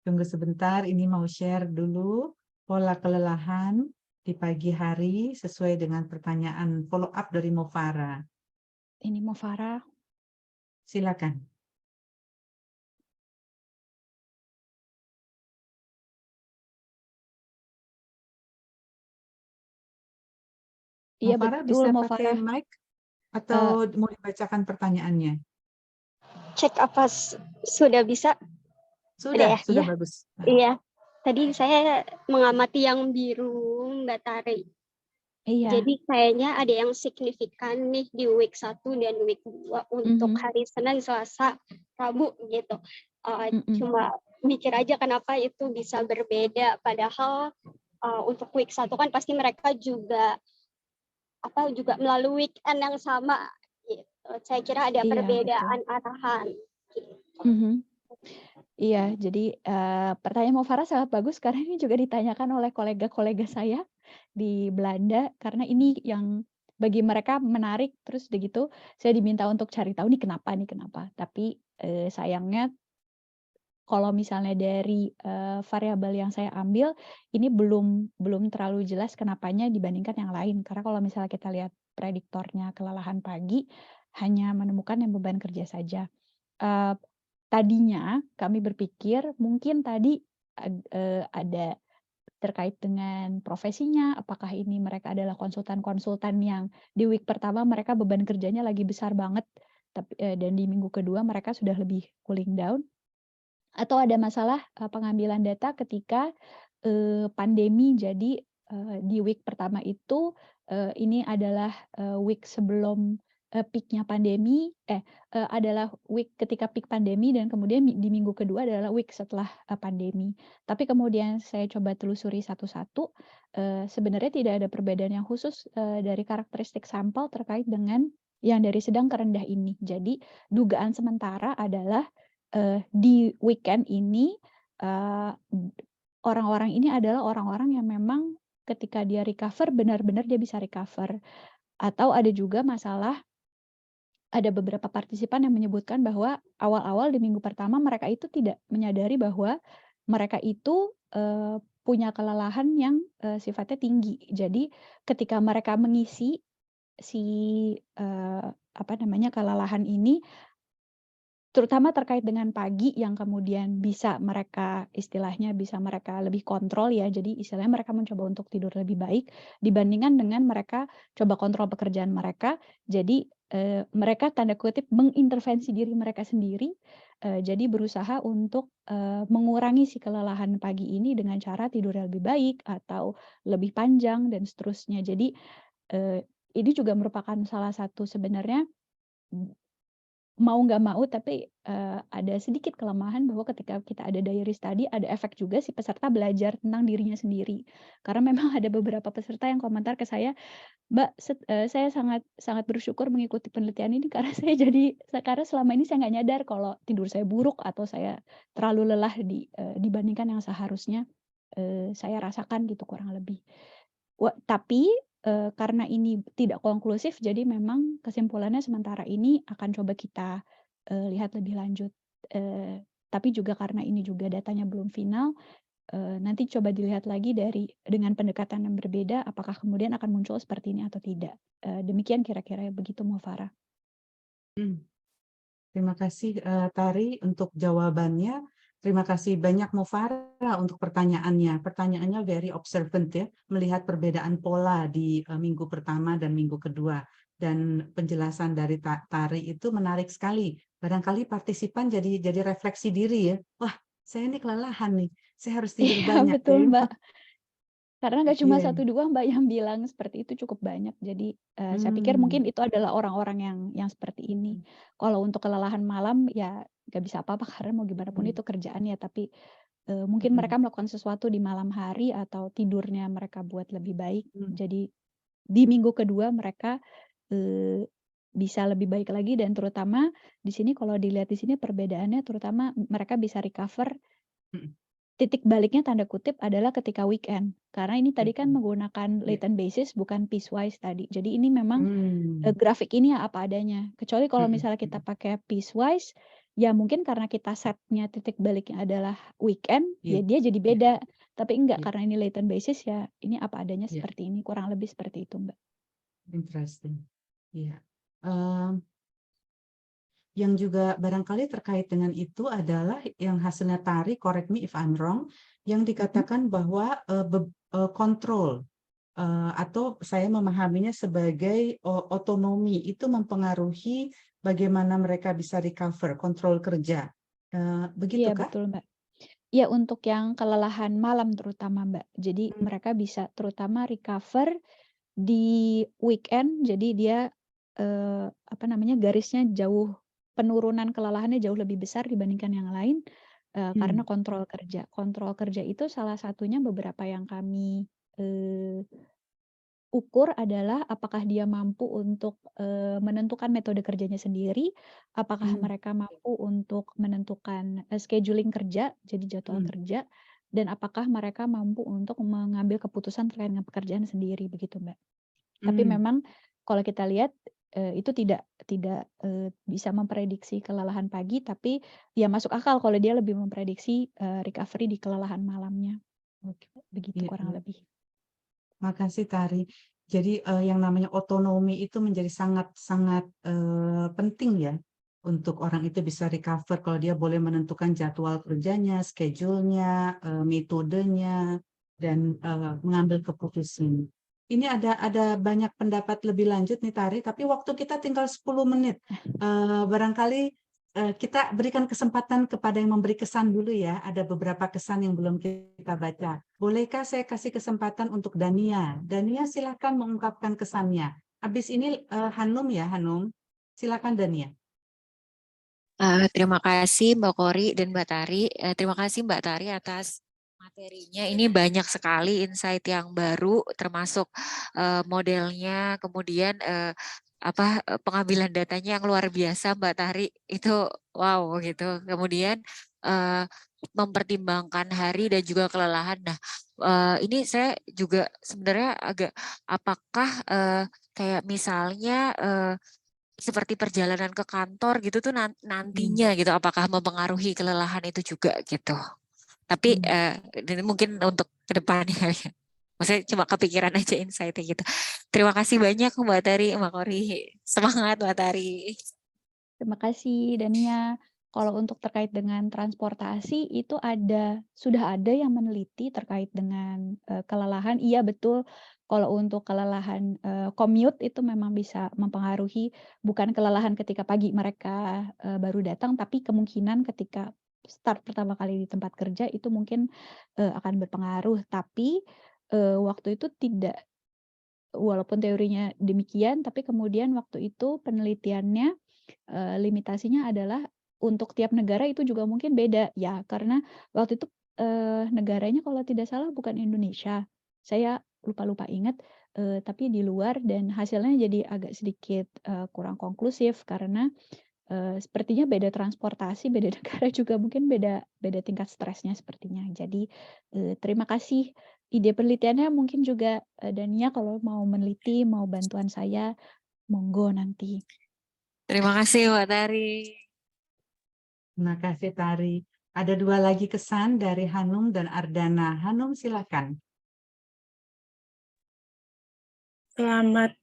[SPEAKER 2] Tunggu sebentar, ini mau share dulu pola kelelahan di pagi hari sesuai dengan pertanyaan follow up dari Mufara.
[SPEAKER 4] Ini Mufara.
[SPEAKER 2] Silakan.
[SPEAKER 4] Iya
[SPEAKER 2] Mufara
[SPEAKER 4] betul,
[SPEAKER 2] bisa pakai mic atau mau dibacakan pertanyaannya?
[SPEAKER 11] Cek apa sudah bisa?
[SPEAKER 2] Sudah
[SPEAKER 4] iya.
[SPEAKER 2] bagus.
[SPEAKER 11] Iya. Tadi saya mengamati yang biru Mbak Tari.
[SPEAKER 4] Iya.
[SPEAKER 11] Jadi kayaknya ada yang signifikan nih di week 1 dan week 2 untuk hari Senin, Selasa, Rabu gitu. Cuma mikir aja kenapa itu bisa berbeda, padahal untuk week 1 kan pasti mereka juga melalui weekend yang sama gitu. Saya kira ada perbedaan arahan gitu.
[SPEAKER 4] Iya, jadi pertanyaan Mufara sangat bagus karena ini juga ditanyakan oleh kolega-kolega saya di Belanda, karena ini yang bagi mereka menarik. Terus begitu saya diminta untuk cari tahu nih kenapa. Tapi sayangnya kalau misalnya dari variabel yang saya ambil, ini belum terlalu jelas kenapanya dibandingkan yang lain. Karena kalau misalnya kita lihat prediktornya kelelahan pagi, hanya menemukan yang beban kerja saja. Tadinya kami berpikir mungkin tadi ada terkait dengan profesinya, apakah ini mereka adalah konsultan-konsultan yang di week pertama mereka beban kerjanya lagi besar banget, tapi dan di minggu kedua mereka sudah lebih cooling down, atau ada masalah pengambilan data ketika pandemi. Jadi di week pertama itu ini adalah week sebelum peak-nya pandemi, adalah week ketika peak pandemi, dan kemudian di minggu kedua adalah week setelah pandemi. Tapi kemudian saya coba telusuri satu-satu, sebenarnya tidak ada perbedaan yang khusus dari karakteristik sampel terkait dengan yang dari sedang ke rendah ini. Jadi dugaan sementara adalah di weekend ini orang-orang ini adalah orang-orang yang memang ketika dia recover benar-benar dia bisa recover. Atau ada juga masalah, ada beberapa partisipan yang menyebutkan bahwa awal-awal di minggu pertama mereka itu tidak menyadari bahwa mereka itu punya kelelahan yang sifatnya tinggi. Jadi ketika mereka mengisi kelelahan ini, terutama terkait dengan pagi yang kemudian bisa mereka istilahnya bisa mereka lebih kontrol ya. Jadi istilahnya mereka mencoba untuk tidur lebih baik dibandingkan dengan mereka coba kontrol pekerjaan mereka. Jadi mereka tanda kutip mengintervensi diri mereka sendiri. Jadi berusaha untuk mengurangi si kelelahan pagi ini dengan cara tidur lebih baik atau lebih panjang dan seterusnya. Jadi ini juga merupakan salah satu sebenarnya mau nggak mau, tapi ada sedikit kelemahan bahwa ketika kita ada diary study, ada efek juga si peserta belajar tentang dirinya sendiri. Karena memang ada beberapa peserta yang komentar ke saya, "Mbak, saya sangat bersyukur mengikuti penelitian ini karena karena selama ini saya nggak nyadar kalau tidur saya buruk atau saya terlalu lelah dibandingkan yang seharusnya saya rasakan," gitu kurang lebih. Tapi karena ini tidak konklusif, jadi memang kesimpulannya sementara ini akan coba kita lihat lebih lanjut. Tapi juga karena ini juga datanya belum final, nanti coba dilihat lagi dengan pendekatan yang berbeda, apakah kemudian akan muncul seperti ini atau tidak. Demikian kira-kira begitu, Mufara.
[SPEAKER 2] Terima kasih Tari untuk jawabannya. Terima kasih banyak Mufara untuk pertanyaannya. Pertanyaannya very observant ya, melihat perbedaan pola di minggu pertama dan minggu kedua. Dan penjelasan dari Tari itu menarik sekali. Barangkali partisipan jadi refleksi diri ya. Wah, saya ini kelelahan nih. Saya harus tidur
[SPEAKER 4] Iya,
[SPEAKER 2] banyak.
[SPEAKER 4] betul,
[SPEAKER 2] Ya.
[SPEAKER 4] Mbak. Karena nggak cuma
[SPEAKER 2] Iya.
[SPEAKER 4] 1, 2 Mbak yang bilang seperti itu, cukup banyak. Jadi saya pikir mungkin itu adalah orang-orang yang seperti ini. Kalau untuk kelelahan malam ya nggak bisa apa-apa karena mau gimana pun itu kerjaannya, tapi mungkin mereka melakukan sesuatu di malam hari atau tidurnya mereka buat lebih baik. Jadi di minggu kedua mereka bisa lebih baik lagi, dan terutama di sini kalau dilihat di sini perbedaannya terutama mereka bisa recover. Titik baliknya tanda kutip adalah ketika weekend. Karena ini tadi kan menggunakan latent basis bukan piecewise tadi. Jadi ini memang grafik ini ya apa adanya. Kecuali kalau misalnya kita pakai piecewise, ya mungkin karena kita setnya titik baliknya adalah weekend, ya dia jadi beda. Tapi enggak, karena ini latent basis ya ini apa adanya seperti ini. Kurang lebih seperti itu, Mbak.
[SPEAKER 2] Interesting. Iya. Yang juga barangkali terkait dengan itu adalah yang hasilnya Tari, correct me if I'm wrong, yang dikatakan bahwa kontrol atau saya memahaminya sebagai otonomi itu mempengaruhi bagaimana mereka bisa recover, kontrol kerja. Begitu
[SPEAKER 4] Iya,
[SPEAKER 2] kah?
[SPEAKER 4] betul, Mbak. Ya, untuk yang kelelahan malam terutama, Mbak. Jadi mereka bisa terutama recover di weekend. Jadi dia garisnya jauh, penurunan kelelahannya jauh lebih besar dibandingkan yang lain karena kontrol kerja. Kontrol kerja itu salah satunya beberapa yang kami ukur adalah apakah dia mampu untuk menentukan metode kerjanya sendiri, apakah mereka mampu untuk menentukan scheduling kerja, jadi jadwal kerja, dan apakah mereka mampu untuk mengambil keputusan terkait dengan pekerjaan sendiri, begitu, Mbak. Tapi memang kalau kita lihat itu tidak bisa memprediksi kelelahan pagi, tapi ya masuk akal kalau dia lebih memprediksi recovery di kelelahan malamnya. Begitu kurang lebih.
[SPEAKER 2] Makasih Tari. Jadi yang namanya otonomi itu menjadi sangat-sangat penting ya untuk orang itu bisa recover kalau dia boleh menentukan jadwal kerjanya, schedule-nya, metodenya, dan mengambil keputusan. Ini ada banyak pendapat lebih lanjut nih Tari, tapi waktu kita tinggal 10 menit. Barangkali kita berikan kesempatan kepada yang memberi kesan dulu ya. Ada beberapa kesan yang belum kita baca. Bolehkah saya kasih kesempatan untuk Dania? Dania silakan mengungkapkan kesannya. Habis ini Hanum ya, Hanum. Silakan Dania.
[SPEAKER 12] Terima kasih Mbak Kori dan Mbak Tari. Terima kasih Mbak Tari atas materinya. Ini banyak sekali insight yang baru, termasuk modelnya, kemudian pengambilan datanya yang luar biasa Mbak Tari. Itu wow gitu. Kemudian mempertimbangkan hari dan juga kelelahan. Nah, ini saya juga sebenarnya agak apakah kayak misalnya seperti perjalanan ke kantor gitu tuh nantinya gitu, apakah mempengaruhi kelelahan itu juga gitu. Tapi ini mungkin untuk ke depannya ya. Maksudnya cuma kepikiran aja insight-nya gitu. Terima kasih banyak Mbak Tari, Mbak Kori. Semangat Mbak Tari.
[SPEAKER 4] Terima kasih Dania. Kalau untuk terkait dengan transportasi itu sudah ada yang meneliti terkait dengan kelelahan. Iya betul. Kalau untuk kelelahan commute itu memang bisa mempengaruhi, bukan kelelahan ketika pagi mereka baru datang, tapi kemungkinan ketika start pertama kali di tempat kerja itu mungkin akan berpengaruh. Tapi waktu itu tidak, walaupun teorinya demikian, tapi kemudian waktu itu penelitiannya limitasinya adalah untuk tiap negara itu juga mungkin beda ya, karena waktu itu negaranya kalau tidak salah bukan Indonesia. Saya lupa ingat, tapi di luar, dan hasilnya jadi agak sedikit kurang konklusif karena sepertinya beda transportasi, beda negara juga mungkin beda tingkat stresnya sepertinya. Jadi terima kasih ide penelitiannya, mungkin juga Dania kalau mau meneliti, mau bantuan saya, monggo nanti.
[SPEAKER 12] Terima kasih Mbak Tari.
[SPEAKER 2] Terima kasih Tari. Ada 2 lagi kesan dari Hanum dan Ardana. Hanum silakan.
[SPEAKER 13] Selamat,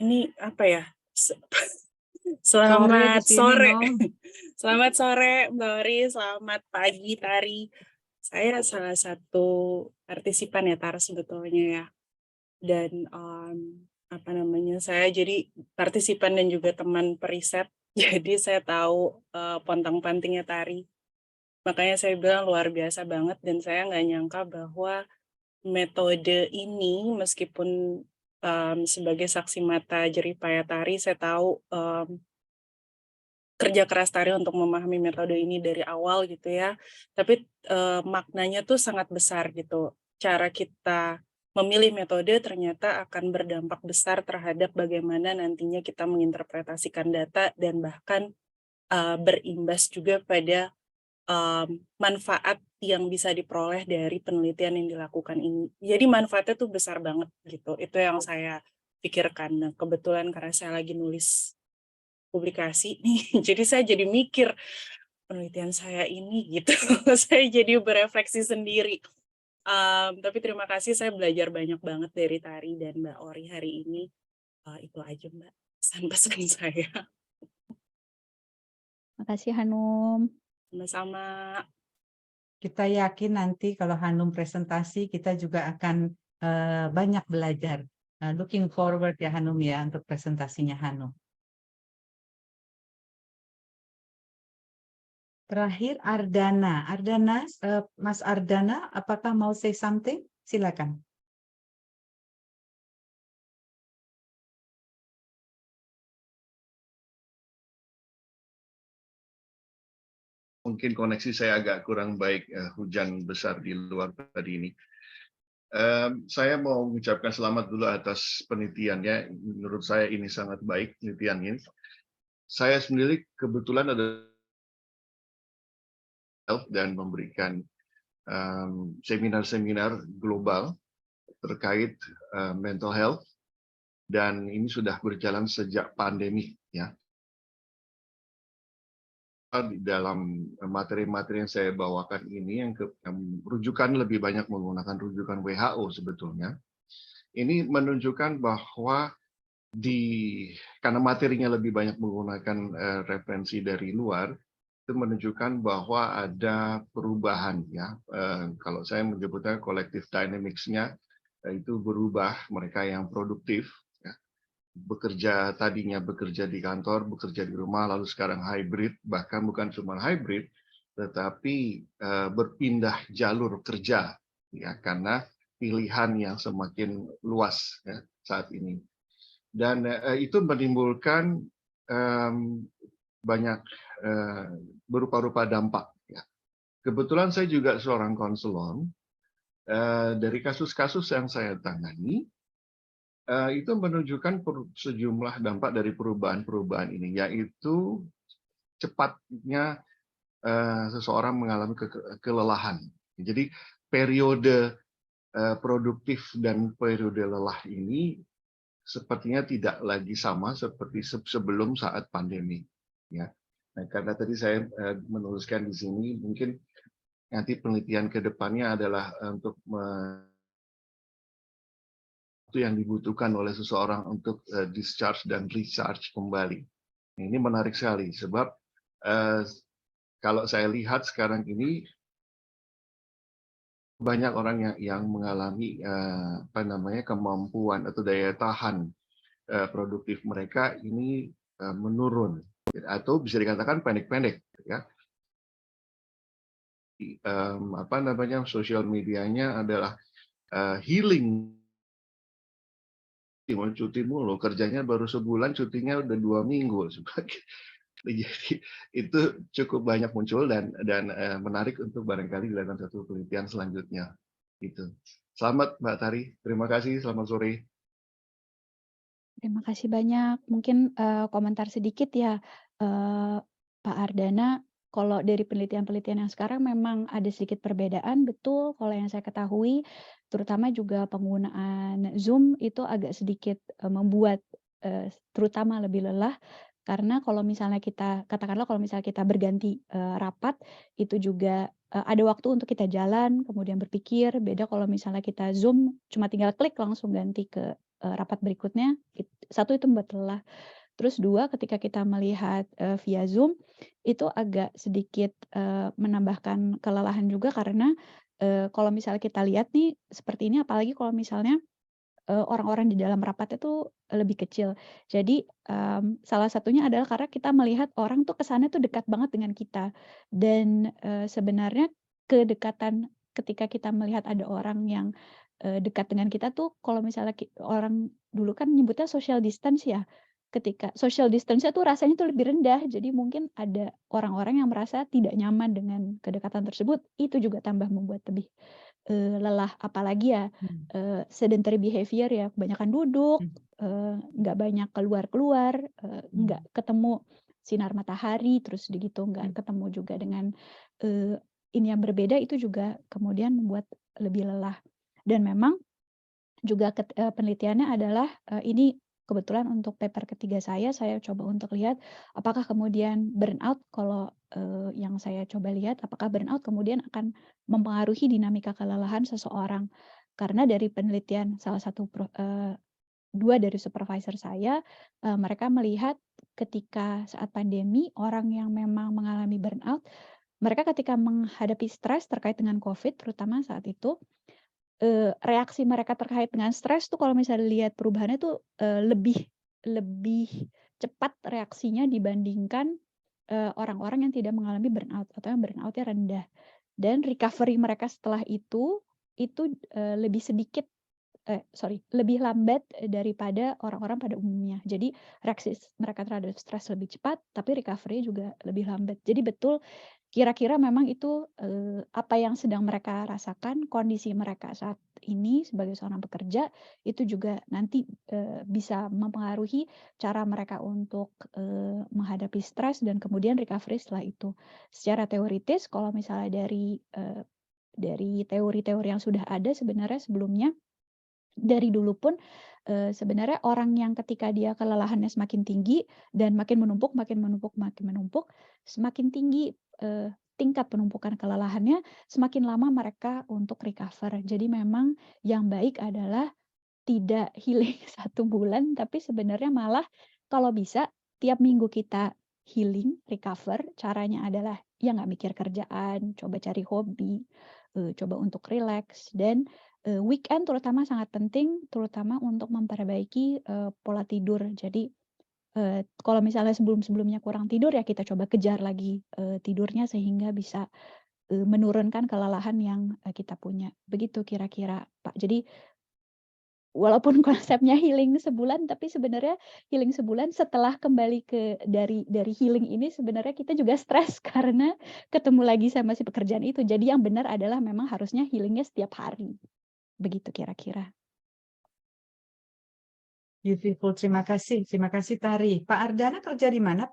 [SPEAKER 13] ini apa ya? Selamat sore. Selamat sore Mbak Ori, selamat pagi Tari. Saya salah satu partisipan ya Tar sebetulnya ya. Dan saya jadi partisipan dan juga teman periset. Jadi saya tahu pontang-pantingnya Tari. Makanya saya bilang luar biasa banget, dan saya nggak nyangka bahwa metode ini, meskipun sebagai saksi mata jeripaya Tari, saya tahu kerja keras Tari untuk memahami metode ini dari awal gitu ya. Tapi maknanya tuh sangat besar gitu. Cara kita memilih metode ternyata akan berdampak besar terhadap bagaimana nantinya kita menginterpretasikan data, dan bahkan berimbas juga pada manfaat yang bisa diperoleh dari penelitian yang dilakukan ini. Jadi manfaatnya tuh besar banget gitu. Itu yang saya pikirkan. Nah, kebetulan karena saya lagi nulis publikasi nih, jadi saya jadi mikir penelitian saya ini gitu. Saya jadi berefleksi sendiri. Tapi terima kasih, saya belajar banyak banget dari Tari dan Mbak Ori hari ini. Itu aja Mbak, pesan-pesan saya.
[SPEAKER 4] Makasih Hanum.
[SPEAKER 13] Sama-sama.
[SPEAKER 2] Kita yakin nanti kalau Hanum presentasi kita juga akan banyak belajar. Looking forward ya Hanum ya untuk presentasinya Hanum. Terakhir Ardana. Ardana, Mas Ardana, apakah mau say something? Silakan.
[SPEAKER 14] Mungkin koneksi saya agak kurang baik, hujan besar di luar tadi ini. Saya mau mengucapkan selamat dulu atas penelitiannya. Menurut saya ini sangat baik penelitian ini. Saya sendiri kebetulan ada dan memberikan seminar-seminar global terkait mental health, dan ini sudah berjalan sejak pandemi ya. Di dalam materi-materi yang saya bawakan ini yang rujukan lebih banyak menggunakan rujukan WHO sebetulnya. ini menunjukkan bahwa karena materinya lebih banyak menggunakan referensi dari luar, itu menunjukkan bahwa ada perubahan ya. Kalau saya menyebutnya collective dynamics-nya itu berubah, mereka yang produktif ya, tadinya bekerja di kantor, bekerja di rumah, lalu sekarang hybrid, bahkan bukan cuma hybrid, tetapi berpindah jalur kerja ya, karena pilihan yang semakin luas ya, saat ini. Dan itu menimbulkan banyak berupa-rupa dampak. Ya. Kebetulan saya juga seorang konselor. Dari kasus-kasus yang saya tangani, itu menunjukkan sejumlah dampak dari perubahan-perubahan ini, yaitu cepatnya seseorang mengalami kelelahan. Jadi periode produktif dan periode lelah ini sepertinya tidak lagi sama seperti sebelum saat pandemi. Ya. Nah, karena tadi saya menuliskan di sini, mungkin nanti penelitian ke depannya adalah untuk itu yang dibutuhkan oleh seseorang untuk discharge dan recharge kembali. Ini menarik sekali, sebab kalau saya lihat sekarang ini banyak orang yang mengalami kemampuan atau daya tahan produktif mereka ini menurun, atau bisa dikatakan pendek-pendek ya. Sosial medianya adalah healing, mau cuti mulu, kerjanya baru sebulan, cutinya udah 2 minggu. Jadi itu cukup banyak muncul dan menarik untuk barangkali dilakukan satu penelitian selanjutnya. Gitu. Selamat Mbak Tari, terima kasih, selamat sore.
[SPEAKER 4] Terima kasih banyak. Mungkin komentar sedikit ya, Pak Ardana. Kalau dari penelitian-penelitian yang sekarang memang ada sedikit perbedaan, betul. Kalau yang saya ketahui, terutama juga penggunaan Zoom itu agak sedikit membuat terutama lebih lelah. Karena kalau misalnya katakanlah kalau misalnya kita berganti rapat, itu juga ada waktu untuk kita jalan, kemudian berpikir. Beda kalau misalnya kita Zoom, cuma tinggal klik langsung ganti ke rapat berikutnya. Satu, itu membuat lelah. Terus 2, ketika kita melihat via Zoom, itu agak sedikit menambahkan kelelahan juga karena kalau misalnya kita lihat nih seperti ini, apalagi kalau misalnya orang-orang di dalam rapat itu lebih kecil. Jadi salah satunya adalah karena kita melihat orang tuh kesannya tuh dekat banget dengan kita. Dan sebenarnya kedekatan ketika kita melihat ada orang yang dekat dengan kita tuh, kalau misalnya orang dulu kan nyebutnya social distance ya. Ketika social distance tuh rasanya tuh lebih rendah. Jadi mungkin ada orang-orang yang merasa tidak nyaman dengan kedekatan tersebut. Itu juga tambah membuat lebih lelah, apalagi ya sedentary behavior ya, kebanyakan duduk, nggak banyak keluar-keluar, nggak ketemu sinar matahari, terus gitu nggak ketemu juga dengan ini yang berbeda, itu juga kemudian membuat lebih lelah. Dan memang juga penelitiannya adalah ini kebetulan untuk paper ketiga saya coba untuk lihat apakah kemudian burnout, kalau yang saya coba lihat apakah burnout kemudian akan mempengaruhi dinamika kelelahan seseorang. Karena dari penelitian salah satu 2 dari supervisor saya, mereka melihat ketika saat pandemi orang yang memang mengalami burnout, mereka ketika menghadapi stres terkait dengan COVID terutama saat itu, reaksi mereka terkait dengan stres tuh kalau misalnya lihat perubahannya tuh lebih cepat reaksinya dibandingkan orang-orang yang tidak mengalami burnout atau yang burnout-nya rendah. Dan recovery mereka setelah itu lebih lambat daripada orang-orang pada umumnya. Jadi reaksi mereka terhadap stres lebih cepat, tapi recovery juga lebih lambat. Jadi betul, kira-kira memang itu apa yang sedang mereka rasakan, kondisi mereka saat ini sebagai seorang pekerja, itu juga nanti bisa mempengaruhi cara mereka untuk menghadapi stres dan kemudian recovery setelah itu. Secara teoritis, kalau misalnya dari teori-teori yang sudah ada sebenarnya sebelumnya, dari dulu pun sebenarnya orang yang ketika dia kelelahannya semakin tinggi dan makin menumpuk, semakin tinggi tingkat penumpukan kelelahannya, semakin lama mereka untuk recover. Jadi memang yang baik adalah tidak healing 1 bulan, tapi sebenarnya malah kalau bisa tiap minggu kita healing, recover, caranya adalah ya nggak mikir kerjaan, coba cari hobi, coba untuk rileks, dan weekend terutama sangat penting, terutama untuk memperbaiki pola tidur. Jadi kalau misalnya sebelum-sebelumnya kurang tidur ya kita coba kejar lagi tidurnya sehingga bisa menurunkan kelelahan yang kita punya. Begitu kira-kira, Pak. Jadi walaupun konsepnya healing sebulan, tapi sebenarnya healing sebulan setelah kembali dari healing ini sebenarnya kita juga stres karena ketemu lagi sama si pekerjaan itu. Jadi yang benar adalah memang harusnya healingnya setiap hari. Begitu kira-kira.
[SPEAKER 2] Beautiful, terima kasih Tari. Pak Ardana kerja di mana?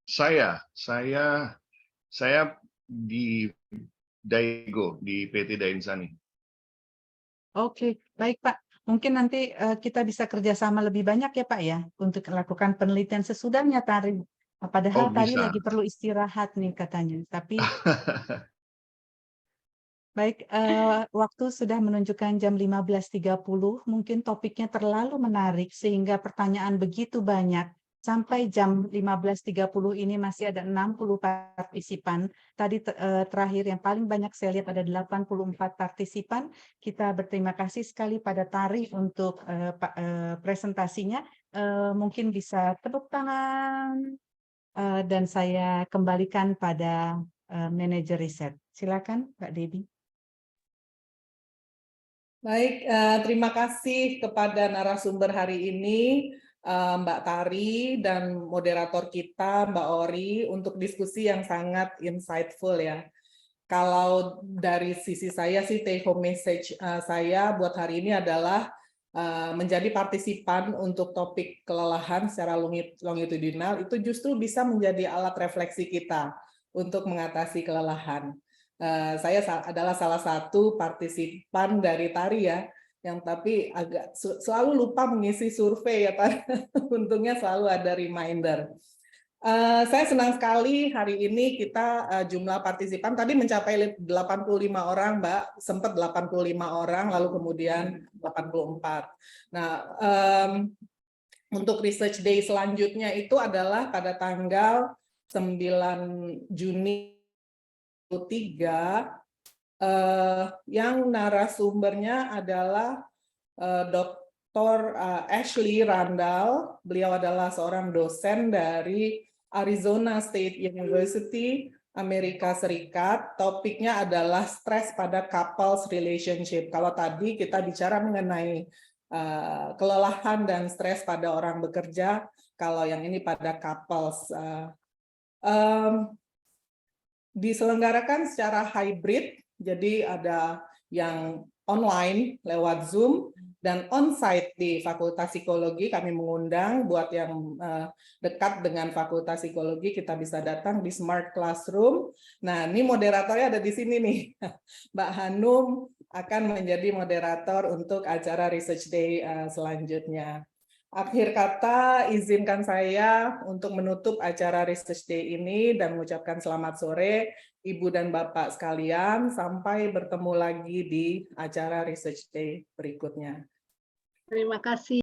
[SPEAKER 14] Saya di Daigo, di PT Dainsani.
[SPEAKER 2] Oke, baik Pak. Mungkin nanti kita bisa kerjasama lebih banyak ya Pak ya untuk melakukan penelitian sesudahnya Tari. Padahal Tari
[SPEAKER 14] Bisa.
[SPEAKER 2] lagi perlu istirahat nih katanya. Tapi baik, waktu sudah menunjukkan jam 15.30. Mungkin topiknya terlalu menarik sehingga pertanyaan begitu banyak. Sampai jam 15.30 ini masih ada 60 partisipan. Tadi terakhir yang paling banyak saya lihat ada 84 partisipan. Kita berterima kasih sekali pada Tari untuk presentasinya. Mungkin bisa tepuk tangan dan saya kembalikan pada manajer riset. Silakan Mbak Debbie.
[SPEAKER 1] Baik, terima kasih kepada narasumber hari ini, Mbak Tari dan moderator kita, Mbak Ori, untuk diskusi yang sangat insightful ya. Kalau dari sisi saya sih take home message saya buat hari ini adalah menjadi partisipan untuk topik kelelahan secara longitudinal itu justru bisa menjadi alat refleksi kita untuk mengatasi kelelahan. Saya adalah salah satu partisipan dari Tari ya, yang tapi agak selalu lupa mengisi survei ya Pak. Untungnya selalu ada reminder. Saya senang sekali hari ini kita jumlah partisipan tadi mencapai 85 orang, Mbak. Sempat 85 orang, lalu kemudian 84. Nah, untuk Research Day selanjutnya itu adalah pada tanggal 9 Juni 2023, yang narasumbernya adalah Dr. Ashley Randall. Beliau adalah seorang dosen dari Arizona State University, Amerika Serikat. Topiknya adalah stres pada couples relationship. Kalau tadi kita bicara mengenai kelelahan dan stres pada orang bekerja, kalau yang ini pada couples. Diselenggarakan secara hybrid, jadi ada yang online lewat Zoom dan on-site di Fakultas Psikologi. Kami mengundang buat yang dekat dengan Fakultas Psikologi, kita bisa datang di Smart Classroom. Nah, ini moderatornya ada di sini nih. Mbak Hanum akan menjadi moderator untuk acara Research Day selanjutnya. Akhir kata, izinkan saya untuk menutup acara Research Day ini dan mengucapkan selamat sore, Ibu dan Bapak sekalian. Sampai bertemu lagi di acara Research Day berikutnya.
[SPEAKER 6] Terima kasih.